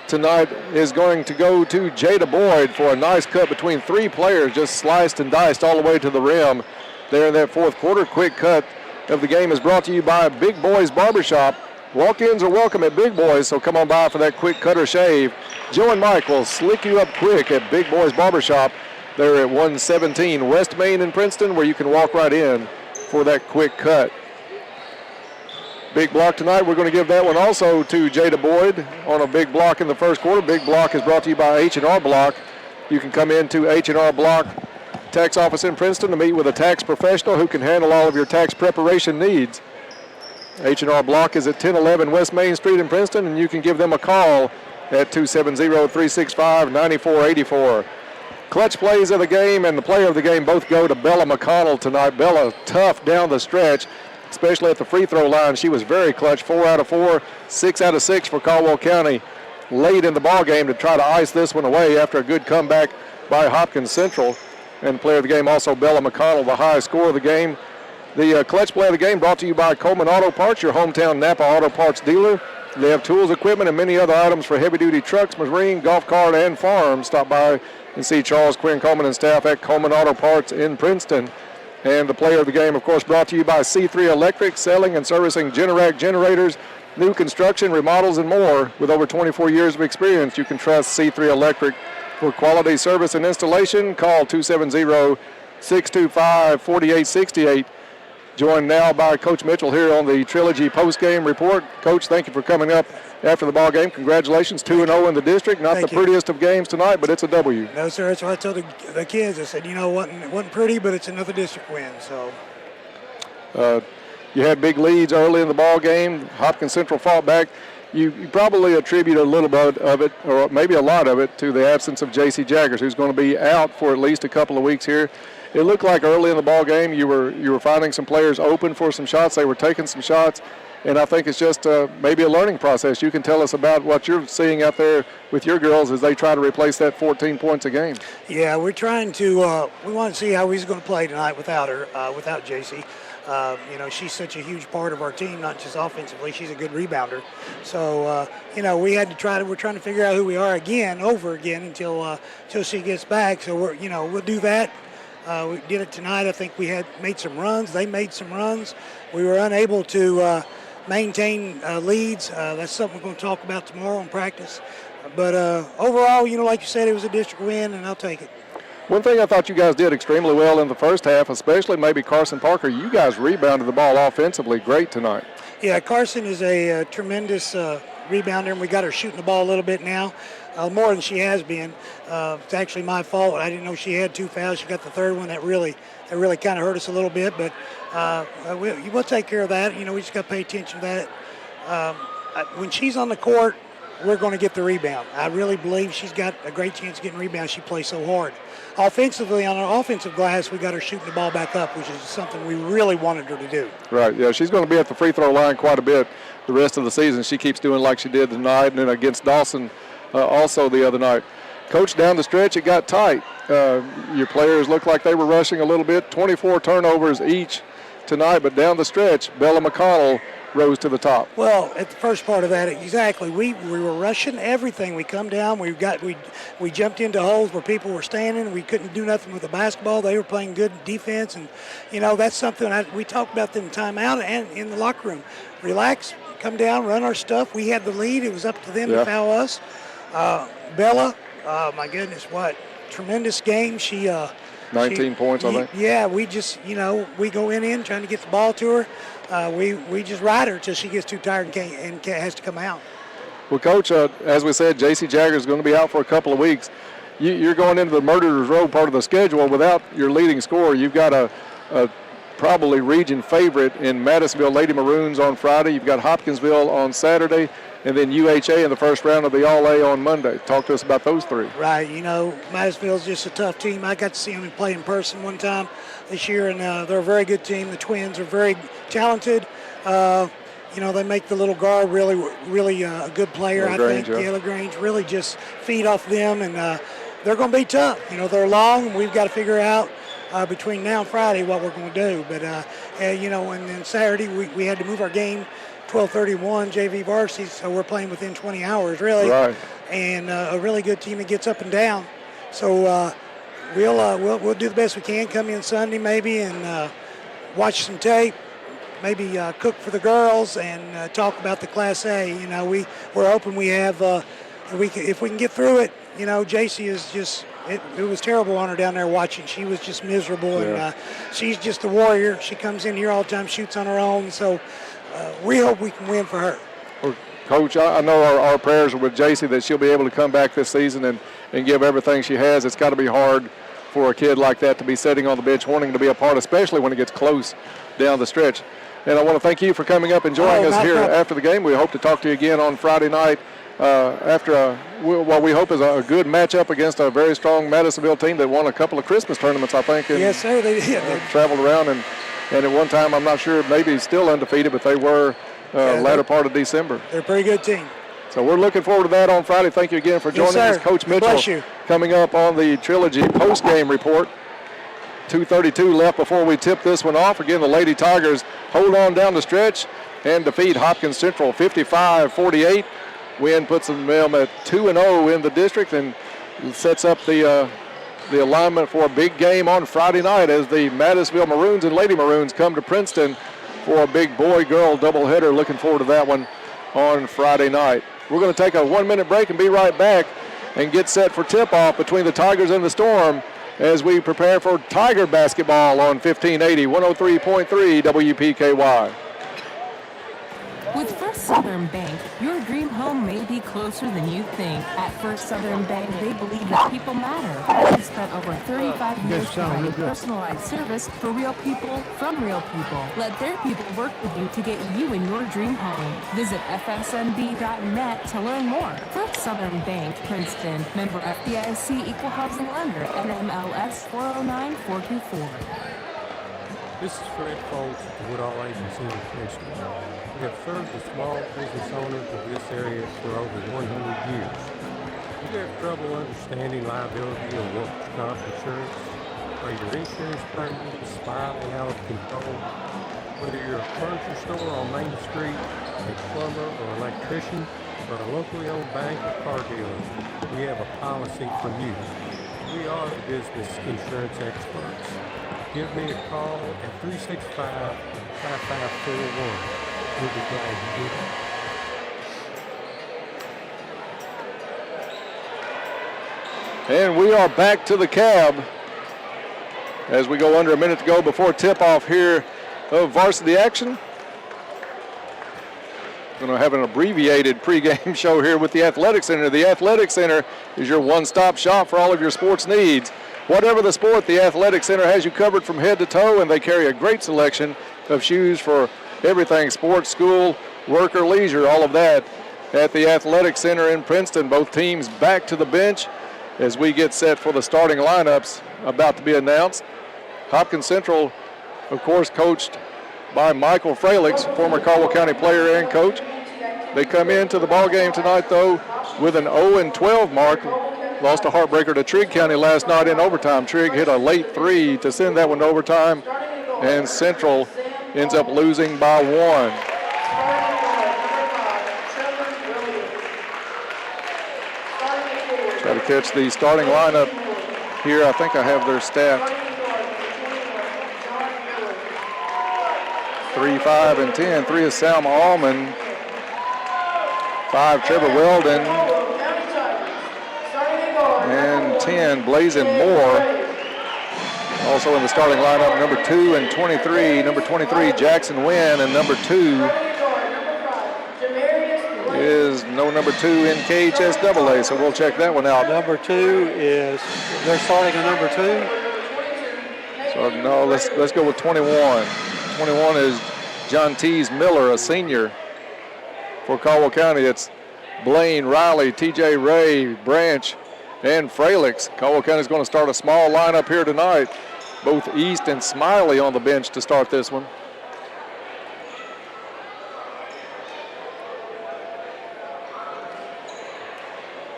tonight is going to go to Jada Boyd for a nice cut between three players, just sliced and diced all the way to the rim there in that fourth quarter. Quick cut of the game is brought to you by Big Boys Barbershop. Walk-ins are welcome at Big Boys, so come on by for that quick cut or shave. Joe and Mike will slick you up quick at Big Boys Barbershop. They're at 117 West Main in Princeton, where you can walk right in for that quick cut. Big block tonight. We're going to give that one also to Jada Boyd on a big block in the first quarter. Big block is brought to you by H&R Block. You can come into H&R Block tax office in Princeton to meet with a tax professional who can handle all of your tax preparation needs. H&R Block is at 1011 West Main Street in Princeton, and you can give them a call at 270-365-9484. Clutch plays of the game and the player of the game both go to Bella McConnell tonight. Bella tough down the stretch, especially at the free throw line. She was very clutch, 4 out of 4, 6 out of 6 for Caldwell County late in the ball game to try to ice this one away after a good comeback by Hopkins Central. And player of the game also Bella McConnell, the high scorer of the game. The clutch play of the game brought to you by Coleman Auto Parts, your hometown Napa Auto Parts dealer. They have tools, equipment, and many other items for heavy-duty trucks, marine, golf cart, and farms. Stop by and see Charles Quinn Coleman and staff at Coleman Auto Parts in Princeton. And the player of the game, of course, brought to you by C3 Electric, selling and servicing Generac generators, new construction, remodels, and more. With over 24 years of experience, you can trust C3 Electric for quality service and installation. Call 270-625-4868. Joined now by Coach Mitchell here on the Trilogy postgame report. Coach, thank you for coming up after the ball game. Congratulations, 2-0 in the district. Not the prettiest of games tonight, but it's a W. No, sir. That's what I told the kids. I said, it wasn't pretty, but it's another district win. So you had big leads early in the ball game. Hopkins Central fought back. You probably attribute a little bit of it, or maybe a lot of it, to the absence of J.C. Jaggers, who's going to be out for at least a couple of weeks here. It looked like early in the ball game you were finding some players open for some shots. They were taking some shots, and I think it's just maybe a learning process. You can tell us about what you're seeing out there with your girls as they try to replace that 14 points a game. Yeah, we're trying to we want to see how he's going to play tonight without her, without J.C. She's such a huge part of our team, not just offensively. She's a good rebounder. So, we're trying to figure out who we are over again until she gets back. So we'll do that. We did it tonight. I think we had made some runs. They made some runs. We were unable to maintain leads. That's something we're going to talk about tomorrow in practice. But overall, like you said, it was a district win, and I'll take it. One thing I thought you guys did extremely well in the first half, especially maybe Carson Parker, you guys rebounded the ball offensively great tonight. Yeah, Carson is a tremendous rebounder, and we got her shooting the ball a little bit now, more than she has been. It's actually my fault. I didn't know she had 2 fouls. She got the third one. That really kind of hurt us a little bit, but we'll take care of that. We just got to pay attention to that. When she's on the court, we're going to get the rebound. I really believe she's got a great chance of getting rebounds. She plays so hard. Offensively, on our offensive glass, we got her shooting the ball back up, which is something we really wanted her to do. Right, yeah, she's going to be at the free throw line quite a bit the rest of the season. She keeps doing like she did tonight and then against Dawson also the other night. Coach, down the stretch, it got tight. Your players looked like they were rushing a little bit. 24 turnovers each tonight, but down the stretch, Bella McConnell rose to the top. Well, at the first part of that, exactly. We were rushing everything. We come down. We jumped into holes where people were standing. We couldn't do nothing with the basketball. They were playing good defense, and that's something we talked about in timeout and in the locker room. Relax, come down, run our stuff. We had the lead. It was up to them to foul us. Bella, my goodness, what tremendous game. She 19 points, I think. Yeah, we just we go in trying to get the ball to her. We just ride her until she gets too tired and has to come out. Well, Coach, as we said, J.C. Jagger is going to be out for a couple of weeks. You're going into the Murderers Row part of the schedule without your leading scorer. You've got a probably region favorite in Madisonville Lady Maroons on Friday. You've got Hopkinsville on Saturday, and then UHA in the first round of the All-A on Monday. Talk to us about those three. Right. Madisonville's just a tough team. I got to see them play in person one time this year, and they're a very good team. The Twins are very talented. They make the little guard really a good player, I think. Yeah, LaGrange really just feed off them, and they're going to be tough. They're long, and we've got to figure out between now and Friday what we're going to do. But, and then Saturday we had to move our game 12:31 JV varsity, so we're playing within 20 hours, really. Right. And a really good team that gets up and down. So we'll do the best we can. Come in Sunday maybe and watch some tape, maybe cook for the girls and talk about the Class A. We're hoping we have if we can get through it. JC is just. It was terrible on her down there watching. She was just miserable, and she's just a warrior. She comes in here all the time, shoots on her own. So we hope we can win for her. Well, Coach, I know our prayers are with JC that she'll be able to come back this season and give everything she has. It's got to be hard for a kid like that to be sitting on the bench wanting to be a part, especially when it gets close down the stretch. And I want to thank you for coming up and joining us here after the game. We hope to talk to you again on Friday night after what we hope is a good matchup against a very strong Madisonville team that won a couple of Christmas tournaments, I think. Yes, sir, they did. Traveled around, and at one time, I'm not sure, maybe still undefeated, but they were latter part of December. They're a pretty good team. So we're looking forward to that on Friday. Thank you again for joining us. Coach Mitchell. Bless you. Coming up on the Trilogy post-game report. 2:32 left before we tip this one off. Again, the Lady Tigers hold on down the stretch and defeat Hopkins Central 55-48. Win puts them at 2-0 in the district and sets up the alignment for a big game on Friday night as the Madisonville Maroons and Lady Maroons come to Princeton for a big boy-girl doubleheader. Looking forward to that one on Friday night. We're going to take a 1-minute break and be right back and get set for tip-off between the Tigers and the Storm as we prepare for Tiger basketball on 1580, 103.3 WPKY. With First Southern Bank, your dream home may be closer than you think. At First Southern Bank, they believe that people matter. They've spent over 35 years providing personalized service for real people from real people. Let their people work with you to get you in your dream home. Visit fsnb.net to learn more. First Southern Bank, Princeton. Member FDIC, Equal Housing Lender, NMLS 409424. This is Fred Foltz with the Woodall Agency in Princeton. We have served the small business owners of this area for over 100 years. If you have trouble understanding liability or workers' comp insurance, are your insurance premiums spiraling out of control? Whether you're a furniture store on Main Street, a plumber or electrician, or a locally owned bank or car dealer, we have a policy for you. We are the business insurance experts. Give me a call at 365-5541. We'll be glad to do that. And we are back to the cab as we go under a minute to go before tip-off here of varsity action. Going to have an abbreviated pregame show here with the Athletic Center. The Athletic Center is your one-stop shop for all of your sports needs. Whatever the sport, the Athletic Center has you covered from head to toe, and they carry a great selection of shoes for everything, sports, school, work, or leisure, all of that. at the Athletic Center in Princeton. Both teams back to the bench as we get set for the starting lineups about to be announced. Hopkins Central, of course, coached by Michael Fralix, former Caldwell County player and coach. They come into the ball game tonight, though, with an 0-12 mark. Lost a heartbreaker to Trigg County last night in overtime. Trigg hit a late three to send that one to overtime, and Central ends up losing by 1. Try to catch the starting lineup here. I think I have their staffed. 3, 5, and 10. 3 is Salma Allman. 5, Trevor Weldon. And 10, Blazin Moore. Also in the starting lineup, number 2 and 23. Number 23, Jackson Wynn, and number 2 is no number 2 in KHSAA, so we'll check that one out. Number 2 is, they're starting a number 2? So no, let's go with 21. 21 is John Tees Miller, a senior for Caldwell County. It's Blaine, Riley, TJ Ray, Branch, and Fralix. Caldwell County is going to start a small lineup here tonight. Both East and Smiley on the bench to start this one.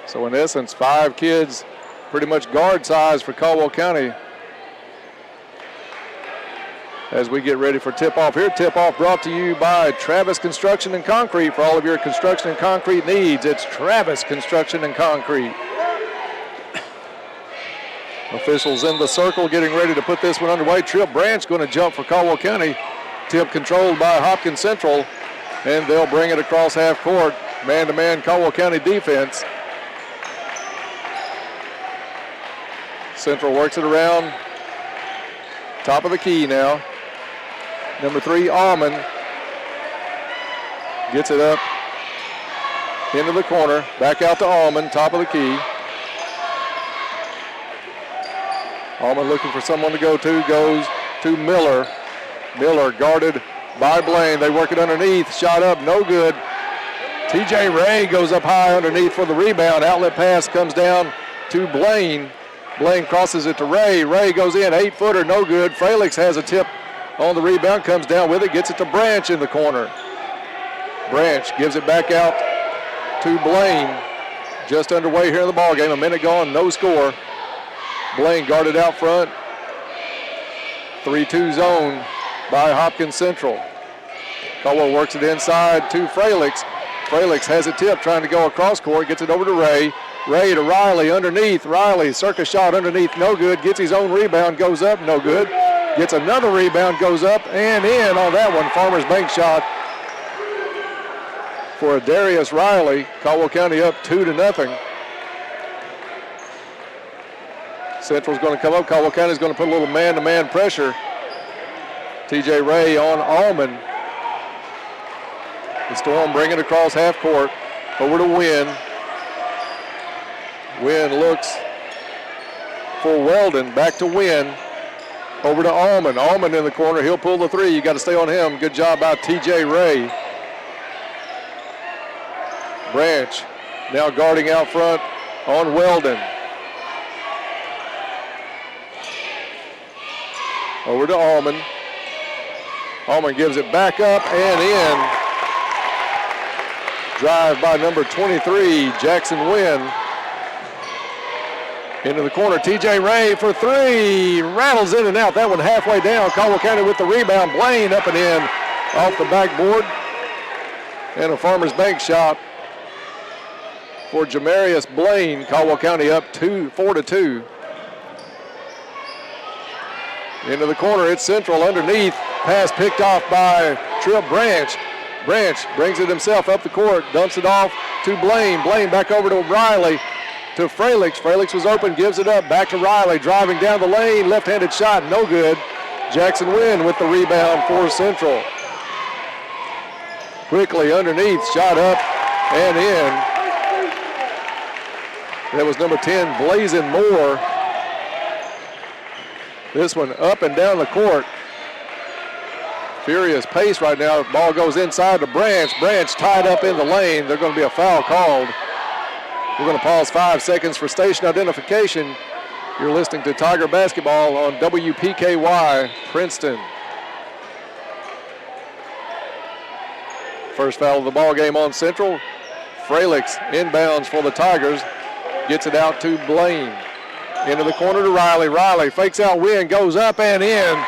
So in essence, 5 kids, pretty much guard size for Caldwell County. As we get ready for tip-off here. Tip-off brought to you by Travis Construction and Concrete. For all of your construction and concrete needs, it's Travis Construction and Concrete. Officials in the circle getting ready to put this one underway. Trip Branch going to jump for Caldwell County. Tip controlled by Hopkins Central, and they'll bring it across half court. Man-to-man Caldwell County defense. Central works it around. Top of the key now. Number 3, Allman. Gets it up into the corner. Back out to Allman, top of the key. Allman looking for someone to go to. Goes to Miller. Miller guarded by Blaine. They work it underneath. Shot up, no good. TJ Ray goes up high underneath for the rebound. Outlet pass comes down to Blaine. Blaine crosses it to Ray. Ray goes in, 8-footer, no good. Fralix has a tip on the rebound, comes down with it, gets it to Branch in the corner. Branch gives it back out to Blaine. Just underway here in the ball game. A minute gone, no score. Blaine guarded out front. 3-2 zone by Hopkins Central. Caldwell works it inside to Fralix. Fralix has a tip trying to go across court, gets it over to Ray. Ray to Riley underneath. Riley, circus shot underneath, no good. Gets his own rebound, goes up, no good. Gets another rebound, goes up and in on that one. Farmers Bank shot for Darius Riley. Caldwell County up 2-0. Central's going to come up. Caldwell County's going to put a little man-to-man pressure. TJ Ray on Allman. The Storm bring it across half court. Over to Wynn. Wynn looks for Weldon. Back to Wynn. Over to Allman. Allman in the corner. He'll pull the 3. You got to stay on him. Good job by TJ Ray. Branch now guarding out front on Weldon. Over to Allman. Allman gives it back up and in. Drive by number 23, Jackson Wynn. Into the corner, TJ Ray for 3. Rattles in and out. That one halfway down. Caldwell County with the rebound. Blaine up and in off the backboard. And a Farmers Bank shot for Jamarius Blaine. Caldwell County up 4-2. Into the corner, it's Central underneath. Pass picked off by Tripp Branch. Branch brings it himself up the court, dumps it off to Blaine. Blaine back over to Riley, to Fralix. Fralix was open, gives it up, back to Riley, driving down the lane, left-handed shot, no good. Jackson Wynn with the rebound for Central. Quickly underneath, shot up and in. That was number 10, Blazin Moore. This one up and down the court furious pace right now. Ball goes inside to Branch. Branch tied up in the lane. There's going to be a foul called. We're going to pause 5 seconds for station identification. You're listening to Tiger Basketball on WPKY Princeton. First foul of the ball game on Central. Fralix inbounds for the Tigers. Gets it out to Blaine. Into the corner to Riley. Riley fakes out Wynn, goes up and in.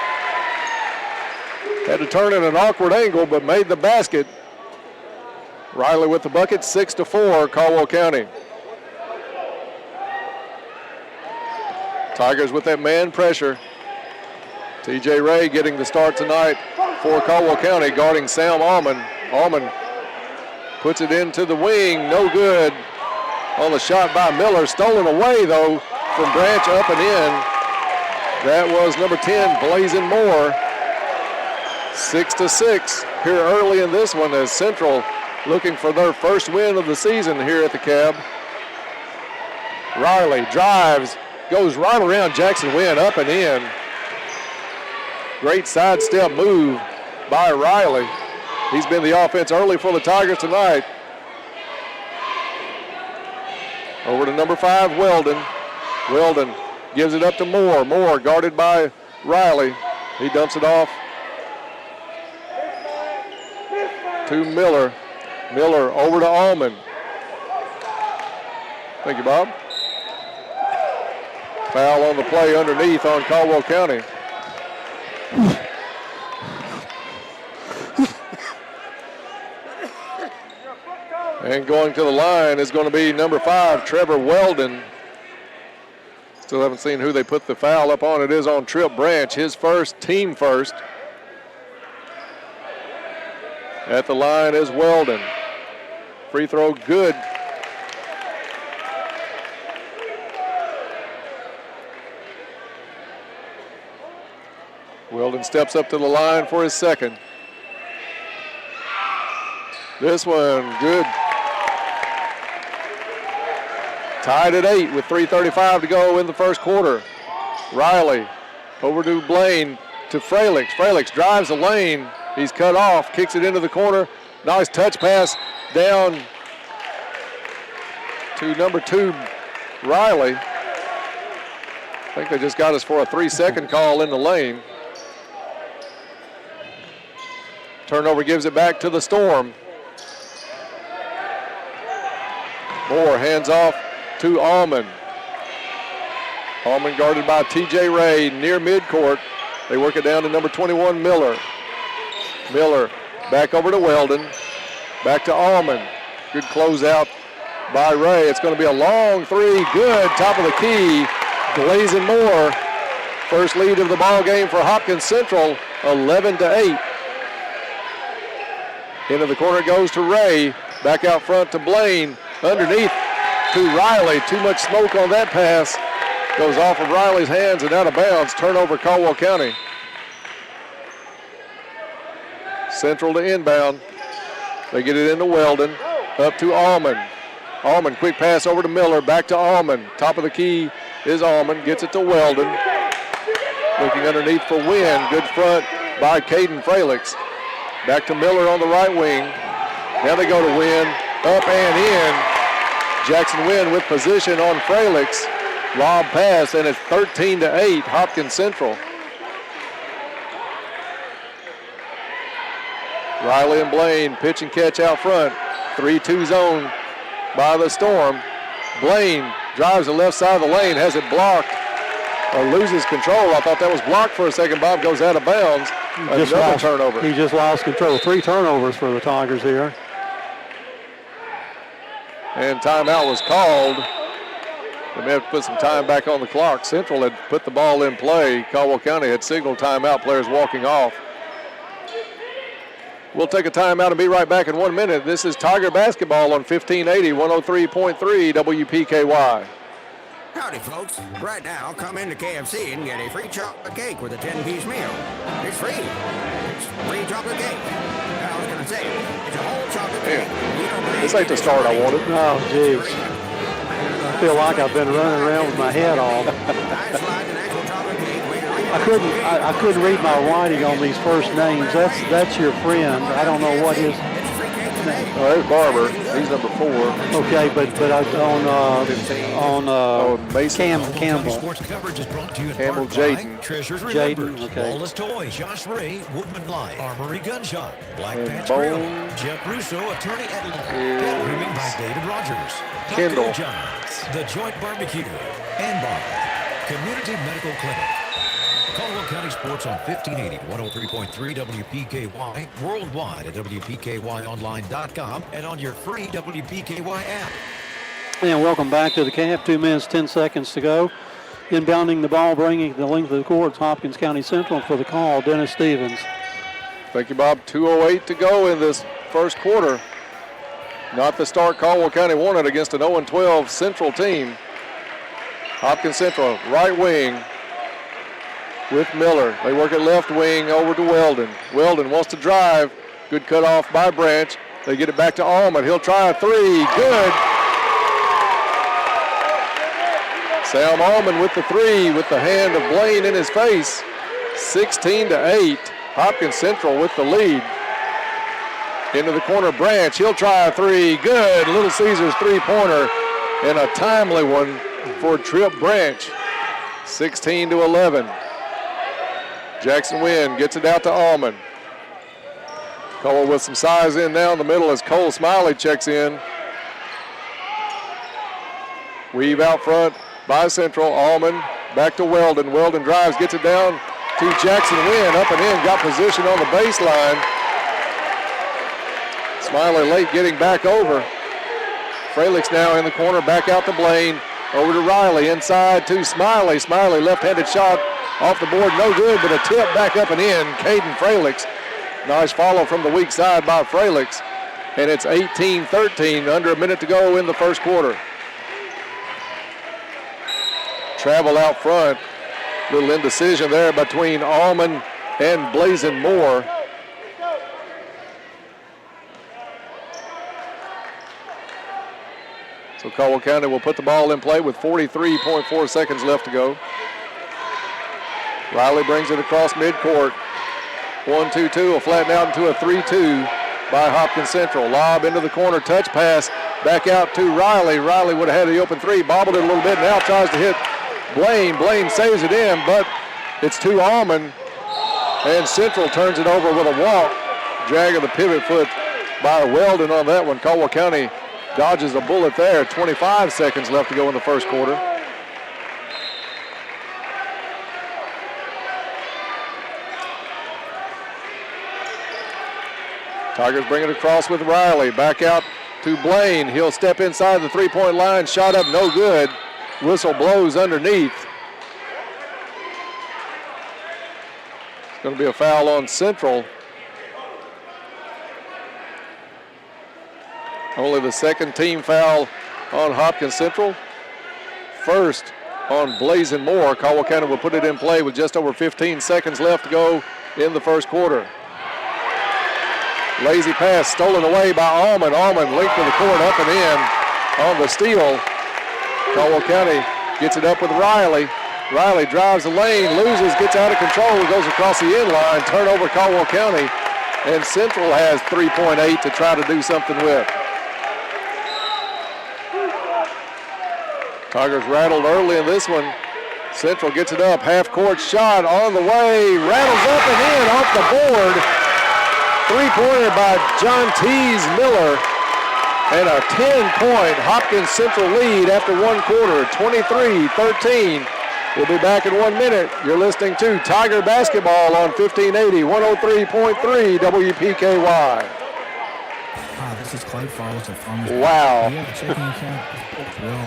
Had to turn at an awkward angle, but made the basket. Riley with the bucket, 6-4, Caldwell County. Tigers with that man pressure. TJ Ray getting the start tonight for Caldwell County, guarding Sam Almond. Almond puts it into the wing, no good. On the shot by Miller, stolen away though from Branch, up and in. That was number 10, Blazing Moore. 6-6 here early in this one as Central looking for their first win of the season here at the Cab. Riley drives, goes right around Jackson Wynn, up and in. Great sidestep move by Riley. He's been the offense early for the Tigers tonight. Over to number 5, Weldon. Weldon gives it up to Moore. Moore guarded by Riley. He dumps it off to Miller. Miller over to Allman. Thank you, Bob. Foul on the play underneath on Caldwell County. And going to the line is going to be number 5, Trevor Weldon. Still haven't seen who they put the foul up on. It is on Trip Branch, his first, team first. At the line is Weldon. Free throw good. Weldon steps up to the line for his second. This one good. Tied at 8 with 3:35 to go in the first quarter. Riley over to Blaine to Fralix. Fralix drives the lane. He's cut off, kicks it into the corner. Nice touch pass down to number 2, Riley. I think they just got us for a 3-second call in the lane. Turnover gives it back to the Storm. Moore hands off to Allman. Allman guarded by TJ Ray near midcourt. They work it down to number 21, Miller. Miller back over to Weldon. Back to Allman. Good closeout by Ray. It's going to be a long three. Good. Top of the key. Blazing Moore. First lead of the ball game for Hopkins Central. 11-8. Into the corner goes to Ray. Back out front to Blaine. Underneath to Riley. Too much smoke on that pass. Goes off of Riley's hands and out of bounds. Turnover Caldwell County. Central to inbound. They get it into Weldon. Up to Allman. Allman, quick pass over to Miller. Back to Allman. Top of the key is Allman. Gets it to Weldon. Looking underneath for Wynn. Good front by Caden Fralix. Back to Miller on the right wing. Now they go to Wynn. Up and in. Jackson Wynn with position on Fralix. Lob pass, and it's 13-8, Hopkins Central. Riley and Blaine pitch and catch out front. 3-2 zone by the Storm. Blaine drives the left side of the lane, has it blocked, or loses control. I thought that was blocked for a second. Bob goes out of bounds. Another turnover. He just lost control. 3 turnovers for the Tigers here. And timeout was called. They may have to put some time back on the clock. Central had put the ball in play. Caldwell County had signaled timeout, players walking off. We'll take a timeout and be right back in 1 minute. This is Tiger Basketball on 1580, 103.3 WPKY. Howdy, folks. Right now, come into KFC and get a free chocolate cake with a 10-piece meal. It's free. It's free chocolate cake. I was going to say, it's a whole chocolate cake. This ain't the start I wanted. Oh, jeez. I feel like I've been running around with my head off. I couldn't read my writing on these first names. That's your friend. I don't know what his name. Oh, there's Barber. He's number 4. Okay, but on Mason Campbell. Sports coverage is brought to you in Campbell part by Jaden. Treasures Jaden, Remembers, okay. Wallace Toys, Josh Ray, Woodman Light, Armory Gun Shop, Black And Patch Bone Grill, Jeff Russo, Attorney at Law, Pet Grooming by David Rogers, Kendall. Taco John's, The Joint Barbecue, and by Community Medical Clinic. Caldwell County Sports on 1580, 103.3 WPKY, worldwide at WPKYonline.com, and on your free WPKY app. And welcome back to the calf. 2 minutes, 10 seconds to go. Inbounding the ball, bringing the length of the court, Hopkins County Central for the call, Dennis Stevens. Thank you, Bob. 2:08 to go in this first quarter. Not the start Caldwell County wanted against an 0-12 Central team. Hopkins Central, right wing with Miller. They work at left wing over to Weldon. Weldon wants to drive. Good cut off by Branch. They get it back to Allman. He'll try a 3. Good. Sam Allman with the 3 with the hand of Blaine in his face. 16-8. Hopkins Central with the lead. Into the corner, Branch. He'll try a 3. Good. Little Caesars 3-pointer and a timely one for Trip Branch. 16-11. Jackson Wynn gets it out to Allman. Caldwell with some size in now in the middle as Cole Smiley checks in. Weave out front by Central. Allman back to Weldon. Weldon drives, gets it down to Jackson Wynn. Up and in, got position on the baseline. Smiley late getting back over. Frelick's now in the corner, back out to Blaine. Over to Riley, inside to Smiley. Smiley left-handed shot off the board, no good, but a tip back up and in. Caden Frelick's. Nice follow from the weak side by Frelick's. And it's 18-13, under a minute to go in the first quarter. Travel out front. Little indecision there between Allman and Blazin Moore. So Caldwell County will put the ball in play with 43.4 seconds left to go. Riley brings it across midcourt. 1-2-2 will flatten out into a 3-2 by Hopkins Central. Lob into the corner, touch pass, back out to Riley. Riley would have had the open 3, bobbled it a little bit, now tries to hit Blaine. Blaine saves it in, but it's to Allman, and Central turns it over with a walk. Drag of the pivot foot by Weldon on that one. Caldwell County dodges a bullet there. 25 seconds left to go in the first quarter. Tigers bring it across with Riley. Back out to Blaine. He'll step inside the three-point line. Shot up, no good. Whistle blows underneath. It's going to be a foul on Central. Only the second team foul on Hopkins Central. First on Blazin Moore. Caldwell County will put it in play with just over 15 seconds left to go in the first quarter. Lazy pass stolen away by Allman. Allman linked to the court, up and in on the steal. Caldwell County gets it up with Riley. Riley drives the lane, loses, gets out of control, goes across the end line. Turnover Caldwell County, and Central has 3.8 to try to do something with. Tigers rattled early in this one. Central gets it up, half-court shot on the way, rattles up and in off the board. Three-pointer by John Tees Miller, and a 10-point Hopkins Central lead after one quarter, 23-13. We'll be back in 1 minute. You're listening to Tiger Basketball on 1580, 103.3 WPKY. Hi, this is Clay Falls of Farmers. Wow. Do you have a checking account? Well,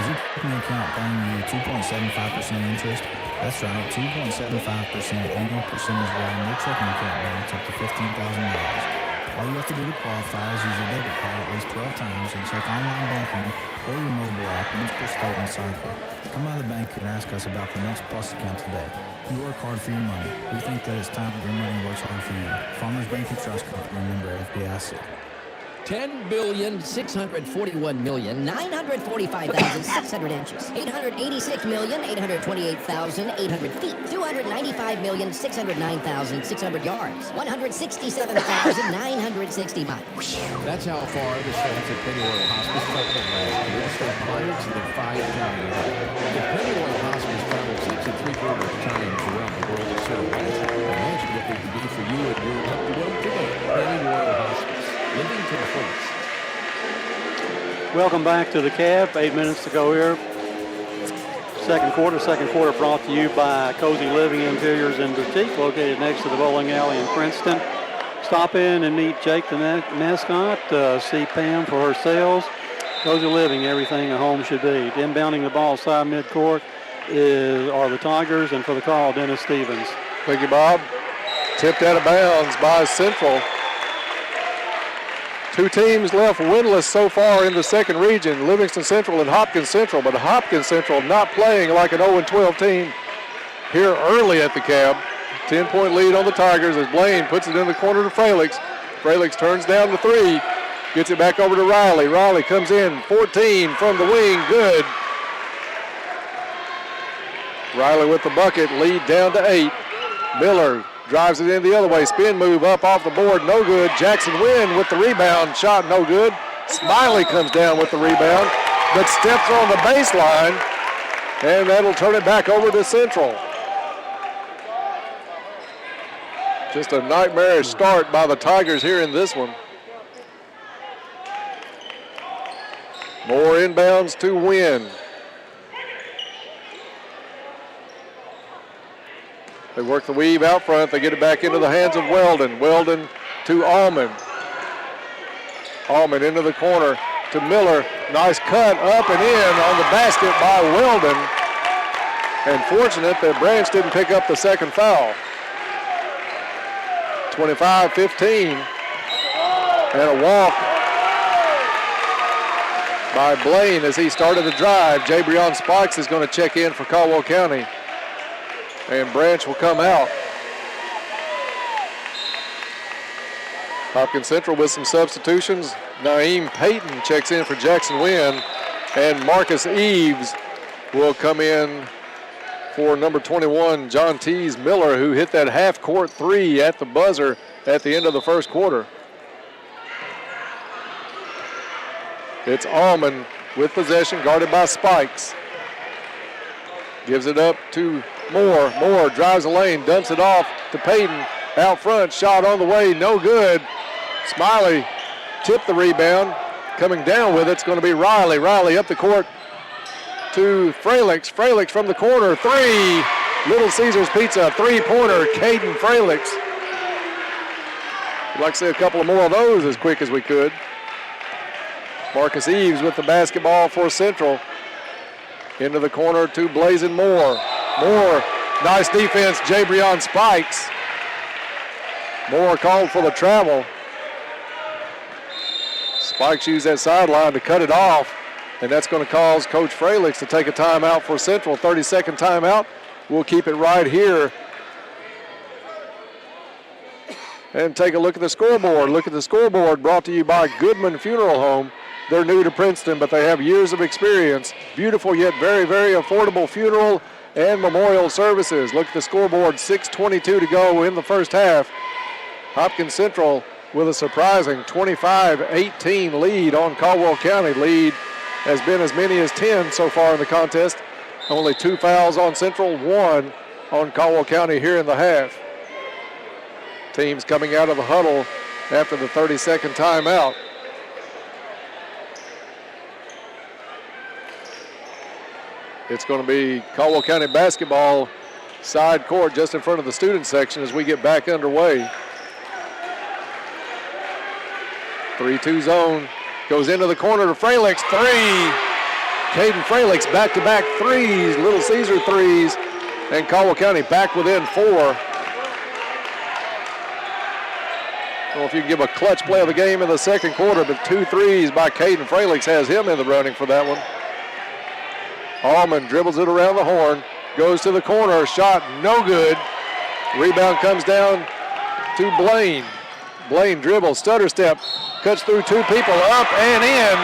is your checking account paying you 2.75% interest? That's right, 2.75% annual percentage rate on your checking account balance up to $15,000. All you have to do to qualify is use your debit card at least 12 times and check online banking or your mobile app once per statement cycle. Come by the bank and ask us about the Next Plus account today. You work hard for your money. We think that it's time that your money works hard for you. Farmers Bank and Trust Company, member FDIC. 10,641,945,600 inches, 886,828,800 feet, 295,609,600 yards, 167,960 miles. That's how far the staff at Pennyroyal Hospice traveled last year to serve clients in the 5-county area. The Pennyroyal Hospice travels 6 3/4 times around the world to serve clients. Imagine what they can do for you and your loved one today. Pennyroyal Hospice, living to the fullest. Welcome back to the Cab. 8 minutes to go here. Second quarter brought to you by Cozy Living Interiors and Boutique, located next to the bowling alley in Princeton. Stop in and meet Jake the mascot. See Pam for her sales. Cozy Living, everything a home should be. Inbounding the ball side midcourt are the Tigers, and for the call, Dennis Stevens. Thank you, Bob. Tipped out of bounds by Central. Two teams left winless so far in the second region, Livingston Central and Hopkins Central, but Hopkins Central not playing like an 0-12 team here early at the Cab. 10-point lead on the Tigers as Blaine puts it in the corner to Fralix. Fralix turns down the three, gets it back over to Riley. Riley comes in, 14 from the wing, good. Riley with the bucket, lead down to 8. Miller drives it in the other way, spin move up off the board, no good. Jackson Wynn with the rebound, shot no good. Smiley comes down with the rebound, but steps on the baseline, and that'll turn it back over to Central. Just a nightmarish start by the Tigers here in this one. More inbounds to Wynn. They work the weave out front. They get it back into the hands of Weldon. Weldon to Allman. Allman into the corner to Miller. Nice cut up and in on the basket by Weldon. And fortunate that Branch didn't pick up the second foul. 25-15. And a walk by Blaine as he started the drive. Jabrion Sparks is going to check in for Caldwell County. And Branch will come out. Hopkins Central with some substitutions. Naeem Payton checks in for Jackson Wynn. And Marcus Eves will come in for number 21, John Tees Miller, who hit that half-court three at the buzzer at the end of the first quarter. It's Allman with possession, guarded by Spikes. Gives it up to Moore. Moore drives the lane, dumps it off to Payton. Out front, shot on the way, no good. Smiley tipped the rebound. Coming down with it's going to be Riley. Riley up the court to Fralix. Fralix from the corner, three. Little Caesars Pizza, three-pointer, Caden Fralix. We'd like to see a couple of more of those as quick as we could. Marcus Eves with the basketball for Central. Into the corner to Blazin Moore. Moore, nice defense, Jabrion Spikes. Moore called for the travel. Spikes used that sideline to cut it off, and that's going to cause Coach Fralix to take a timeout for Central. 30-second timeout. We'll keep it right here. And take a look at the scoreboard. Look at the scoreboard brought to you by Goodman Funeral Home. They're new to Princeton, but they have years of experience. Beautiful yet very, very affordable funeral and memorial services. Look at the scoreboard, 6:22 to go in the first half. Hopkins Central with a surprising 25-18 lead on Caldwell County. Lead has been as many as 10 so far in the contest. Only 2 fouls on Central, 1 on Caldwell County here in the half. Teams coming out of the huddle after the 30-second timeout. It's going to be Caldwell County basketball side court just in front of the student section as we get back underway. 3-2 zone goes into the corner to Fralix, three. Caden Fralix back-to-back threes, Little Caesar threes, and Caldwell County back within 4. I don't know if you can give a clutch play of the game in the second quarter, but 2 threes by Caden Fralix has him in the running for that one. Allman dribbles it around the horn, goes to the corner, shot no good. Rebound comes down to Blaine. Blaine dribbles, stutter step, cuts through two people, up and in,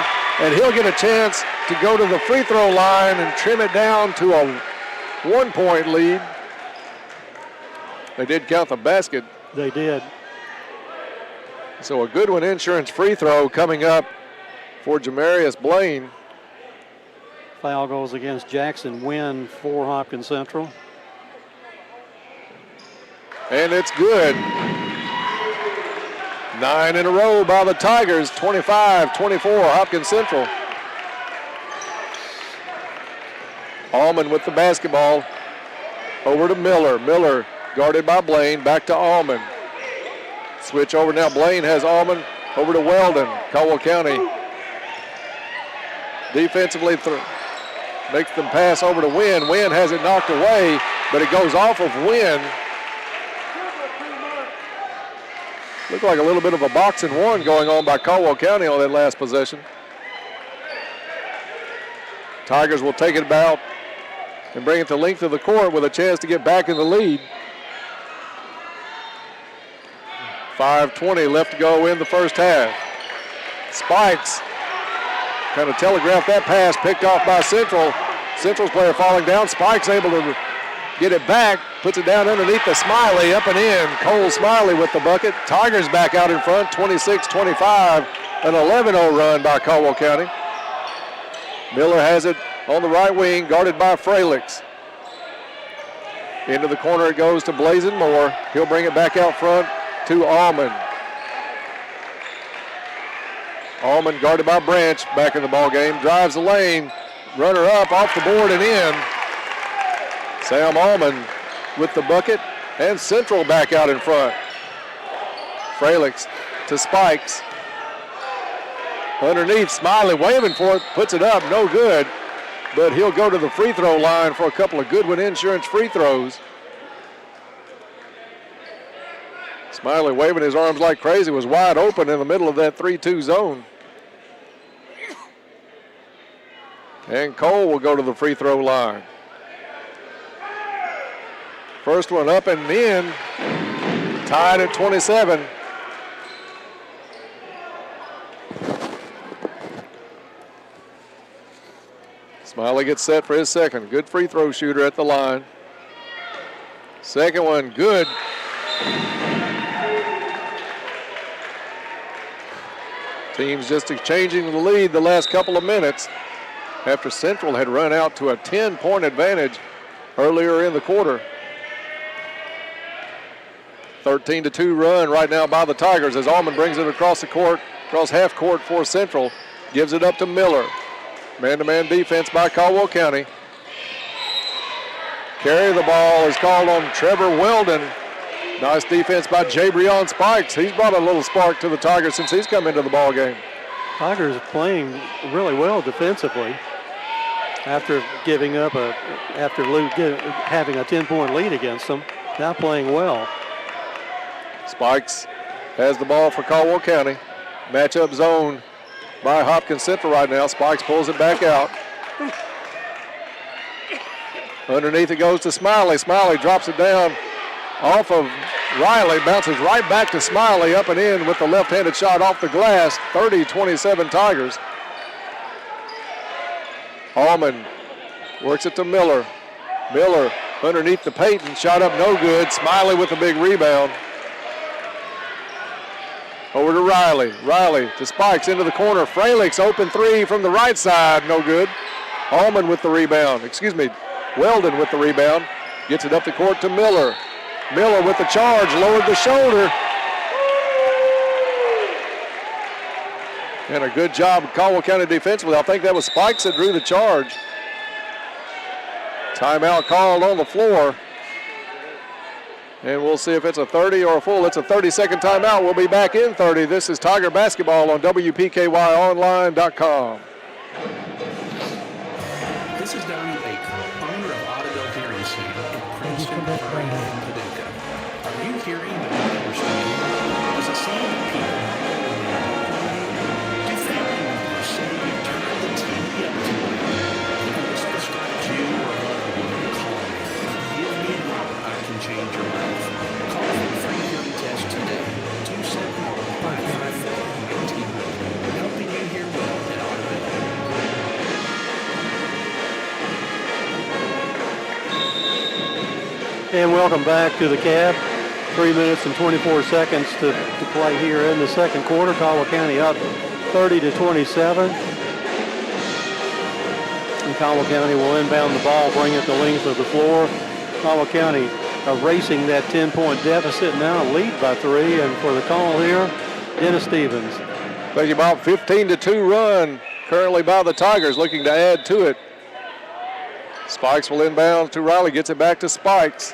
and he'll get a chance to go to the free throw line and trim it down to a 1-point lead. They did count the basket. They did. So a Goodwin Insurance free throw coming up for Jamarius Blaine. Foul goes against Jackson Wynn for Hopkins Central. And it's good. 9 in a row by the Tigers, 25-24, Hopkins Central. Allman with the basketball. Over to Miller. Miller guarded by Blaine, back to Allman. Switch over now, Blaine has Allman over to Weldon, Caldwell County. Defensively, makes them pass over to Wynn. Wynn has it knocked away, but it goes off of Wynn. Looked like a little bit of a boxing one going on by Caldwell County on that last possession. Tigers will take it about and bring it the length of the court with a chance to get back in the lead. 5:20 left to go in the first half. Spikes kind of telegraphed that pass, picked off by Central. Central's player falling down. Spikes able to get it back, puts it down underneath the Smiley, up and in. Cole Smiley with the bucket. Tigers back out in front, 26-25, an 11-0 run by Caldwell County. Miller has it on the right wing, guarded by Fralix. Into the corner it goes to Blazin Moore. He'll bring it back out front to Allman. Allman guarded by Branch, back in the ball game. Drives the lane, runner up, off the board and in. Sam Allman with the bucket, and Central back out in front. Fralix to Spikes. Underneath, Smiley waving for it, puts it up, no good. But he'll go to the free throw line for a couple of Goodwin Insurance free throws. Smiley waving his arms like crazy, was wide open in the middle of that 3-2 zone. And Cole will go to the free throw line. First one up and in, tied at 27. Smiley gets set for his second. Good free throw shooter at the line. Second one, good. Teams just exchanging the lead the last couple of minutes after Central had run out to a 10-point advantage earlier in the quarter. 13-2 run right now by the Tigers as Allman brings it across the court, across half court for Central. Gives it up to Miller. Man-to-man defense by Caldwell County. Carry the ball is called on Trevor Weldon. Nice defense by Jabrion Spikes. He's brought a little spark to the Tigers since he's come into the ball game. Tigers playing really well defensively after giving up having a 10-point lead against them. Now playing well. Spikes has the ball for Caldwell County. Matchup zone by Hopkins Central right now. Spikes pulls it back out. Underneath it goes to Smiley. Smiley drops it down off of Riley. Bounces right back to Smiley, up and in with the left-handed shot off the glass. 30-27 Tigers. Allman works it to Miller. Miller underneath the Peyton. Shot up no good. Smiley with a big rebound. Over to Riley. Riley to Spikes into the corner. Fralix open three from the right side. No good. Allman with the rebound. Weldon with the rebound. Gets it up the court to Miller. Miller with the charge. Lowered the shoulder. And a good job of Caldwell County defensively. I think that was Spikes that drew the charge. Timeout called on the floor. And we'll see if it's a 30 or a full. It's a 30-second timeout. We'll be back in 30. This is Tiger Basketball on WPKYOnline.com. This is Donnie Baker, owner of Audubon Hearing Center in Princeton, Paducah. Are you hearing but not understanding? Does it seem that people do family members say you turn the TV up too loud? If this describes you or a loved one, call me. Give me an hour, I can change your life. Call for a free hearing test today. 271 And welcome back to the cab. 3 minutes and 24 seconds to play here in the second quarter. Caldwell County up 30-27. And Caldwell County will inbound the ball, bring it the length of the floor. Caldwell County erasing that 10-point deficit, now lead by 3. And for the call here, Dennis Stevens. Thank you, Bob. 15-2 run currently by the Tigers, looking to add to it. Spikes will inbound to Riley, gets it back to Spikes.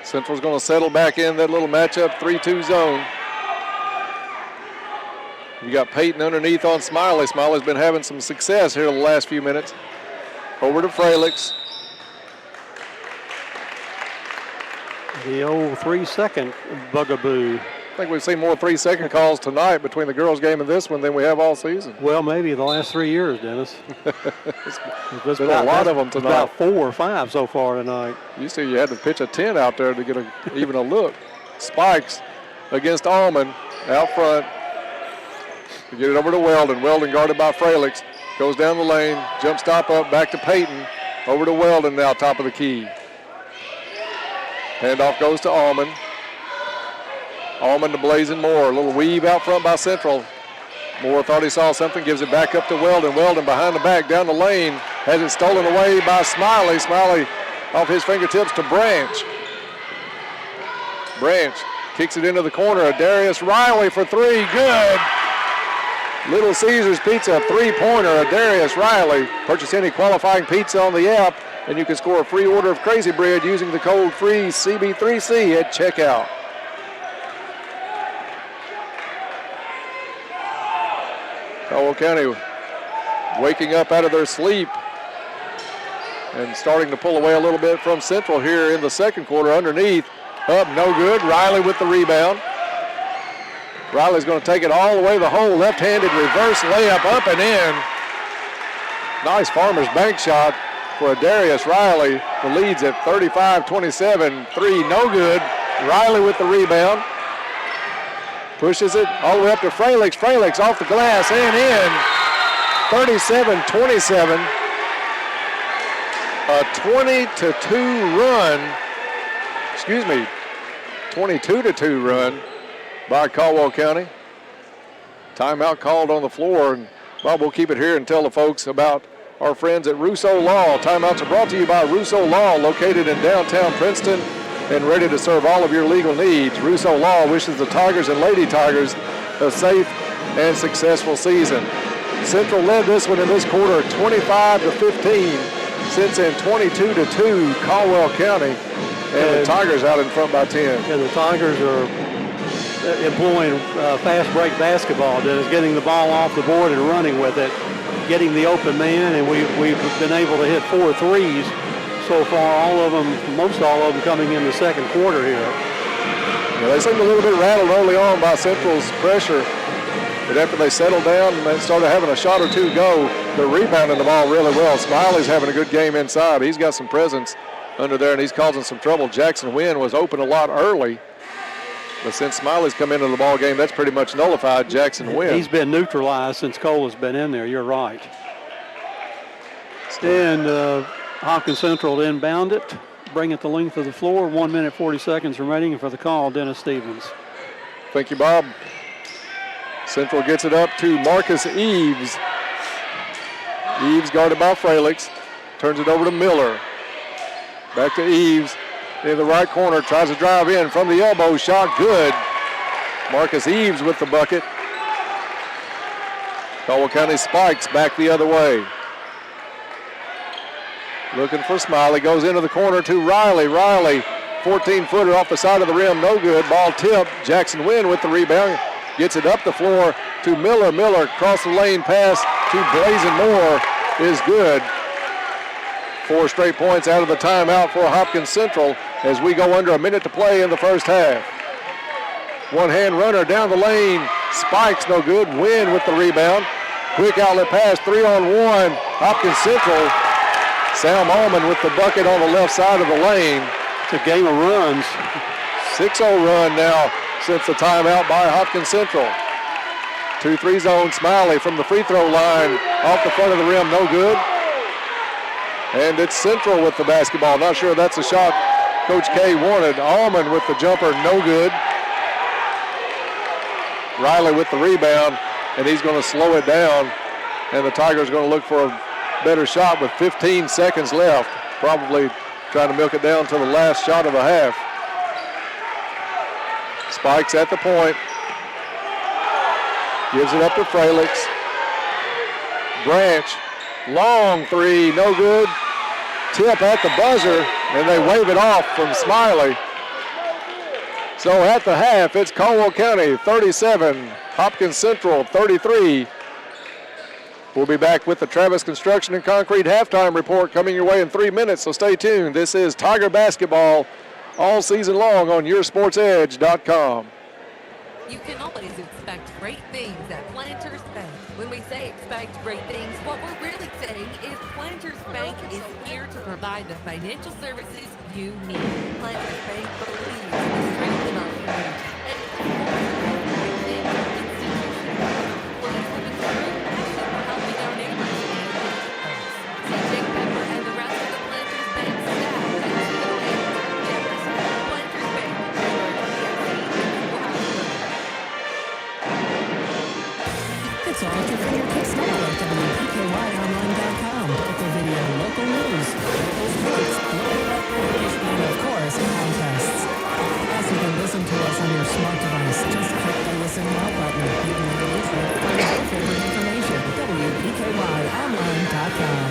Central's going to settle back in that little matchup 3-2 zone. You got Peyton underneath on Smiley. Smiley's been having some success here in the last few minutes. Over to Fralix. The old 3-second bugaboo. I think we've seen more 3-second calls tonight between the girls' game and this one than we have all season. Well, maybe the last 3 years, Dennis. There's been a lot of them tonight. About 4 or 5 so far tonight. Used to you had to pitch a 10 out there to get even a look. Spikes against Allman out front. To get it over to Weldon. Weldon guarded by Fralix. Goes down the lane. Jump stop up. Back to Peyton. Over to Weldon now, top of the key. Handoff goes to Allman. Allman to Blazing Moore. A little weave out front by Central. Moore thought he saw something. Gives it back up to Weldon. Weldon behind the back down the lane. Has it stolen away by Smiley. Smiley off his fingertips to Branch. Branch kicks it into the corner. Darius Riley for 3. Good. Little Caesars Pizza, 3-pointer. Darius Riley. Purchase any qualifying pizza on the app, and you can score a free order of Crazy Bread using the code FREE CB3C at checkout. Caldwell County waking up out of their sleep and starting to pull away a little bit from Central here in the second quarter. Underneath, up, no good. Riley with the rebound. Riley's going to take it all the way the hole. Left-handed reverse layup up and in. Nice Farmers Bank shot for Darius Riley. The lead's at 35-27. 3, no good. Riley with the rebound. Pushes it all the way up to Fralix. Fralix off the glass and in. 37-27. A 20-2 run. Excuse me, 22-2 run by Caldwell County. Timeout called on the floor, and Bob will keep it here and tell the folks about our friends at Rousseau Law. Timeouts are brought to you by Rousseau Law, located in downtown Princeton and ready to serve all of your legal needs. Rousseau Law wishes the Tigers and Lady Tigers a safe and successful season. Central led this one in this quarter 25-15. Since in 22-2, Caldwell County, and the Tigers out in front by 10. And the Tigers are employing fast break basketball, that is getting the ball off the board and running with it, getting the open man, and we've been able to hit 4 threes so far, all of them, most all of them coming in the second quarter here. Yeah, they seemed a little bit rattled early on by Central's pressure, but after they settled down and they started having a shot or two go, they're rebounding the ball really well. Smiley's having a good game inside. He's got some presence under there, and he's causing some trouble. Jackson Wynn was open a lot early, but since Smiley's come into the ball game, that's pretty much nullified Jackson Wynn. He's been neutralized since Cole has been in there. You're right. And Hopkins Central to inbound it, bring it the length of the floor. 1 minute, 40 seconds remaining. And for the call, Dennis Stevens. Thank you, Bob. Central gets it up to Marcus Eves. Eves guarded by Fralix. Turns it over to Miller. Back to Eves in the right corner. Tries to drive in from the elbow. Shot good. Marcus Eves with the bucket. Caldwell County Spikes back the other way. Looking for Smiley. Goes into the corner to Riley. Riley, 14-footer off the side of the rim. No good. Ball tipped. Jackson Wynn with the rebound. Gets it up the floor to Miller. Miller across the lane pass to Blazing Moore is good. 4 straight points out of the timeout for Hopkins Central as we go under a minute to play in the first half. One-hand runner down the lane. Spikes, no good. Wynn with the rebound. Quick outlet pass, 3-on-1. Hopkins Central. Sam Allman with the bucket on the left side of the lane. It's a game of runs. 6-0 run now since the timeout by Hopkins Central. 2-3 zone. Smiley from the free throw line off the front of the rim, no good. And it's Central with the basketball. Not sure that's a shot Coach K wanted. Allman with the jumper, no good. Riley with the rebound, and he's going to slow it down. And the Tigers are going to look for a better shot with 15 seconds left. Probably trying to milk it down to the last shot of the half. Spikes at the point. Gives it up to Fralix. Branch, long three, no good. Tip at the buzzer, and they wave it off from Smiley. So at the half, it's Caldwell County 37, Hopkins Central 33. We'll be back with the Travis Construction and Concrete halftime report coming your way in 3 minutes, so stay tuned. This is Tiger Basketball all season long on YourSportsEdge.com. You can always expect great things at Planters Bank. When we say expect great things, what we're really saying is Planters Bank is here to provide the financial services you need. Planters Bank believes in the strength in our community and employees with a true passion for helping our neighbors and businesses. See Jake Pepper and the rest of the Planters Bank staff at 208 Jefferson. Planters Bank, where PNC will have to work. It's all at your fingertips now at WPKYOnline.com. Local video, local news, local sports, local recreation, and of course, contests. Also, you can listen to us on your smart device. Just click the Listen Now button. You can release your favorite information. WPKYOnline.com.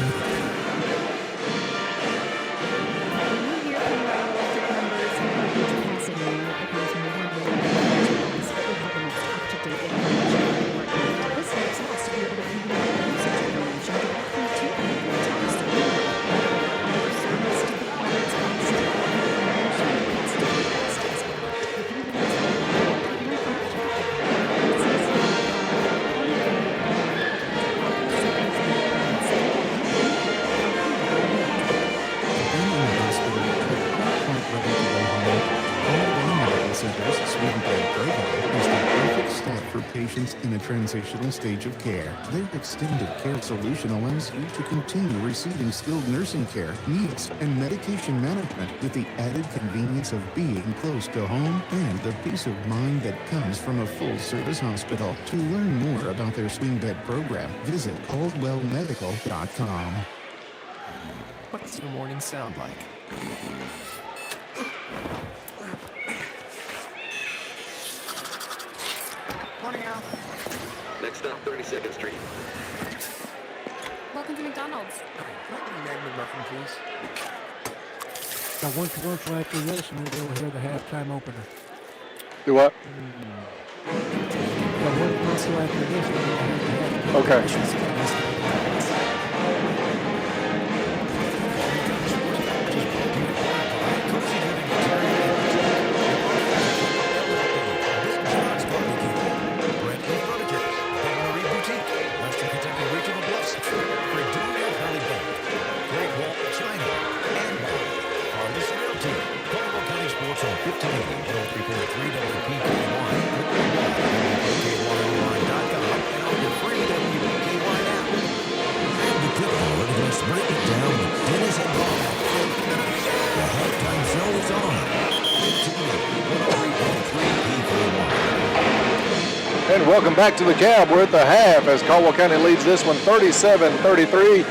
Patients in a transitional stage of care. Their extended care solution allows you to continue receiving skilled nursing care, needs, and medication management with the added convenience of being close to home and the peace of mind that comes from a full-service hospital. To learn more about their swing bed program, visit CaldwellMedical.com. What's your morning sound like? Next stop, 32nd Street. Welcome to McDonald's. Magnum muffin, please. Got one commercial after this, and then we'll hear the halftime opener. Do what? Got one commercial after this, and then we'll hear the halftime. Okay. And welcome back to the Cab. We're at the half as Caldwell County leads this one 37-33.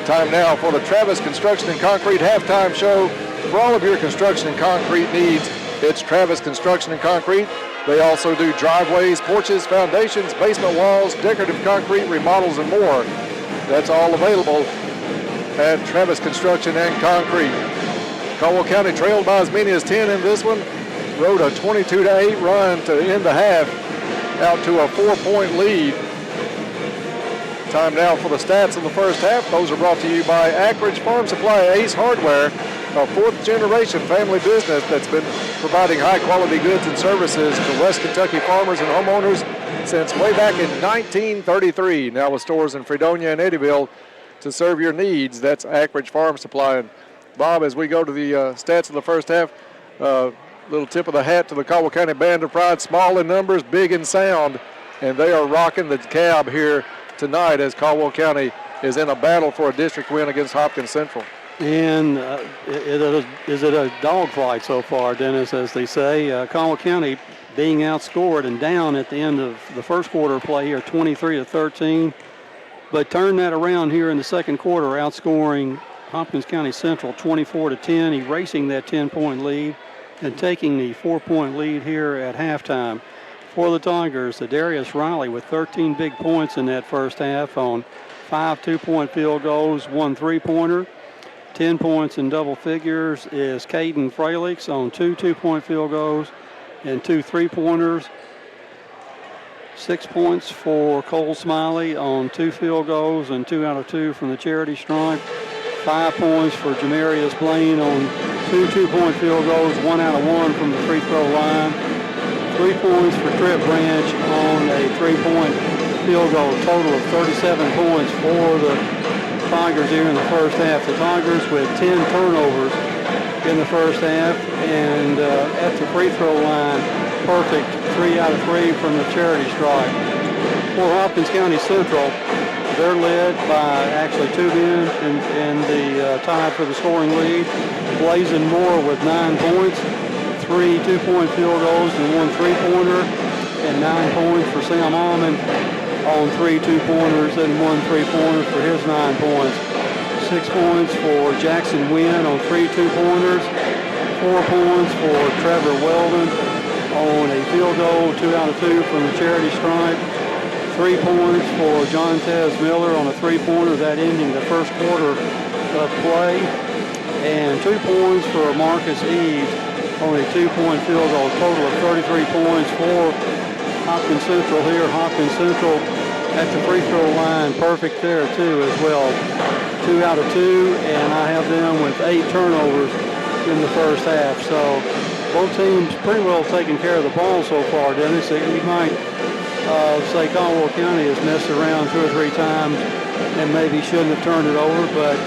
Time now for the Travis Construction and Concrete halftime show. For all of your construction and concrete needs, it's Travis Construction and Concrete. They also do driveways, porches, foundations, basement walls, decorative concrete, remodels, and more. That's all available at Travis Construction and Concrete. Caldwell County trailed by as many as 10 in this one. Rode a 22-8 run to end the half, out to a 4-point lead. Time now for the stats of the first half. Those are brought to you by Ackridge Farm Supply, Ace Hardware, a fourth-generation family business that's been providing high-quality goods and services to West Kentucky farmers and homeowners since way back in 1933. Now with stores in Fredonia and Eddyville to serve your needs. That's Ackridge Farm Supply. And Bob, as we go to the stats of the first half, little tip of the hat to the Caldwell County Band of Pride, small in numbers, big in sound, and they are rocking the Cab here tonight as Caldwell County is in a battle for a district win against Hopkins Central. And is it a dogfight so far, Dennis, as they say? Caldwell County being outscored and down at the end of the first quarter of play here, 23-13. But turned that around here in the second quarter, outscoring Hopkins County Central 24-10, erasing that 10-point lead and taking the 4-point lead here at halftime. For the Tigers, Darius Riley with 13 big points in that first half on 5 2-point field goals, 1 3-pointer. 10 points in double figures is Caden Fralix on 2 2-point field goals and 2 3-pointers. 6 points for Cole Smiley on 2 field goals and 2 out of 2 from the charity stripe. 5 points for Jamarius Blaine on 2 2-point field goals, 1 out of 1 from the free throw line. 3 points for Trip Branch on a 3-point field goal. Total of 37 points for the Tigers here in the first half. The Tigers with 10 turnovers in the first half, and at the free throw line, perfect 3 out of 3 from the charity stripe. For Hopkins County Central, they're led by actually 2 men in the tie for the scoring lead. Blazin Moore with 9 points, 3 2-point field goals and 1 3-pointer, and 9 points for Sam Almond on 3 2-pointers and 1 3-pointer for his 9 points. 6 points for Jackson Wynn on 3 2-pointers. 4 points for Trevor Weldon on a field goal, 2 out of 2 from the charity stripe. 3 points for John Tez Miller on a 3-pointer, that ending the first quarter of play. And 2 points for Marcus Eves on a 2-point field goal. Total of 33 points for Hopkins Central here. Hopkins Central at the free throw line, perfect there too as well. 2 out of 2, and I have them with 8 turnovers in the first half. So both teams pretty well taking care of the ball so far, Dennis. You might say Caldwell County has messed around 2 or 3 times and maybe shouldn't have turned it over, but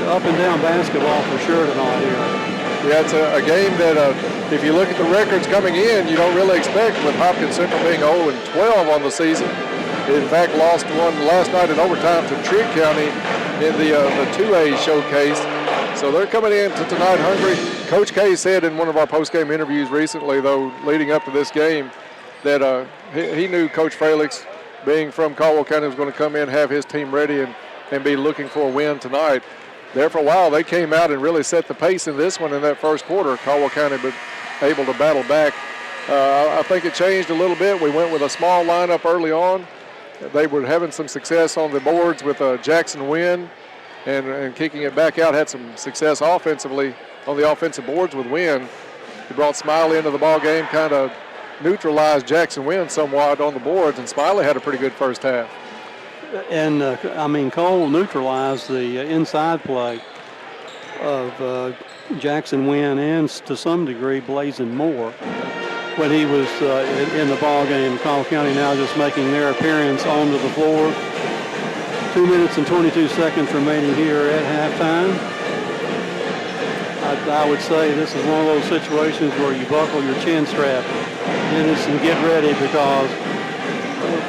up and down basketball for sure tonight here. Yeah, it's a game that if you look at the records coming in, you don't really expect, with Hopkins Central being 0-12 on the season. In fact, lost one last night in overtime to Trigg County in the 2A showcase. So they're coming into tonight hungry. Coach K said in one of our post-game interviews recently, though, leading up to this game, that he knew Coach Fralix, being from Caldwell County, was going to come in, have his team ready, and be looking for a win tonight. There for a while, they came out and really set the pace in this one in that first quarter. Caldwell County but able to battle back. I think it changed a little bit. We went with a small lineup early on. They were having some success on the boards with Jackson Wynn and kicking it back out. Had some success offensively on the offensive boards with Wynn. He brought Smiley into the ball game, kind of neutralized Jackson Wynn somewhat on the boards, and Smiley had a pretty good first half. And, Cole neutralized the inside play of Jackson Wynn and, to some degree, Blazin Moore when he was in the ball game. Caldwell County now just making their appearance onto the floor. 2 minutes and 22 seconds remaining here at halftime. I would say this is one of those situations where you buckle your chin strap, Dennis, and get ready, because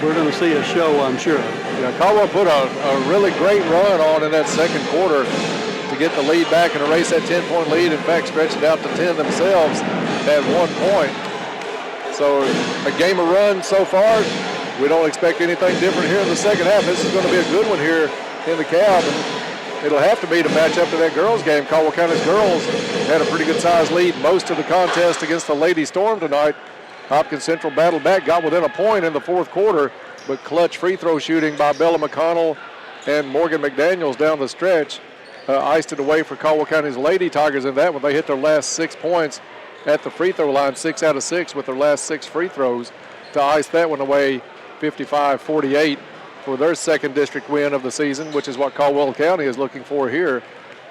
we're going to see a show, I'm sure. Yeah, Caldwell put a really great run on in that second quarter to get the lead back and erase that 10-point lead. In fact, stretch it out to 10 themselves at 1 point. So a game of runs so far. We don't expect anything different here in the second half. This is going to be a good one here in the Cab. And it'll have to be to match up to that girls game. Caldwell County's girls had a pretty good size lead most of the contest against the Lady Storm tonight. Hopkins Central battled back, got within a point in the fourth quarter, but clutch free throw shooting by Bella McConnell and Morgan McDaniels down the stretch iced it away for Caldwell County's Lady Tigers in that one. They hit their last 6 points at the free throw line, 6 out of 6 with their last 6 free throws to ice that one away 55-48 for their second district win of the season, which is what Caldwell County is looking for here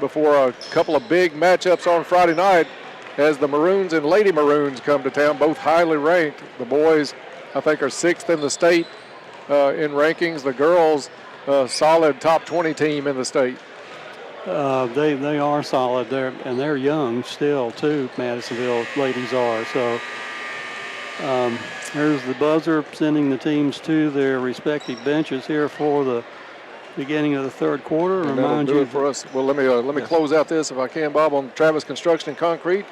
before a couple of big matchups on Friday night as the Maroons and Lady Maroons come to town, both highly ranked. The boys, I think, are 6th in the state in rankings. The girls, solid top 20 team in the state. They are solid there, and they're young still too. Madisonville ladies are. So here's the buzzer sending the teams to their respective benches here for the beginning of the third quarter. And that'll do it for us. Well, let me close out this if I can, Bob, on Travis Construction and Concrete.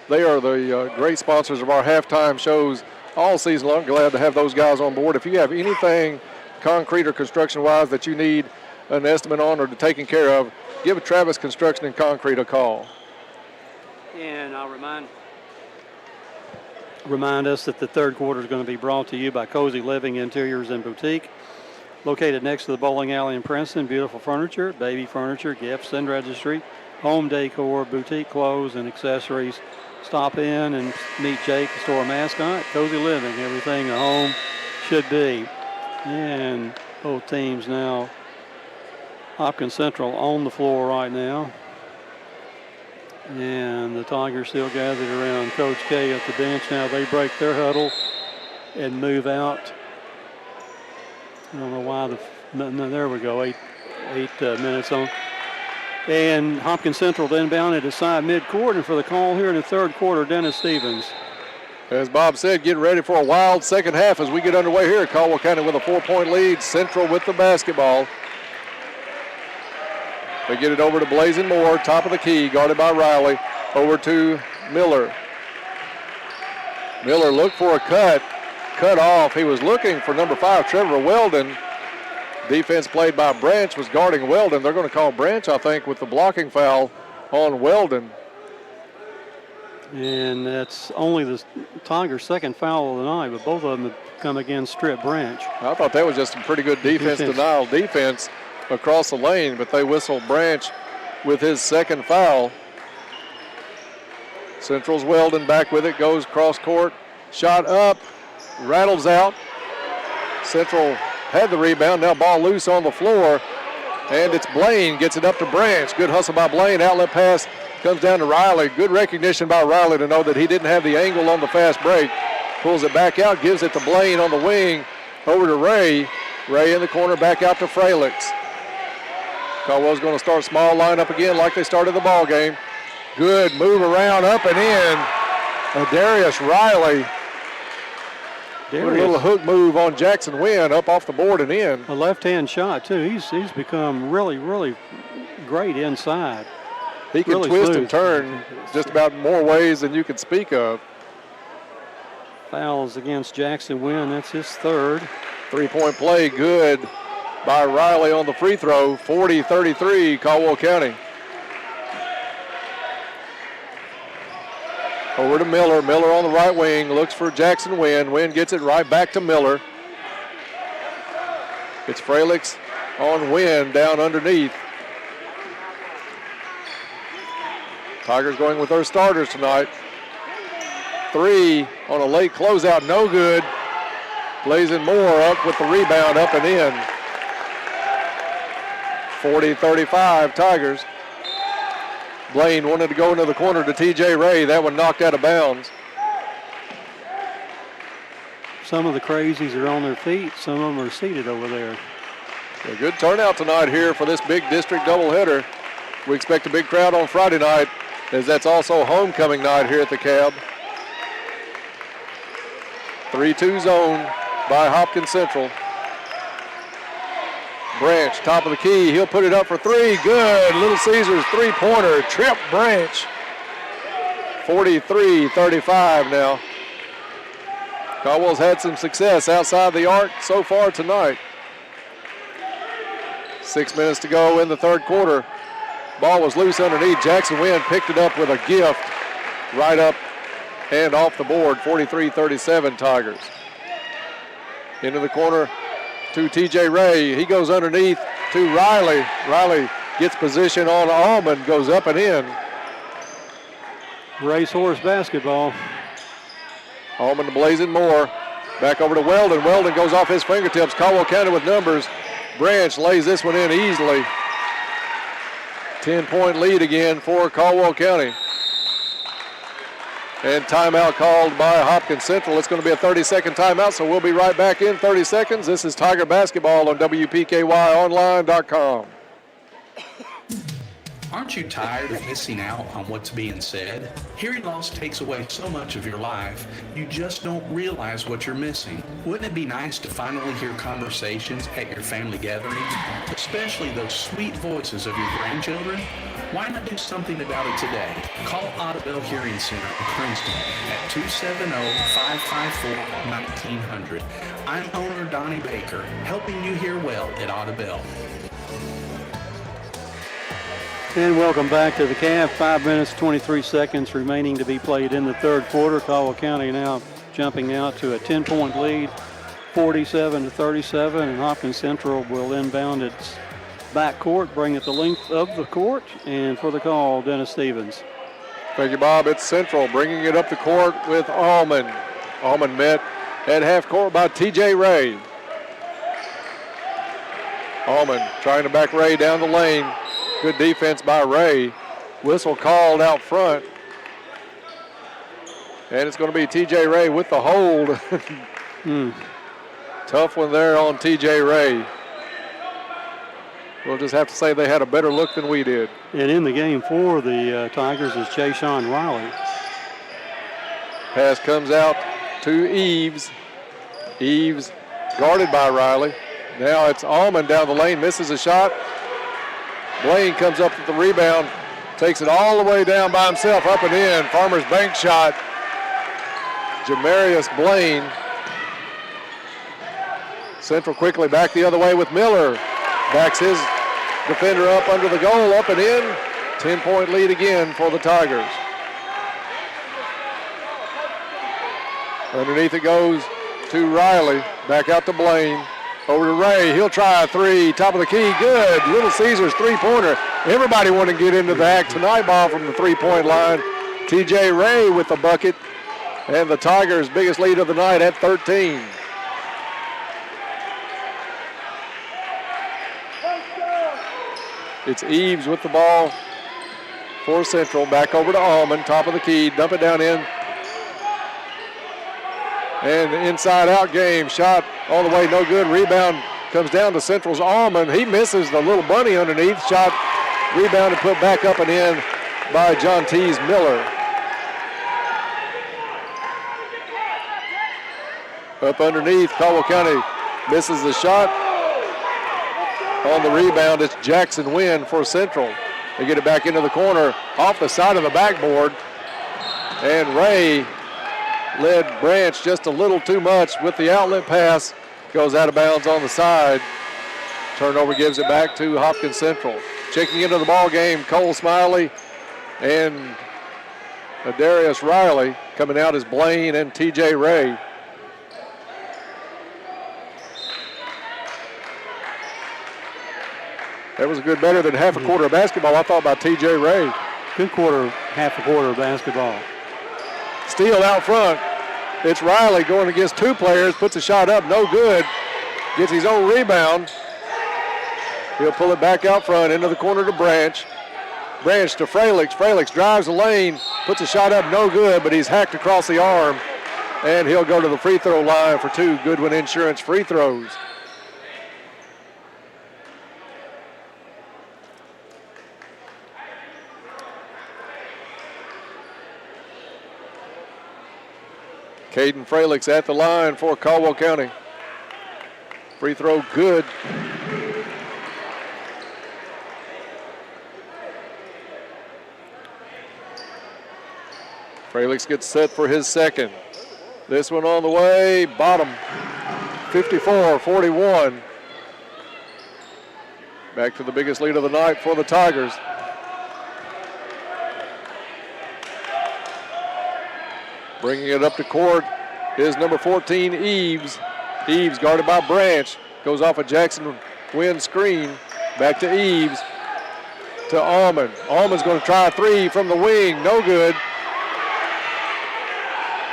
They are the great sponsors of our halftime shows all season long. Glad to have those guys on board. If you have anything concrete or construction-wise that you need an estimate on or taken care of, give Travis Construction and Concrete a call. And I'll remind us that the third quarter is going to be brought to you by Cozy Living Interiors and Boutique, located next to the bowling alley in Princeton. Beautiful furniture, baby furniture, gifts and registry, home decor, boutique clothes and accessories. Stop in and meet Jake, the store mascot. Cozy Living, everything a home should be. And both teams now, Hopkins Central on the floor right now. And the Tigers still gathered around Coach K at the bench. Now they break their huddle and move out. I don't know why no, there we go, eight minutes on. And Hopkins Central then bound at side midcourt, and for the call here in the third quarter, Dennis Stevens. As Bob said, get ready for a wild second half as we get underway here at Caldwell County with a 4-point lead. Central with the basketball. They get it over to Blazing Moore, top of the key, guarded by Riley. Over to Miller. Miller looked for a cut off. He was looking for number 5, Trevor Weldon. Defense played by Branch was guarding Weldon. They're going to call Branch, I think, with the blocking foul on Weldon. And that's only the Tigers' second foul of the night, but both of them have come against Strip Branch. I thought that was just some pretty good denial defense across the lane, but they whistled Branch with his second foul. Central's Weldon back with it, goes cross court, shot up, rattles out. Central had the rebound, now ball loose on the floor, and it's Blaine, gets it up to Branch. Good hustle by Blaine, outlet pass comes down to Riley. Good recognition by Riley to know that he didn't have the angle on the fast break. Pulls it back out, gives it to Blaine on the wing, over to Ray. Ray in the corner, back out to Fralix. Caldwell's going to start small lineup again like they started the ball game. Good move around, up and in. Darius Riley. A little hook move on Jackson Wynn, up off the board and in. A left-hand shot, too. He's become really, really great inside. He can twist and turn just about more ways than you could speak of. Fouls against Jackson Wynn. That's his third. 3-point play, good by Riley on the free throw. 40-33, Caldwell County. Over to Miller. Miller on the right wing, looks for Jackson Wynn. Wynn gets it right back to Miller. It's Fralix on Wynn down underneath. Tigers going with their starters tonight. 3 on a late closeout, no good. Blazing Moore up with the rebound, up and in. 40-35 Tigers. Blaine wanted to go into the corner to TJ Ray. That one knocked out of bounds. Some of the crazies are on their feet. Some of them are seated over there. A good turnout tonight here for this big district doubleheader. We expect a big crowd on Friday night, as that's also homecoming night here at the Cab. 3-2 zone by Hopkins Central. Branch, top of the key. He'll put it up for 3. Good. Little Caesars three-pointer. Trip Branch. 43-35 now. Caldwell's had some success outside the arc so far tonight. 6 minutes to go in the third quarter. Ball was loose underneath. Jackson Wynn picked it up with a gift right up and off the board. 43-37 Tigers. Into the corner to TJ Ray. He goes underneath to Riley. Riley gets position on Allman, goes up and in. Racehorse basketball. Allman to Blazing Moore. Back over to Weldon. Weldon goes off his fingertips. Caldwell County with numbers. Branch lays this one in easily. 10-point lead again for Caldwell County. And timeout called by Hopkins Central. It's going to be a 30-second timeout, so we'll be right back in 30 seconds. This is Tiger Basketball on WPKYonline.com. Aren't Aren't you tired of missing out on what's being said? Hearing loss takes away so much of your life, you just don't realize what you're missing. Wouldn't it be nice to finally hear conversations at your family gatherings, especially those sweet voices of your grandchildren? Why not do something about it today? Call Audubell Hearing Center in Princeton at 270-554-1900. I'm owner Donnie Baker, helping you hear well at Audubell. And welcome back to the calf. 5 minutes, 23 seconds remaining to be played in the third quarter. Caldwell County now jumping out to a 10-point lead, 47-37, and Hopkins Central will inbound its back court, bring it the length of the court, and for the call, Dennis Stevens. Thank you, Bob. It's Central bringing it up the court with Allman. Allman met at half court by T.J. Ray. Allman trying to back Ray down the lane. Good defense by Ray. Whistle called out front. And it's going to be T.J. Ray with the hold. Tough one there on T.J. Ray. We'll just have to say they had a better look than we did. And in the game for the Tigers is Jay-Sean Riley. Pass comes out to Eves. Eves guarded by Riley. Now it's Allman down the lane, misses a shot. Blaine comes up with the rebound, takes it all the way down by himself, up and in. Farmers Bank shot. Jamarius Blaine. Central quickly back the other way with Miller. Backs his defender up under the goal, up and in. 10-point lead again for the Tigers. Underneath it goes to Riley. Back out to Blaine. Over to Ray. He'll try a three. Top of the key. Good. Little Caesars three-pointer. Everybody want to get into the act tonight, ball from the three-point line. T.J. Ray with the bucket. And the Tigers' biggest lead of the night at 13. It's Eves with the ball for Central. Back over to Allman. Top of the key. Dump it down in. And the inside-out game. Shot all the way, no good. Rebound comes down to Central's Allman. He misses the little bunny underneath. Shot, rebound, and put back up and in by John Tees Miller. Up underneath, Caldwell County misses the shot. On the rebound, it's Jackson Wynn for Central. They get it back into the corner, off the side of the backboard. And Ray led Branch just a little too much with the outlet pass. Goes out of bounds on the side. Turnover gives it back to Hopkins Central. Checking into the ball game, Cole Smiley and Darius Riley. Coming out is Blaine and T.J. Ray. That was a good, better than half a quarter of basketball, I thought, by T.J. Ray. Good quarter, half a quarter of basketball. Steal out front. It's Riley going against two players, puts a shot up, no good. Gets his own rebound. He'll pull it back out front into the corner to Branch. Branch to Fralix. Fralix drives the lane, puts a shot up, no good, but he's hacked across the arm. And he'll go to the free throw line for two Goodwin Insurance free throws. Caden Fralix at the line for Caldwell County. Free throw good. Fralix gets set for his second. This one on the way, bottom, 54-41. Back to the biggest lead of the night for the Tigers. Bringing it up to court is number 14, Eves. Eves guarded by Branch. Goes off a Jackson Wynn screen. Back to Eves. To Allman. Allman's going to try a three from the wing. No good.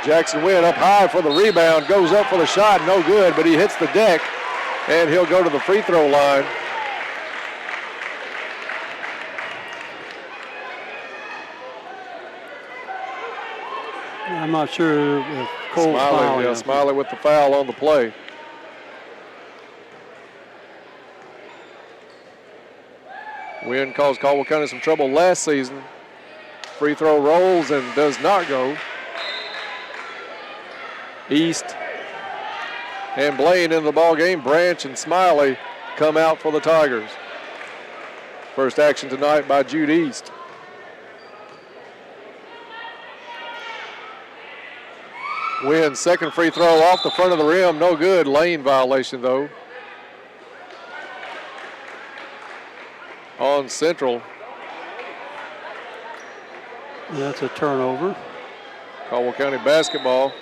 Jackson Wynn up high for the rebound. Goes up for the shot. No good, but he hits the deck. And he'll go to the free throw line. I'm not sure if Cole's foul. Yeah, Smiley with the foul on the play. Wynn caused Caldwell County some trouble last season. Free throw rolls and does not go. East and Blaine into the ball game. Branch and Smiley come out for the Tigers. First action tonight by Jude East. Wynn, second free throw off the front of the rim, no good. Lane violation though. On Central. That's a turnover. Caldwell County basketball.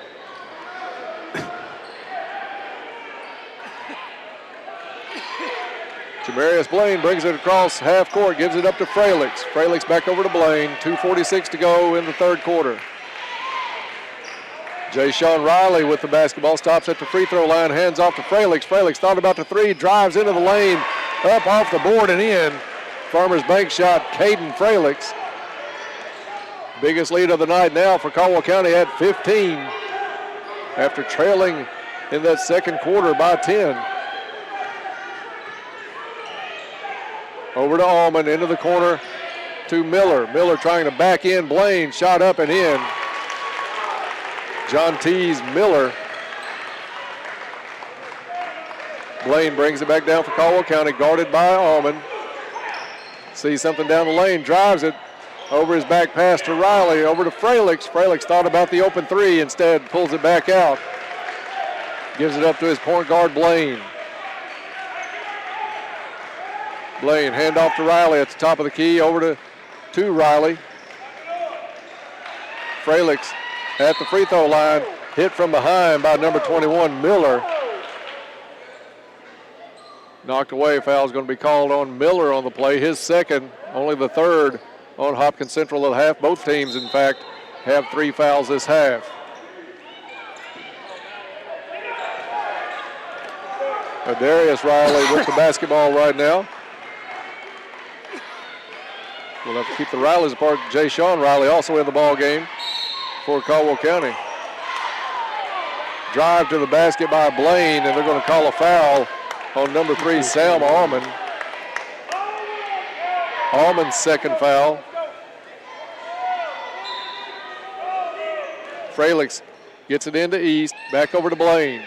Jamarius Blaine brings it across half court, gives it up to Fralix. Fralix back over to Blaine. 2:46 to go in the third quarter. Jay Sean Riley with the basketball, stops at the free throw line, hands off to Fralix. Fralix thought about the three, drives into the lane, up off the board and in. Farmers Bank shot, Caden Fralix. Biggest lead of the night now for Caldwell County at 15 after trailing in that second quarter by 10. Over to Allman, into the corner to Miller. Miller trying to back in Blaine, shot up and in. John Tees Miller. Blaine brings it back down for Caldwell County, guarded by Allman. Sees something down the lane, drives it over his back pass to Riley, over to Fralix. Fralix thought about the open three, instead pulls it back out. Gives it up to his point guard, Blaine. Blaine, hand off to Riley at the top of the key, over to Riley. Fralix at the free throw line, hit from behind by number 21, Miller. Knocked away, foul's going to be called on Miller on the play, his second, only the third on Hopkins Central at half. Both teams, in fact, have 3 fouls this half. Darius Riley with the basketball right now. We'll have to keep the Rileys apart. Jay Sean Riley also in the ball game for Caldwell County. Drive to the basket by Blaine, and they're going to call a foul on number 3, Sam Allman. Allman's second foul. Fralix gets it into East, back over to Blaine.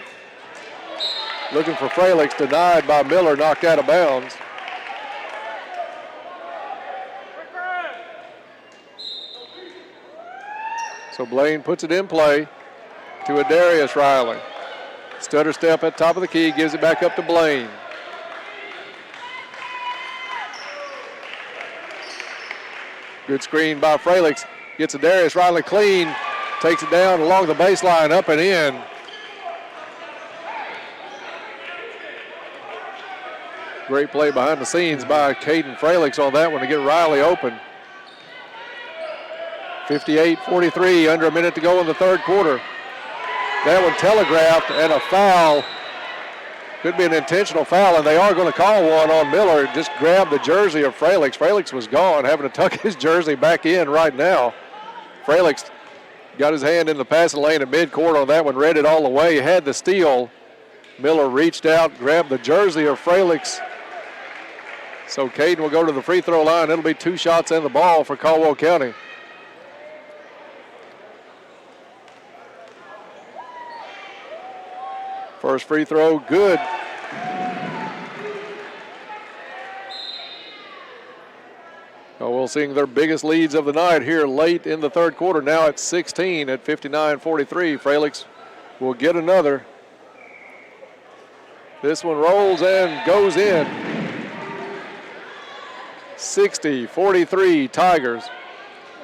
Looking for Fralix, denied by Miller, knocked out of bounds. So Blaine puts it in play to Adarius Riley. Stutter step at top of the key, gives it back up to Blaine. Good screen by Fralix. Gets Adarius Riley clean, takes it down along the baseline, up and in. Great play behind the scenes by Caden Fralix on that one to get Riley open. 58-43, under a minute to go in the third quarter. That one telegraphed, and a foul. Could be an intentional foul, and they are going to call one on Miller. Just grabbed the jersey of Fralix. Fralix was gone, having to tuck his jersey back in right now. Fralix got his hand in the passing lane at midcourt on that one, read it all the way, had the steal. Miller reached out, grabbed the jersey of Fralix. So Caden will go to the free throw line. It'll be 2 shots and the ball for Caldwell County. First free throw, good. Caldwell seeing their biggest leads of the night here late in the third quarter. Now it's 16 at 59-43. Fralix will get another. This one rolls and goes in. 60-43 Tigers.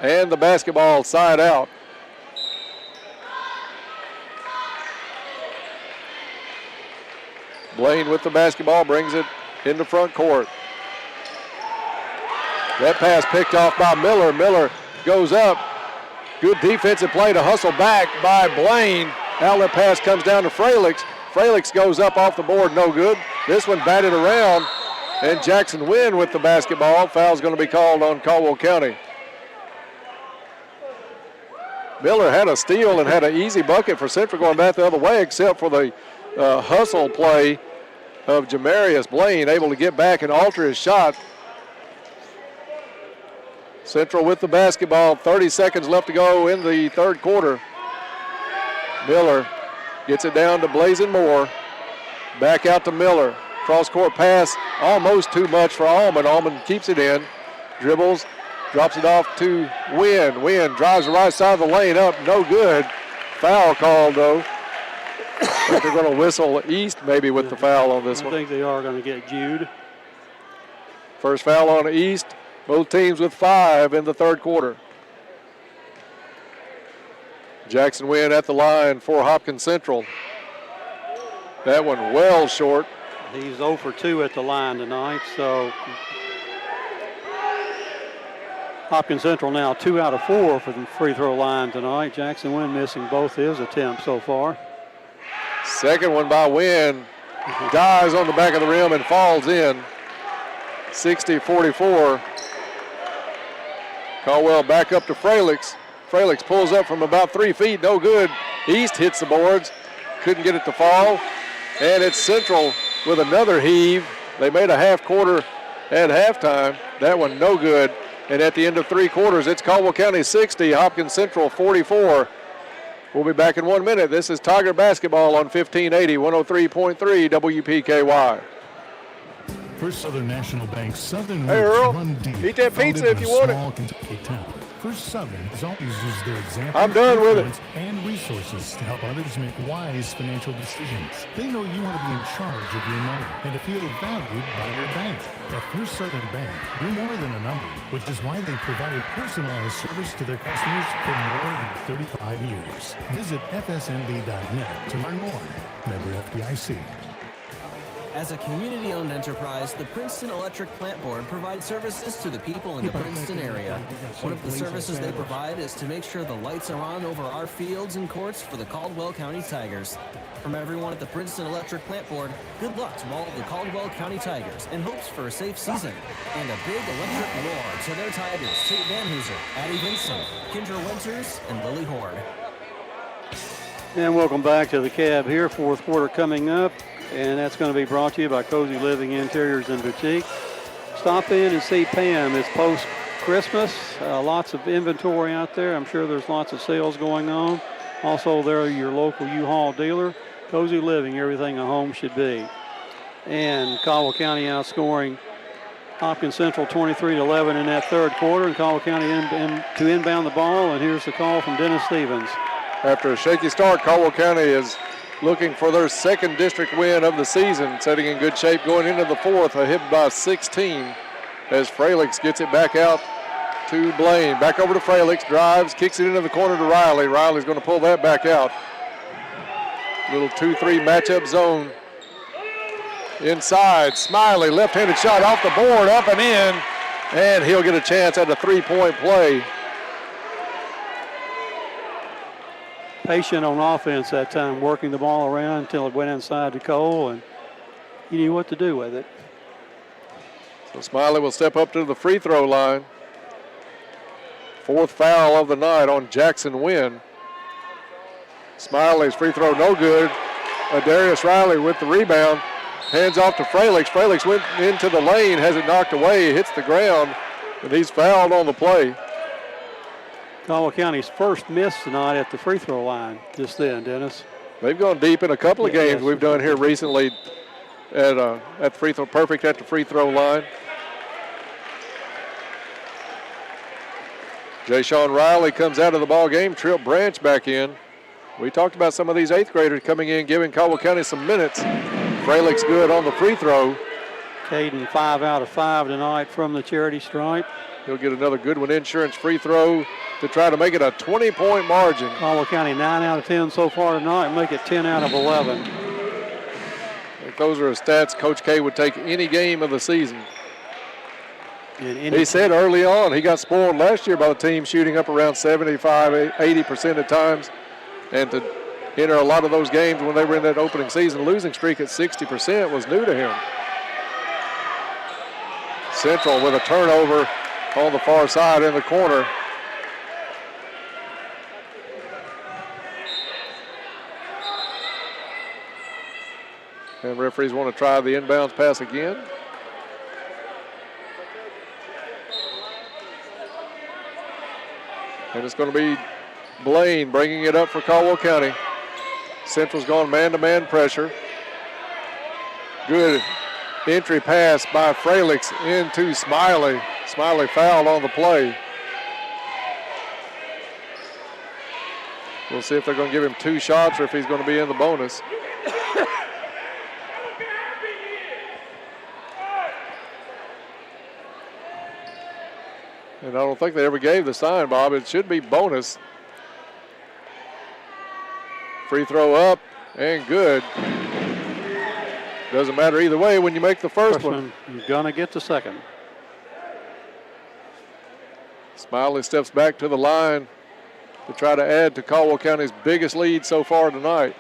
And the basketball side out. Blaine with the basketball, brings it into front court. That pass picked off by Miller. Miller goes up. Good defensive play to hustle back by Blaine. Outlet pass comes down to Fralix. Fralix goes up off the board, no good. This one batted around, and Jackson Wynn with the basketball. Foul's going to be called on Caldwell County. Miller had a steal and had an easy bucket for Central going back the other way, except for the hustle play of Jamarius Blaine, able to get back and alter his shot. Central with the basketball. 30 seconds left to go in the third quarter. Miller gets it down to Blazin Moore. Back out to Miller. Cross-court pass, almost too much for Allman. Allman keeps it in. Dribbles, drops it off to Wynn. Wynn drives the right side of the lane up, no good. Foul called, though. I think they're going to whistle East maybe with the foul on this one. I think they are going to get Jude. First foul on East. Both teams with 5 in the third quarter. Jackson Wynn at the line for Hopkins Central. That one well short. He's 0 for 2 at the line tonight, so Hopkins Central now 2 out of 4 for the free throw line tonight. Jackson Wynn missing both his attempts so far. Second one by Wynn. Dives on the back of the rim and falls in. 60-44. Caldwell back up to Fralix. Fralix pulls up from about 3 feet, no good. East hits the boards, couldn't get it to fall. And it's Central with another heave. They made a half quarter at halftime. That one no good. And at the end of 3 quarters, it's Caldwell County 60, Hopkins Central 44. We'll be back in 1 minute. This is Tiger Basketball on 1580, 103.3 WPKY. First Southern National Bank, Southern Hey, Earl, run deep. eat that pizza if you want it. Small Kentucky town. First Southern has always used their example, I'm done with it. and resources to help others make wise financial decisions. They know you want to be in charge of your money and to feel valued by your bank. At First Southern Bank, you're more than a number, which is why they provided personalized service to their customers for more than 35 years. Visit fsnb.net to learn more. Member FDIC. As a community-owned enterprise, the Princeton Electric Plant Board provides services to the people in the Princeton area. One of the services they provide is to make sure the lights are on over our fields and courts for the Caldwell County Tigers. From everyone at the Princeton Electric Plant Board, good luck to all of the Caldwell County Tigers and hopes for a safe season. And a big electric roar to their Tigers, Tate Van Hooser, Addie Vincent, Kendra Winters, and Lily Horde. And welcome back to the Cab here. Fourth quarter coming up. And that's going to be brought to you by Cozy Living Interiors and Boutique. Stop in and see Pam. It's post-Christmas. Lots of inventory out there. I'm sure there's lots of sales going on. Also, they're your local U-Haul dealer. Cozy Living, everything a home should be. And Caldwell County outscoring Hopkins Central 23-11 in that third quarter. And Caldwell County to inbound the ball. And here's the call from Dennis Stevens. After a shaky start, Caldwell County is looking for their second district win of the season, setting in good shape going into the fourth, a hit by 16 as Fralix gets it back out to Blaine. Back over to Fralix, drives, kicks it into the corner to Riley. Riley's going to pull that back out. Little 2-3 matchup zone. Inside, Smiley, left-handed shot off the board, up and in, and he'll get a chance at a three-point play. Patient on offense that time, working the ball around until it went inside to Cole, and he knew what to do with it. So Smiley will step up to the free throw line. Fourth foul of the night on Jackson Wynn. Smiley's free throw no good. Darius Riley with the rebound. Hands off to Fralix. Fralix went into the lane, has it knocked away, hits the ground, and he's fouled on the play. Caldwell County's first miss tonight at the free throw line just then, Dennis. They've gone deep in a couple of games we've done here recently at free throw, perfect at the free throw line. Jay-Sean Riley comes out of the ball game. Tripp Branch back in. We talked about some of these eighth graders coming in, giving Caldwell County some minutes. Fralix good on the free throw. Caden 5 out of 5 tonight from the charity stripe. He'll get another Goodwin Insurance free throw to try to make it a 20-point margin. Caldwell County 9 out of 10 so far tonight, make it 10 out of 11. If those are his stats, Coach K would take any game of the season. He said early on he got spoiled last year by the team shooting up around 75, 80% at times. And to enter a lot of those games when they were in that opening season losing streak at 60% was new to him. Central with a turnover on the far side in the corner. And referees want to try the inbounds pass again. And it's going to be Blaine bringing it up for Caldwell County. Central's gone man-to-man pressure. Good entry pass by Fralix into Smiley. Smiley fouled on the play. We'll see if they're going to give him 2 shots or if he's going to be in the bonus. And I don't think they ever gave the sign, Bob. It should be bonus. Free throw up and good. Doesn't matter either way when you make the first one. You're going to get the second. Smiley steps back to the line to try to add to Caldwell County's biggest lead so far tonight.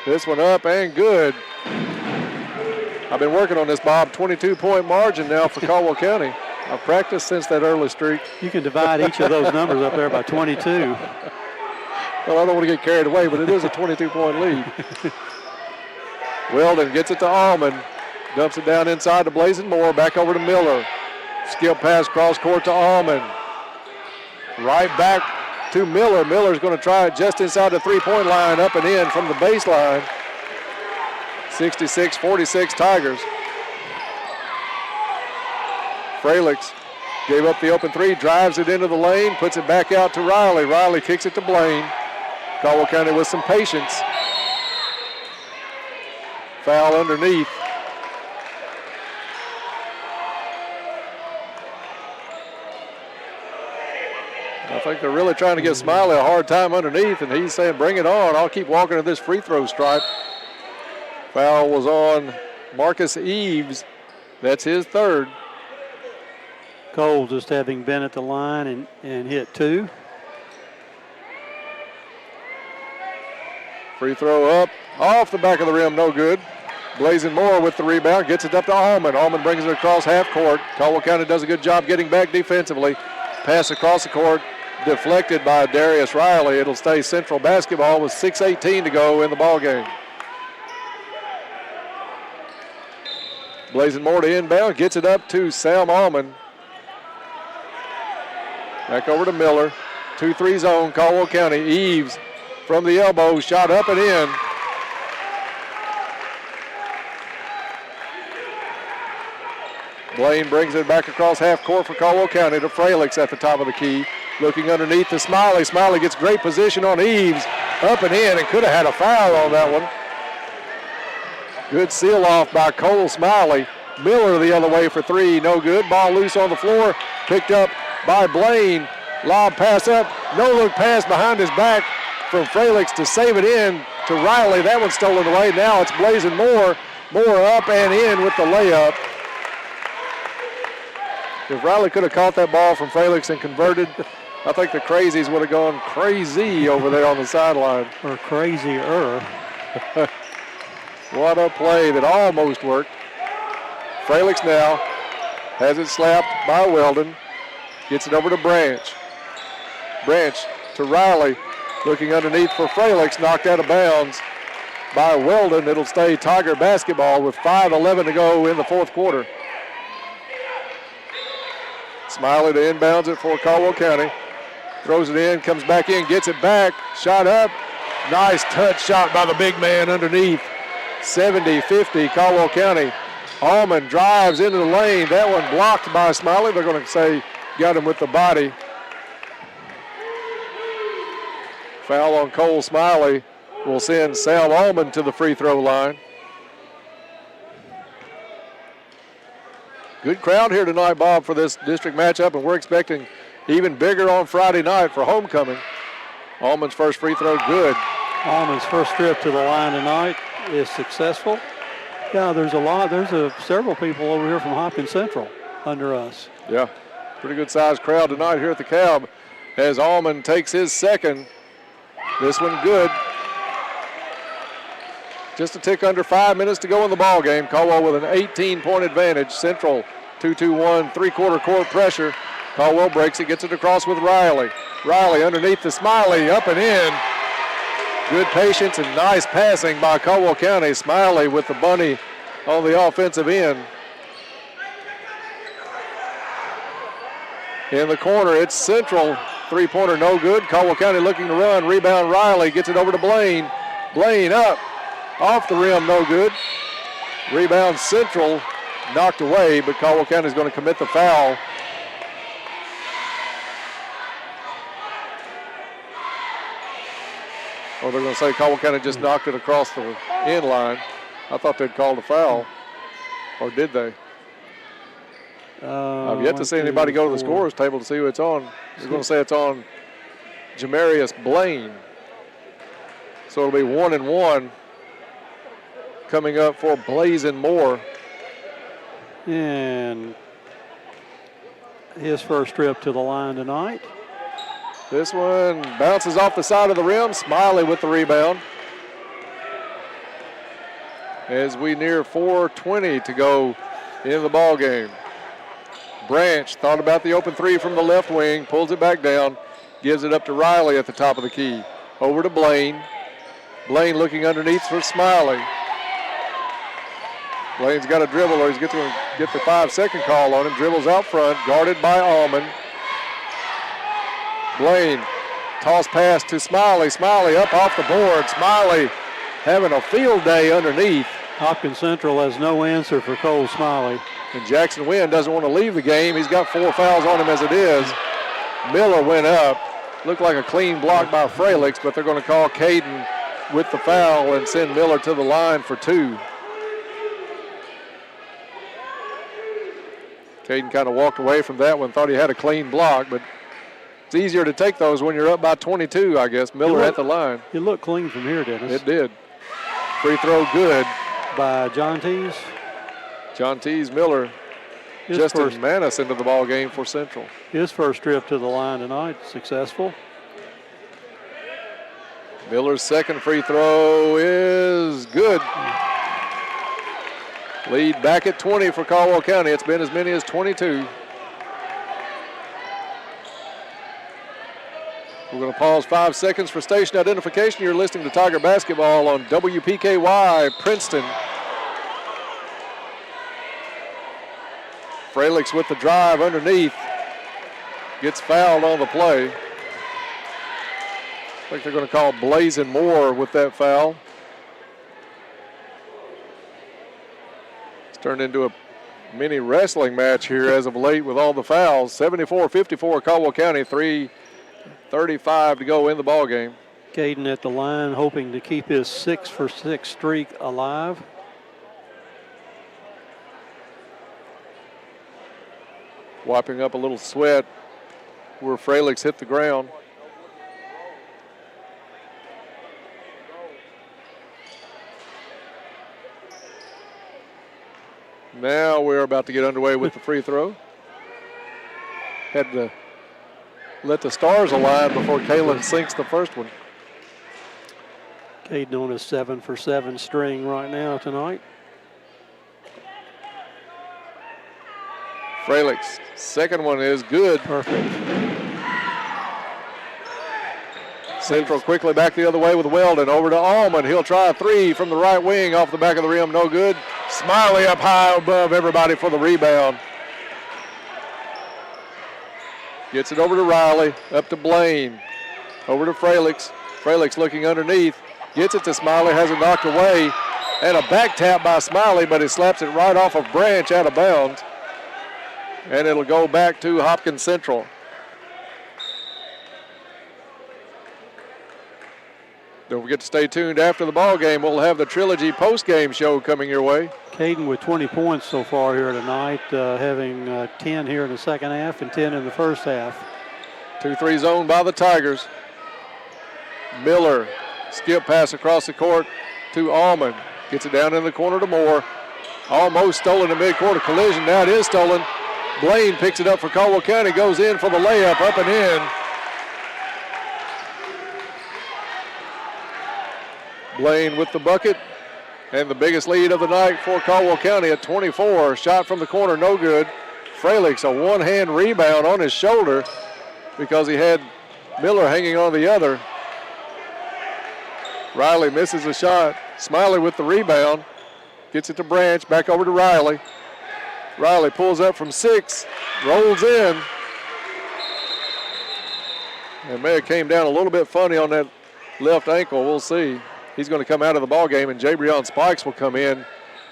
This one up and good. I've been working on this, Bob. 22-point margin now for Caldwell County. I've practiced since that early streak. You can divide each of those numbers up there by 22. Well, I don't want to get carried away, but it is a 22-point lead. Weldon gets it to Allman. Dumps it down inside to Blazing Moore. Back over to Miller. Skill pass cross court to Allman. Right back to Miller. Miller's going to try it just inside the three-point line, up and in from the baseline. 66-46 Tigers. Fralix gave up the open three, drives it into the lane, puts it back out to Riley. Riley kicks it to Blaine. Caldwell County with some patience. Foul underneath. I think they're really trying to give Smiley a hard time underneath, and he's saying, bring it on. I'll keep walking to this free throw stripe. Foul was on Marcus Eves. That's his third. Cole just having been at the line and hit 2. Free throw up, off the back of the rim, no good. Blazing Moore with the rebound, gets it up to Allman. Allman brings it across half court. Caldwell County does a good job getting back defensively. Pass across the court, deflected by Darius Riley. It'll stay Central basketball with 6:18 to go in the ball game. Blazing Moore to inbound, gets it up to Sam Allman. Back over to Miller. 2-3 zone, Caldwell County. Eves from the elbow, shot up and in. Blaine brings it back across half court for Caldwell County to Fralix at the top of the key. Looking underneath to Smiley. Smiley gets great position on Eves. Up and in, and could have had a foul on that one. Good seal off by Cole Smiley. Miller the other way for 3, no good. Ball loose on the floor, picked up by Blaine. Lob pass up, no look pass behind his back from Fralix to save it in to Riley. That one's stolen away. Now it's Blazing Moore. Moore up and in with the layup. If Riley could have caught that ball from Fralix and converted, I think the Crazies would have gone crazy over there on the sideline. Or crazier. What a play that almost worked. Fralix now has it slapped by Weldon. Gets it over to Branch. Branch to Riley. Looking underneath for Fralix. Knocked out of bounds by Weldon. It'll stay Tiger basketball with 5:11 to go in the fourth quarter. Smiley to inbounds it for Caldwell County. Throws it in, comes back in, gets it back. Shot up. Nice touch shot by the big man underneath. 70-50 Caldwell County. Allman drives into the lane. That one blocked by Smiley. They're going to say got him with the body. Foul on Cole Smiley will send Sam Allman to the free throw line. Good crowd here tonight, Bob, for this district matchup, and we're expecting even bigger on Friday night for homecoming. Allman's first free throw, good. Allman's first trip to the line tonight is successful. Yeah, there's several people over here from Hopkins Central under us. Yeah, pretty good sized crowd tonight here at the Cab as Allman takes his second. This one good. Just a tick under 5 minutes to go in the ball game. Caldwell with an 18-point advantage. Central 2-2-1, three-quarter court pressure. Caldwell breaks it, gets it across with Riley. Riley underneath the Smiley, up and in. Good patience and nice passing by Caldwell County. Smiley with the bunny on the offensive end. In the corner, it's Central. Three-pointer no good. Caldwell County looking to run. Rebound Riley gets it over to Blaine. Blaine up. Off the rim, no good. Rebound Central, knocked away, but Caldwell County is going to commit the foul. Or they're going to say Caldwell County just knocked it across the end line. I thought they'd called a foul. Or did they? I've yet to see anybody go to the scorer's table to see who it's on. They're going to say it's on Jamarius Blaine. So it'll be 1-1 coming up for Blazin' Moore. And his first trip to the line tonight. This one bounces off the side of the rim. Smiley with the rebound. As we near 4:20 to go in the ball game. Branch thought about the open three from the left wing, pulls it back down, gives it up to Riley at the top of the key. Over to Blaine. Blaine looking underneath for Smiley. Blaine's got a dribble, or he's going to get the 5-second call on him. Dribbles out front, guarded by Allman. Blaine, toss pass to Smiley. Smiley up off the board. Smiley having a field day underneath. Hopkins Central has no answer for Cole Smiley. And Jackson Wynn doesn't want to leave the game. He's got 4 fouls on him as it is. Miller went up. Looked like a clean block by Fralix, but they're going to call Caden with the foul and send Miller to the line for 2. Caden kind of walked away from that one, thought he had a clean block, but it's easier to take those when you're up by 22, I guess. Miller at the line. It looked clean from here, Dennis. It did. Free throw good. By John Tees. John Tees, Miller. Justin Manis into the ball game for Central. His first trip to the line tonight, successful. Miller's second free throw is good. Lead back at 20 for Caldwell County. It's been as many as 22. We're going to pause 5 seconds for station identification. You're listening to Tiger Basketball on WPKY Princeton. Fralix with the drive underneath. Gets fouled on the play. I think they're going to call Blazin' Moore with that foul. It's turned into a mini wrestling match here as of late with all the fouls. 74-54 Caldwell County, 3:35 to go in the ball game. Caden at the line hoping to keep his 6-for-6 streak alive. Wiping up a little sweat where Fralix hit the ground. Now we're about to get underway with the free throw. Had to let the stars align before Kalen sinks the first one. Caden on a 7-for-7 string right now tonight. Fralix, second one is good. Perfect. Central quickly back the other way with Weldon. Over to Allman. He'll try a 3 from the right wing off the back of the rim. No good. Smiley up high above everybody for the rebound. Gets it over to Riley. Up to Blaine. Over to Fralix. Fralix looking underneath. Gets it to Smiley. Has it knocked away. And a back tap by Smiley, but he slaps it right off of Branch out of bounds. And it'll go back to Hopkins Central. Don't forget to stay tuned after the ball game. We'll have the Trilogy post-game show coming your way. Caden with 20 points so far here tonight, having 10 here in the second half and 10 in the first half. 2-3 zone by the Tigers. Miller, skip pass across the court to Allman. Gets it down in the corner to Moore. Almost stolen in mid-court collision. Now it is stolen. Blaine picks it up for Caldwell County, goes in for the layup, up and in. Blaine with the bucket, and the biggest lead of the night for Caldwell County at 24. Shot from the corner, no good. Fralix, a one-hand rebound on his shoulder because he had Miller hanging on the other. Riley misses a shot. Smiley with the rebound. Gets it to Branch, back over to Riley. Riley pulls up from 6, rolls in, And may have came down a little bit funny on that left ankle. We'll see. He's going to come out of the ball game, and Jabrion Spikes will come in.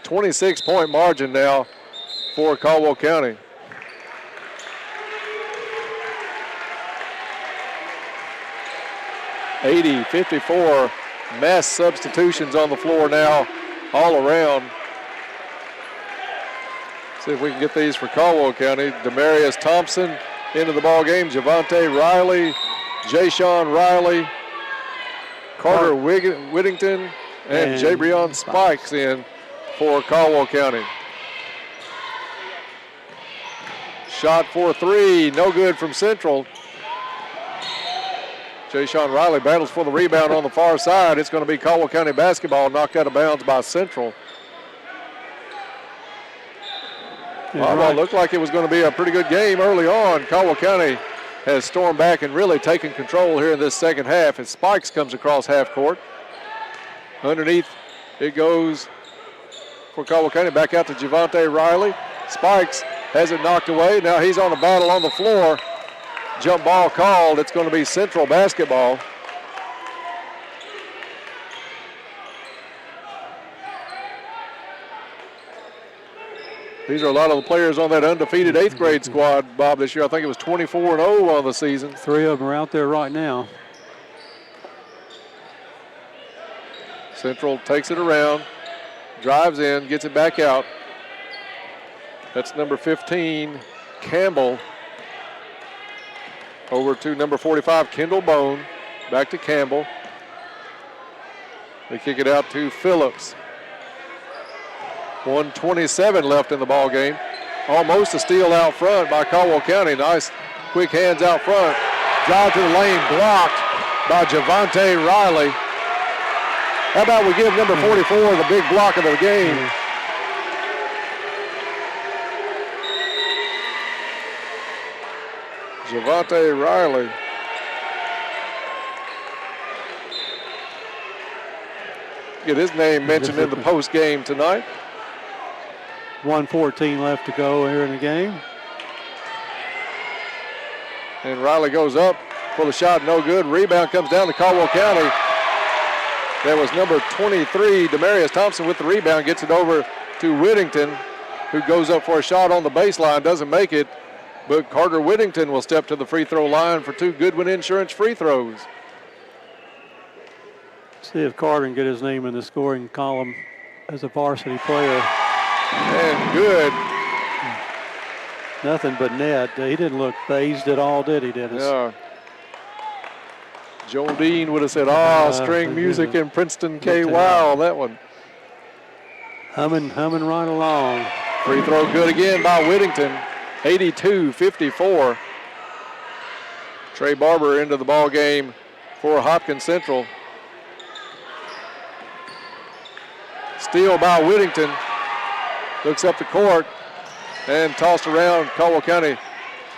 26-point margin now for Caldwell County. (80-54) mass substitutions on the floor now all around. See if we can get these for Caldwell County. Demarius Thompson into the ball game. Javante Riley, Jay-Sean Riley, Carter Whittington, and Jabrion Spikes in for Caldwell County. Shot for three, no good from Central. Jay-Sean Riley battles for the rebound on the far side. It's going to be Caldwell County basketball, knocked out of bounds by Central. Well, it looked like it was going to be a pretty good game early on. Caldwell County has stormed back and really taken control here in this second half as Spikes comes across half court. Underneath it goes for Caldwell County, back out to Javante Riley. Spikes has it knocked away. Now he's on the battle on the floor. Jump ball called. It's going to be Central basketball. These are a lot of the players on that undefeated 8th grade squad, Bob, this year. I think it was 24-0 on the season. 3 of them are out there right now. Central takes it around, drives in, gets it back out. That's number 15, Campbell. Over to number 45, Kendall Bone. Back to Campbell. They kick it out to Phillips. 1:27 left in the ball game. Almost a steal out front by Caldwell County. Nice quick hands out front. Drive to the lane, blocked by Javante Riley. How about we give number 44 the big block of the game? Javante Riley. Get his name mentioned in the post game tonight. 1:14 left to go here in the game. And Riley goes up for the shot, no good. Rebound comes down to Caldwell County. That was number 23, Demarius Thompson with the rebound, gets it over to Whittington, who goes up for a shot on the baseline, doesn't make it. But Carter Whittington will step to the free throw line for 2 Goodwin Insurance free throws. See if Carter can get his name in the scoring column as a varsity player. And good. Nothing but net. He didn't look phased at all, did he, Dennis? Yeah. Joel Dean would have said, string music in Princeton K. Wow, that one. Humming right along. Free throw good again by Whittington. 82-54. Trey Barber into the ball game for Hopkins Central. Steal by Whittington. Looks up the court and tossed around. Caldwell County a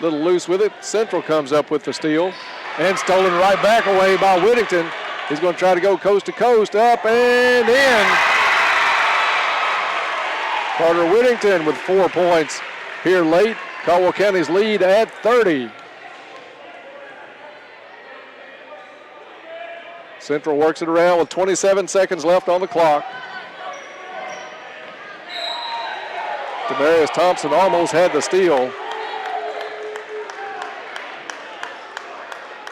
little loose with it. Central comes up with the steal and stolen right back away by Whittington. He's going to try to go coast to coast, up and in. Carter Whittington with 4 points here late. Caldwell County's lead at 30. Central works it around with 27 seconds left on the clock. Demarius Thompson almost had the steal.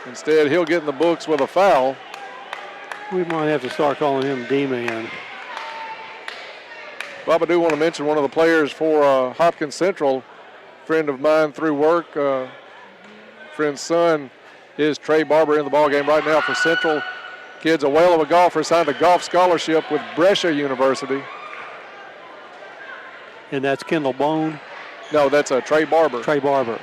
Instead, he'll get in the books with a foul. We might have to start calling him D-man. Bob, I do want to mention one of the players for Hopkins Central, friend of mine through work. Friend's son is Trey Barber in the ballgame right now for Central. Kid's a whale of a golfer, signed a golf scholarship with Brescia University. And that's Kendall Bone? No, that's Trey Barber. Trey Barber.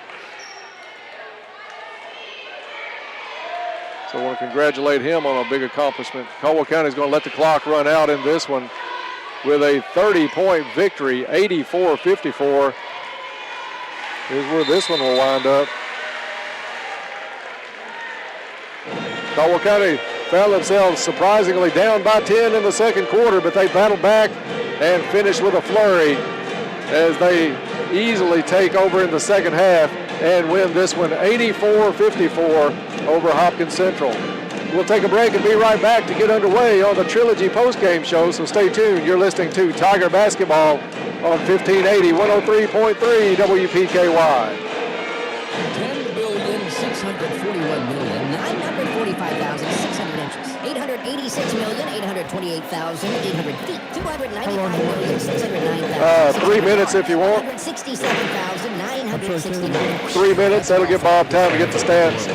So I want to congratulate him on a big accomplishment. Caldwell County is going to let the clock run out in this one with a 30-point victory, 84-54. Here's where this one will wind up. Caldwell County found themselves surprisingly down by 10 in the second quarter, but they battled back and finished with a flurry as they easily take over in the second half and win this one 84-54 over Hopkins Central. We'll take a break and be right back to get underway on the Trilogy postgame show, so stay tuned. You're listening to Tiger Basketball on 1580, 103.3 WPKY. 10,641,945,600 inches. 886,828,800 feet. 295,609,000. 3 minutes if you want. 167,969. 3 minutes, that'll give Bob time to get the stats.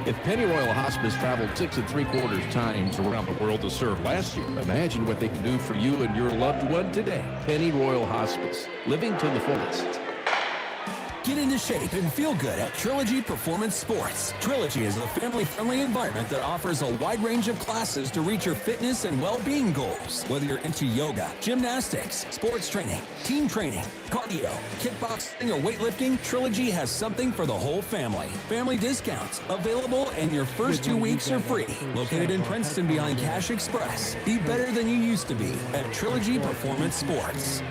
If Pennyroyal Hospice traveled 6 3/4 times around the world to serve last year, imagine what they can do for you and your loved one today. Pennyroyal Hospice, living to the fullest. Get into shape and feel good at Trilogy Performance Sports. Trilogy is a family-friendly environment that offers a wide range of classes to reach your fitness and well-being goals. Whether you're into yoga, gymnastics, sports training, team training, cardio, kickboxing, or weightlifting, Trilogy has something for the whole family. Family discounts available, and your first 2 weeks are free. Located in Princeton behind Cash Express. Be better than you used to be at Trilogy Performance Sports.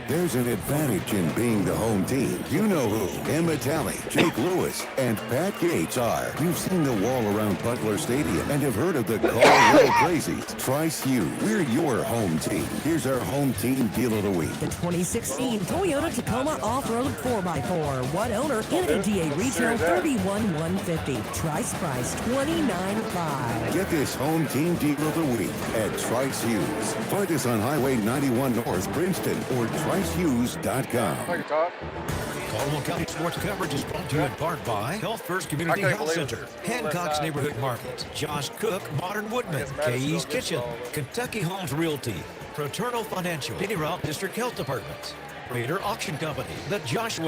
There's an advantage in being the home team. You know who Emma Talley, Jake Lewis, and Pat Gates are. You've seen the wall around Butler Stadium and have heard of the Caldwell Crazies. Trice Hughes, we're your home team. Here's our home team deal of the week. The 2016 Toyota Tacoma Off-Road 4x4. One owner, NADA retail $31,150. Trice price $29,500. Get this home team deal of the week at Trice Hughes. Find us on Highway 91 North, Princeton, or TriceHughes.com. Caldwell County sports coverage is brought to you in part by Health First Community Health Center, Hancock's Neighborhood Market, Josh Cook, Modern Woodman, K.E.'s Kitchen, Kentucky Homes Realty, Fraternal Financial, Penny Rock District Health Department, Raider Auction Company, The Joshua